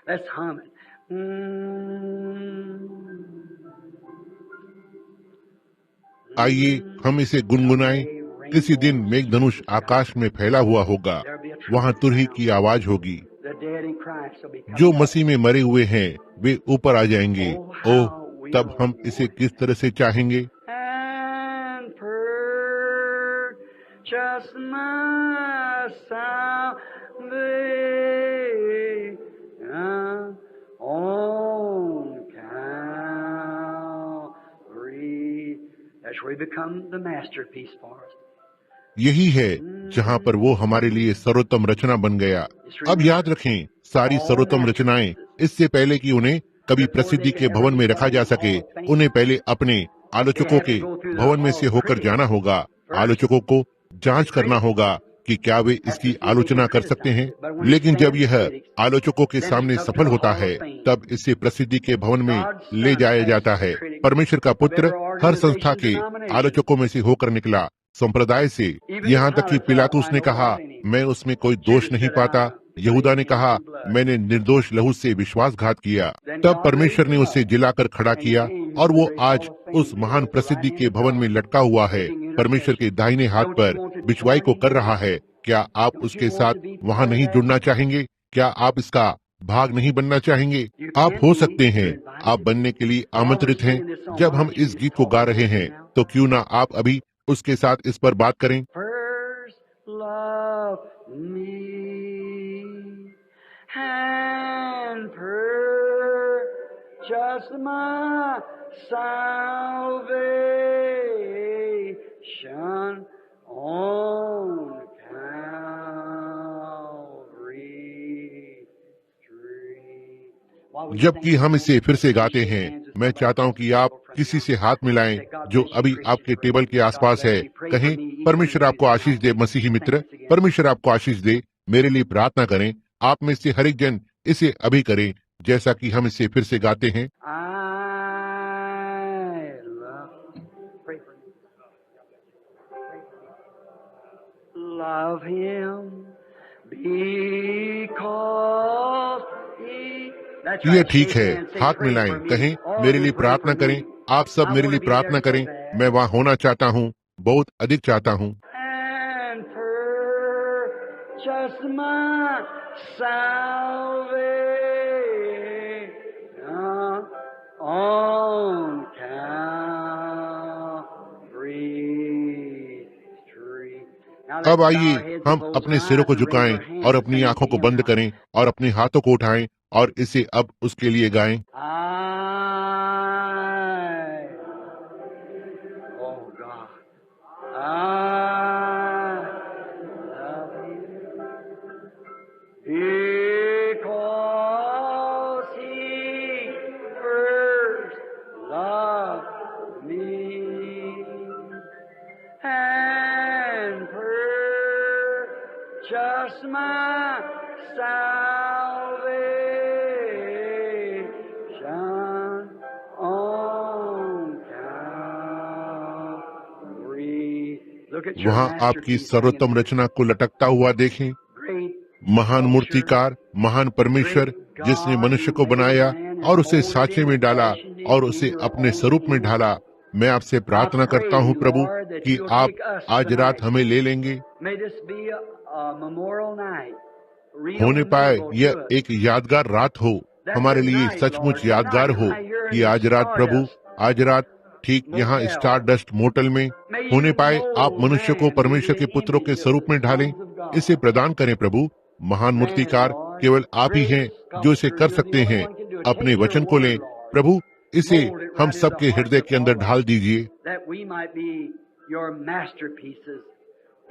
Let's hum it. आइए हम इसे गुनगुनाएं। किसी दिन मेघधनुष आकाश में फैला हुआ होगा, वहाँ तुरही की आवाज होगी। जो मसीह में मरे हुए हैं वे ऊपर आ जाएंगे। ओह, तब हम इसे किस तरह से चाहेंगे। Just my salvation That's where we become the masterpiece for us. यही है जहाँ पर वो हमारे लिए सर्वोत्तम रचना बन गया। अब याद रखें, सारी सर्वोत्तम रचनाएं इससे पहले कि उन्हें कभी प्रसिद्धि के भवन में रखा जा सके, उन्हें पहले अपने आलोचकों के भवन में से होकर जाना होगा। आलोचकों को जांच करना होगा कि क्या वे इसकी आलोचना कर सकते हैं। लेकिन जब यह आलोचकों के सामने सफल होता है, तब इसे प्रसिद्धि के भवन में ले जाया जाता है। परमेश्वर का पुत्र हर संस्था के आलोचकों में से होकर निकला, संप्रदाय से। यहाँ तक कि पिलातुस ने कहा, मैं उसमें कोई दोष नहीं पाता। यहूदा ने कहा, मैंने निर्दोष लहू से विश्वासघात किया। तब परमेश्वर ने उसे जिलाकर खड़ा किया और वो आज उस महान प्रसिद्धि के भवन में लटका हुआ है, परमेश्वर के दाहिने हाथ पर बिचवाई को कर रहा है। क्या आप उसके साथ वहाँ नहीं जुड़ना चाहेंगे? क्या आप इसका भाग नहीं बनना चाहेंगे? आप हो सकते हैं, आप बनने के लिए आमंत्रित हैं। जब हम इस गीत को गा रहे हैं, तो क्यों ना आप अभी उसके साथ इस पर बात करें। First love me and purchase my salvation on Calvary tree. जबकि हम इसे फिर से गाते हैं, मैं चाहता हूं कि आप किसी से हाथ मिलाएं जो अभी आपके टेबल के आसपास है। कहें, परमेश्वर आपको आशीष दे मसीही मित्र, परमेश्वर आपको आशीष दे। मेरे लिए प्रार्थना करें। आप में से हर एक जन इसे अभी करें, जैसा कि हम इसे फिर से गाते हैं। I love him because he. That's ये right. ठीक है, Shake hands, say, हाथ "Pray मिलाएं, for me." कहें, All मेरे you लिए pray प्रार्थना for करें। me. आप सब I मेरे wanna लिए be प्रार्थना there so करें। bad. मैं वहाँ होना चाहता हूँ, बहुत अधिक चाहता हूँ। And purchase my salvation on Calvary tree. Now let's अब bow आइए our heads हम and close अपने our सिरों eyes को and raise झुकाएं our hands और and अपनी sing आंखों को to बंद him. करें और अपने हाथों को उठाएं और इसे अब उसके लिए गाएं। Oh God, I love Him because He first loved me and purchased my salvation on Calvary. Look at your वहाँ आपकी masterpiece सर्वोत्तम hanging रचना को लटकता हुआ देखें। there. Great महान मूर्तिकार, महान परमेश्वर जिसने मनुष्य को बनाया और उसे सांचे में डाला और उसे अपने स्वरूप में ढाला। मैं आपसे प्रार्थना करता हूँ प्रभु कि आप आज रात हमें ले लेंगे। May this be a memorial night. Real होने पाए memorable यह to us. एक यादगार रात हो, हमारे लिए सचमुच यादगार हो कि आज रात प्रभु, आज रात ठीक यहाँ स्टार डस्ट मोटल में होने पाए आप मनुष्य को परमेश्वर के पुत्रों के स्वरूप में ढालें। इसे प्रदान करें प्रभु। महान मूर्तिकार केवल आप ही हैं जो इसे कर सकते हैं। अपने वचन को लें प्रभु, इसे हम सबके हृदय के अंदर ढाल दीजिए, That we might be your masterpieces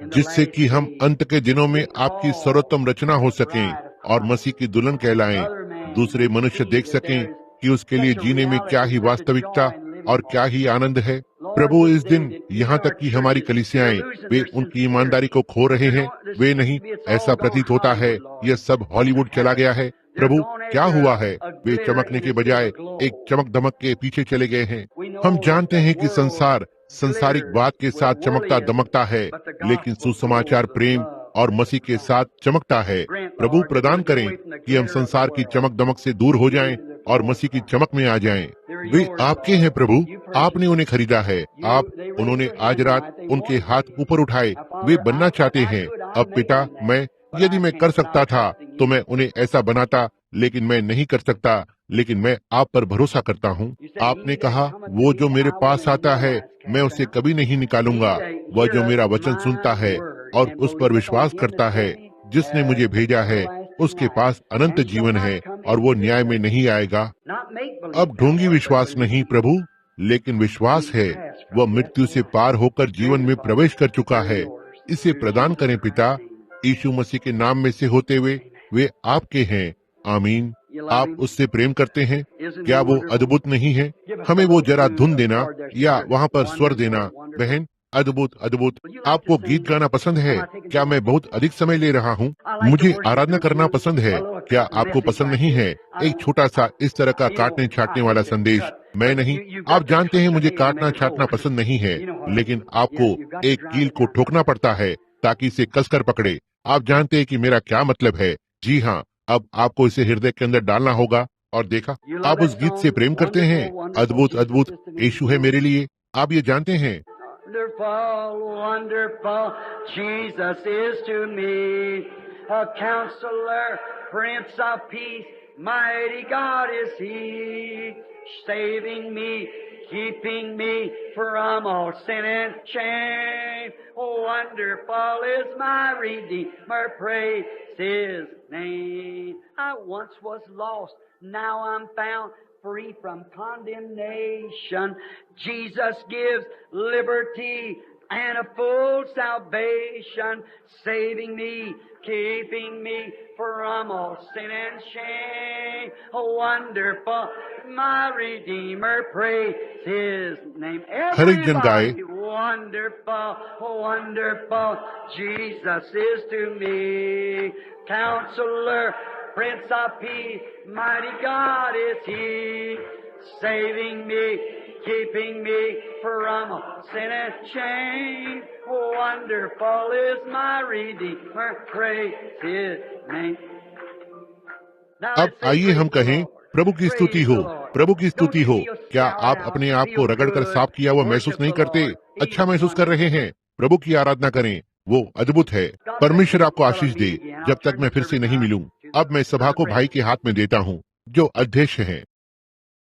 in the जिससे last कि हम days. अंत के दिनों में आपकी सर्वोत्तम रचना हो सकें और मसीह की दुल्हन कहलाएं। दूसरे मनुष्य देख सकें कि उसके लिए जीने में क्या ही वास्तविकता और क्या ही आनंद है। प्रभु, इस दिन यहाँ तक कि हमारी कलीसियाएं वे उनकी ईमानदारी को खो रहे हैं। वे नहीं, ऐसा प्रतीत होता है यह सब हॉलीवुड चला गया है। प्रभु, क्या हुआ है? वे चमकने के बजाय एक चमक दमक के पीछे चले गए हैं। हम जानते हैं कि संसार संसारिक बात के साथ चमकता दमकता है, लेकिन सुसमाचार प्रेम और मसीह के साथ चमकता है। प्रभु, प्रदान करें कि हम संसार की चमक दमक से दूर हो जाएं और मसीह की चमक में आ जाएं। वे आपके हैं प्रभु, आपने उन्हें खरीदा है। उन्होंने आज रात उनके हाथ ऊपर उठाए। वे बनना चाहते हैं। अब पिता, यदि मैं कर सकता था तो मैं उन्हें ऐसा बनाता, लेकिन मैं नहीं कर सकता। लेकिन मैं आप पर भरोसा करता हूँ। आपने कहा, वो जो मेरे पास आता है मैं उसे कभी नहीं निकालूंगा। वह जो मेरा वचन सुनता है और उस पर विश्वास करता है, जिसने मुझे भेजा है, उसके पास अनंत जीवन है और वो न्याय में नहीं आएगा। अब ढोंगी विश्वास नहीं प्रभु, लेकिन विश्वास है वह मृत्यु से पार होकर जीवन में प्रवेश कर चुका है। इसे प्रदान करें पिता, यीशु मसीह के नाम में से होते हुए वे आपके हैं। आमीन। आप उससे प्रेम करते हैं? क्या वो अद्भुत नहीं है? हमें वो जरा धुन देना या वहाँ पर स्वर देना। बहन, अद्भुत अद्भुत। आपको गीत गाना पसंद है? क्या मैं बहुत अधिक समय ले रहा हूँ? मुझे आराधना करना पसंद है। क्या आपको पसंद नहीं है? एक छोटा सा इस तरह का काटने छाटने वाला संदेश। मैं नहीं, आप जानते हैं मुझे काटना छाटना पसंद नहीं है, लेकिन आपको एक कील को ठोकना पड़ता है ताकि इसे कसकर पकड़े। आप जानते हैं कि मेरा क्या मतलब है। जी हाँ, अब आपको इसे हृदय के अंदर डालना होगा। और देखा, आप उस गीत से प्रेम करते हैं। अद्भुत अद्भुत यीशु है मेरे लिए। आप ये जानते हैं। Wonderful, wonderful, Jesus is to me a counselor, Prince of Peace, mighty God is He, saving me, keeping me from all sin and shame. Oh, wonderful is my Redeemer, praise His name. I once was lost, now I'm found, free from condemnation. Jesus gives liberty and a full salvation, saving me, keeping me from all sin and shame. Oh, wonderful, my Redeemer, praise His name. हर एक जन गाए। Everybody, wonderful, wonderful, Jesus is to me, Counselor, Prince of Peace, mighty God is He, saving me, keeping me from sin and shame. Wonderful is my Redeemer, praise His name. अब आइए हम कहें, प्रभु की स्तुति हो, प्रभु की स्तुति हो। क्या आप अपने आप को रगड़कर साफ किया हुआ महसूस नहीं करते? अच्छा महसूस कर रहे हैं? प्रभु की आराधना करें, वो अद्भुत है। परमेश्वर आपको आशीष दे। जब तक मैं फिर से नहीं मिलूं, अब मैं सभा को भाई के हाथ में देता हूँ जो अध्यक्ष हैं।